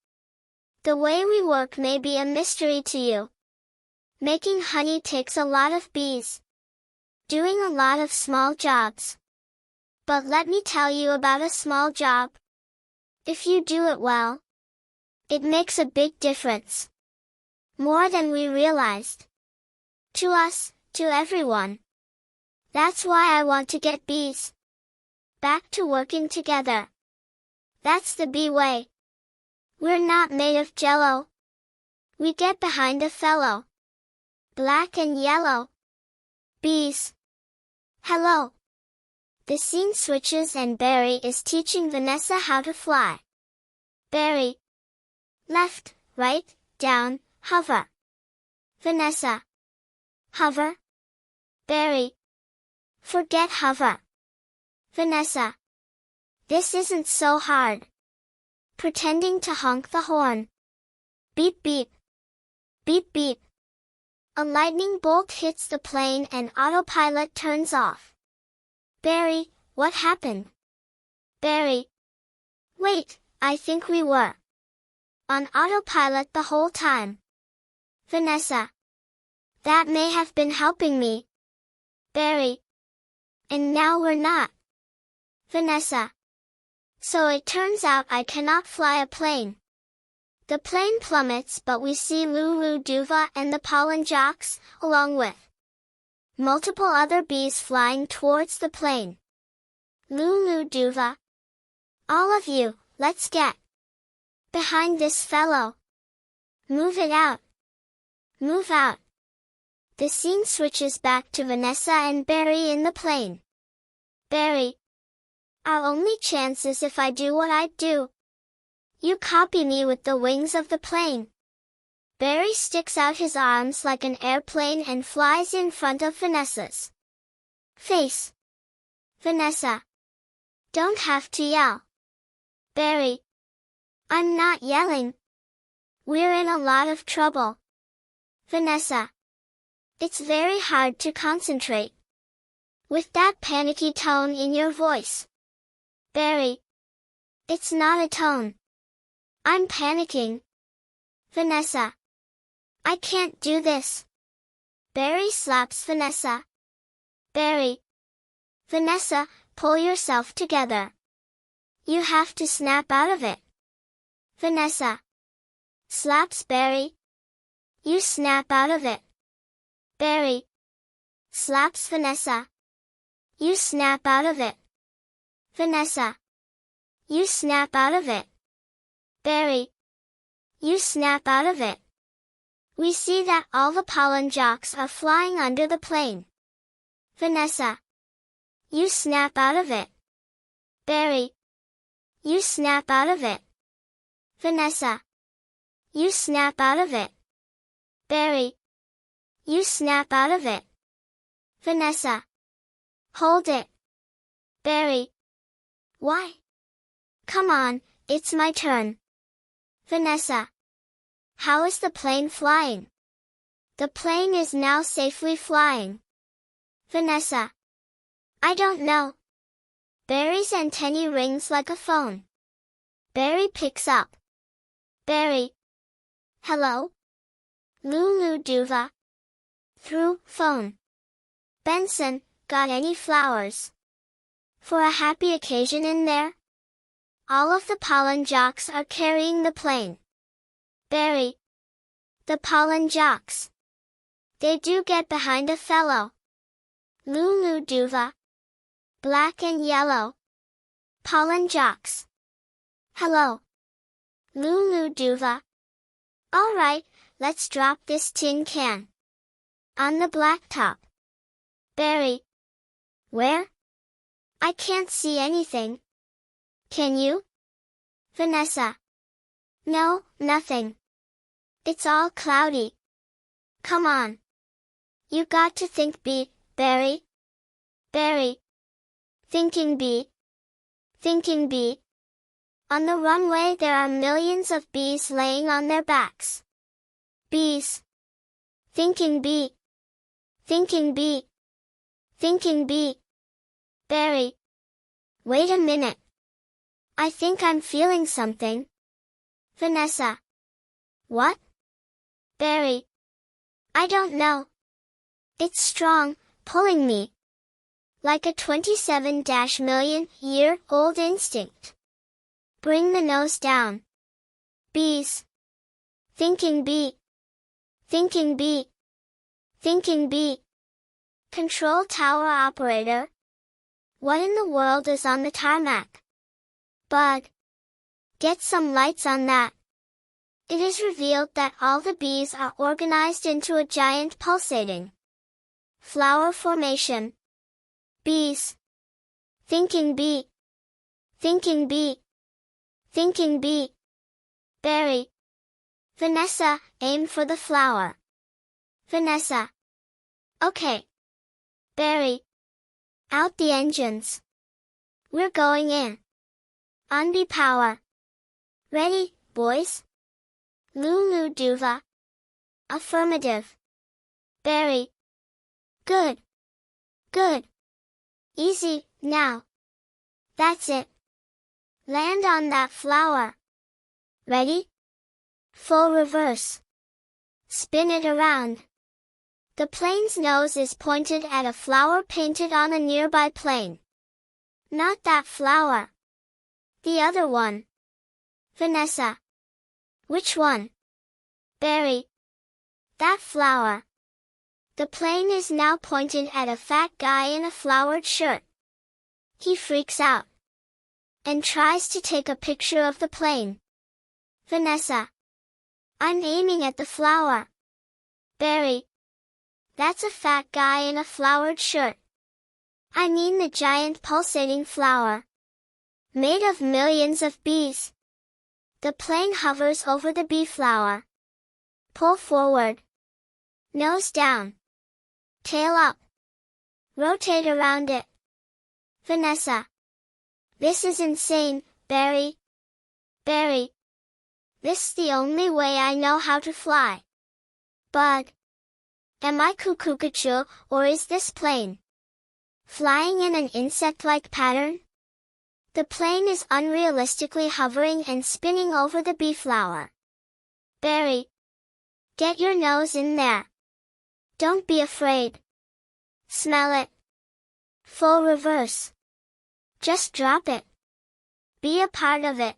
The way we work may be a mystery to you. Making honey takes a lot of bees. Doing a lot of small jobs. But let me tell you about a small job. If you do it well, it makes a big difference. More than we realized. To us, to everyone. That's why I want to get bees back to working together. That's the bee way. We're not made of jello. We get behind a fellow. Black and yellow. Bees. Hello. The scene switches and Barry is teaching Vanessa how to fly. Barry. Left, right, down, hover. Vanessa. Hover. Barry. Forget hover. Vanessa. This isn't so hard. Pretending to honk the horn. Beep beep. Beep beep. A lightning bolt hits the plane and autopilot turns off. Barry, what happened? Barry. Wait, I think we were on autopilot the whole time. Vanessa. That may have been helping me. Barry. And now we're not. Vanessa. So it turns out I cannot fly a plane. The plane plummets, but we see Lulu Duva and the pollen jocks, along with multiple other bees flying towards the plane. Lulu Duva. All of you, let's get behind this fellow. Move it out. Move out. The scene switches back to Vanessa and Barry in the plane. Barry. Our only chance is if I do what I do. You copy me with the wings of the plane. Barry sticks out his arms like an airplane and flies in front of Vanessa's face. Vanessa. Don't have to yell. Barry. I'm not yelling. We're in a lot of trouble. Vanessa. It's very hard to concentrate with that panicky tone in your voice. Barry. It's not a tone. I'm panicking. Vanessa. I can't do this. Barry slaps Vanessa. Barry. Vanessa, pull yourself together. You have to snap out of it. Vanessa. Slaps Barry. You snap out of it. Barry. Slaps Vanessa. You snap out of it. Vanessa. You snap out of it. Barry. You snap out of it. We see that all the pollen jocks are flying under the plane. Vanessa. You snap out of it. Barry. You snap out of it. Vanessa. You snap out of it. Barry. You snap out of it. Vanessa. Hold it. Barry. Why? Come on, it's my turn. Vanessa. How is the plane flying? The plane is now safely flying. Vanessa. I don't know. Barry's antennae rings like a phone. Barry picks up. Barry. Hello? Lulu Duva. Through phone. Benson, got any flowers for a happy occasion in there? All of the pollen jocks are carrying the plane. Barry. The pollen jocks. They do get behind a fellow. Lulu Duva. Black and yellow. Pollen jocks. Hello. Lulu Duva. All right, let's drop this tin can on the blacktop. Barry. Where? I can't see anything. Can you? Vanessa. No, nothing. It's all cloudy. Come on. You got to think bee, Barry. Barry. Thinking bee. Thinking bee. On the runway there are millions of bees laying on their backs. Bees. Thinking bee. Thinking bee. Thinking bee. Barry. Wait a minute. I think I'm feeling something. Vanessa. What? Barry. I don't know. It's strong, pulling me. Like a 27-million-year-old instinct. Bring the nose down. Bees. Thinking bee. Thinking bee. Thinking bee. Control tower operator. What in the world is on the tarmac? Bug. Get some lights on that. It is revealed that all the bees are organized into a giant pulsating flower formation. Bees. Thinking bee. Thinking bee. Thinking bee. Barry. Vanessa, aim for the flower. Vanessa. Okay. Barry. Out the engines. We're going in. On bee power. Ready, boys? Lulu Duva. Affirmative. Barry. Good. Good. Easy, now. That's it. Land on that flower. Ready? Full reverse. Spin it around. The plane's nose is pointed at a flower painted on a nearby plane. Not that flower. The other one. Vanessa. Which one? Barry. That flower. The plane is now pointed at a fat guy in a flowered shirt. He freaks out and tries to take a picture of the plane. Vanessa. I'm aiming at the flower. Barry. That's a fat guy in a flowered shirt. I mean the giant pulsating flower. Made of millions of bees. The plane hovers over the bee flower. Pull forward. Nose down. Tail up. Rotate around it. Vanessa. This is insane, Barry. Barry. This the only way I know how to fly. Bug. Am I cuckoo, or is this plane flying in an insect-like pattern? The plane is unrealistically hovering and spinning over the bee flower. Barry. Get your nose in there. Don't be afraid. Smell it. Full reverse. Just drop it. Be a part of it.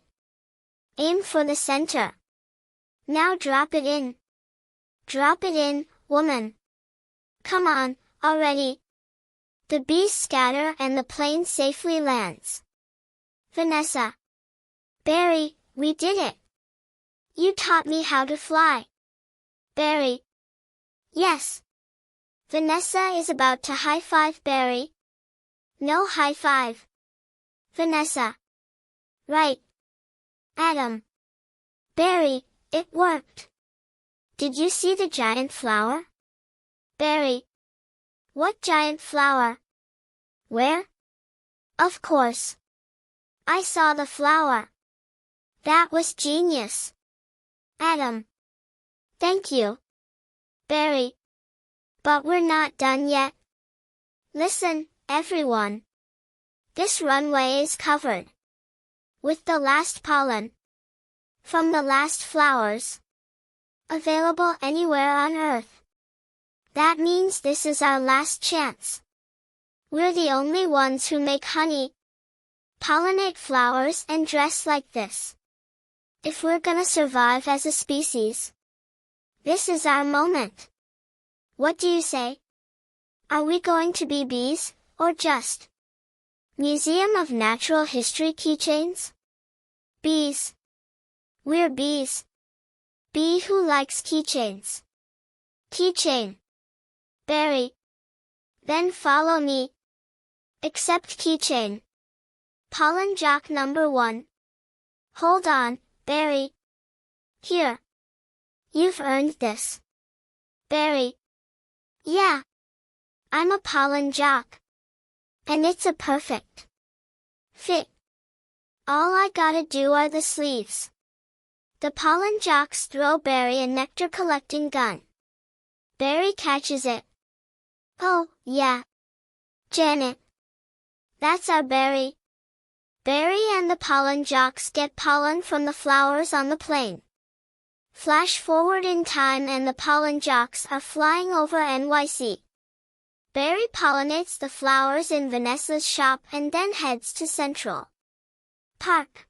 Aim for the center. Now drop it in. Drop it in, woman. Come on, already. The bees scatter and the plane safely lands. Vanessa. Barry, we did it. You taught me how to fly. Barry. Yes. Vanessa is about to high-five Barry. No high-five. Vanessa. Right. Adam. Barry, it worked. Did you see the giant flower? Barry. What giant flower? Where? Of course. I saw the flower. That was genius. Adam. Thank you. Barry. But we're not done yet. Listen, everyone. This runway is covered with the last pollen from the last flowers available anywhere on Earth. That means this is our last chance. We're the only ones who make honey, pollinate flowers and dress like this. If we're gonna survive as a species, this is our moment. What do you say? Are we going to be bees, or just Museum of Natural History keychains? Bees. We're bees. Bee who likes keychains. Keychain. Berry. Then follow me. Accept keychain. Pollen jock number 1. Hold on, Berry. Here. You've earned this. Berry. Yeah. I'm a pollen jock. And it's a perfect fit. All I gotta do are the sleeves. The pollen jocks throw Berry a nectar collecting gun. Berry catches it. Oh, yeah. Janet. That's our Berry. Berry and the pollen jocks get pollen from the flowers on the plain. Flash forward in time and the pollen jocks are flying over NYC. Berry pollinates the flowers in Vanessa's shop and then heads to Central Park.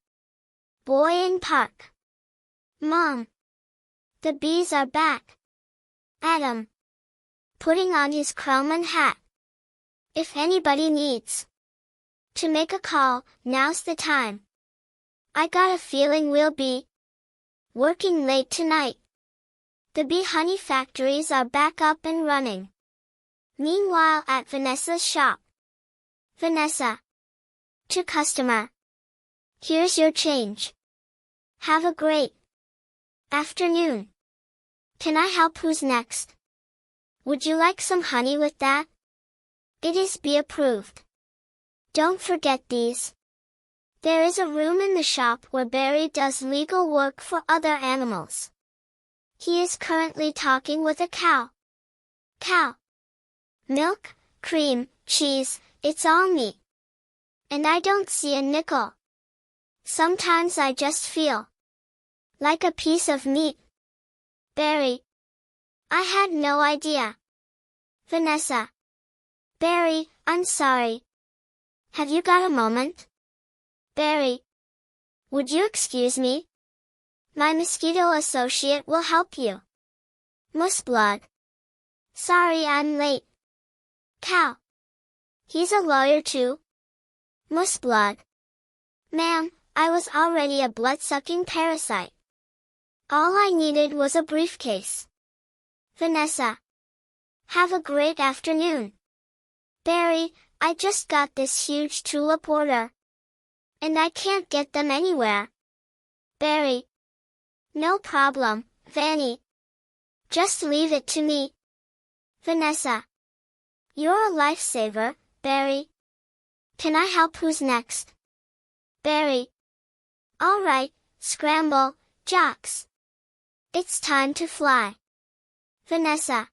Boy in park. Mom. The bees are back. Adam. Putting on his crowman hat. If anybody needs to make a call, now's the time. I got a feeling we'll be working late tonight. The bee honey factories are back up and running. Meanwhile at Vanessa's shop. Vanessa. To customer. Here's your change. Have a great afternoon. Can I help? Who's next? Would you like some honey with that? It is bee approved. Don't forget these. There is a room in the shop where Berry does legal work for other animals. He is currently talking with a cow. Cow. Milk, cream, cheese, it's all me. And I don't see a nickel. Sometimes I just feel like a piece of meat. Berry. I had no idea. Vanessa. Berry, I'm sorry. Have you got a moment? Berry. Would you excuse me? My mosquito associate will help you. Blood. Sorry I'm late. Cow. He's a lawyer too. Blood. Ma'am, I was already a blood-sucking parasite. All I needed was a briefcase. Vanessa. Have a great afternoon. Berry, I just got this huge tulip order. And I can't get them anywhere. Berry. No problem, Vanny. Just leave it to me. Vanessa. You're a lifesaver, Berry. Can I help? Who's next? Berry. All right, scramble, jocks. It's time to fly. Vanessa.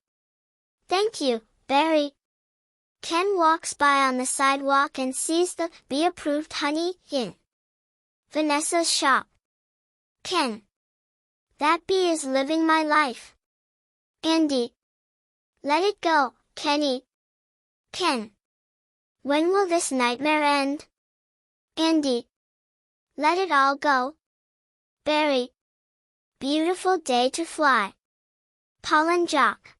Thank you, Berry. Ken walks by on the sidewalk and sees the bee-approved honey in Vanessa's shop. Ken. That bee is living my life. Andy. Let it go, Kenny. Ken. When will this nightmare end? Andy. Let it all go. Berry. Beautiful day to fly. Pollen jock.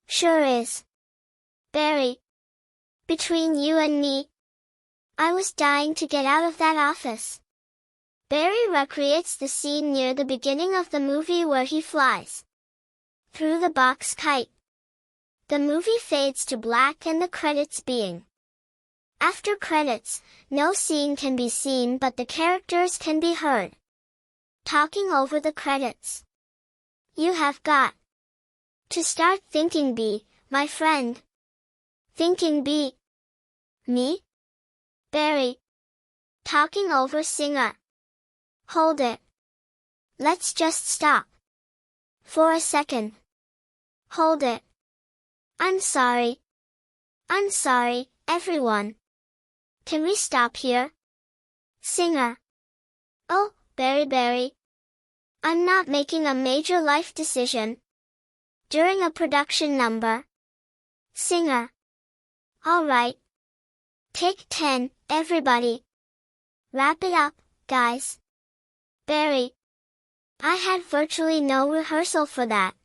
Sure is. Berry. Between you and me, I was dying to get out of that office. Berry recreates the scene near the beginning of the movie where he flies through the box kite. The movie fades to black and the credits being. After credits, no scene can be seen but the characters can be heard talking over the credits. You have got to start thinking bee, my friend. Thinking bee. Me? Berry. Talking over singer. Hold it. Let's just stop. For a second. Hold it. I'm sorry. I'm sorry, everyone. Can we stop here? Singer. Oh, Berry. I'm not making a major life decision. During a production number, Singer. Alright. Take 10, everybody. Wrap it up, guys. Barry. I had virtually no rehearsal for that.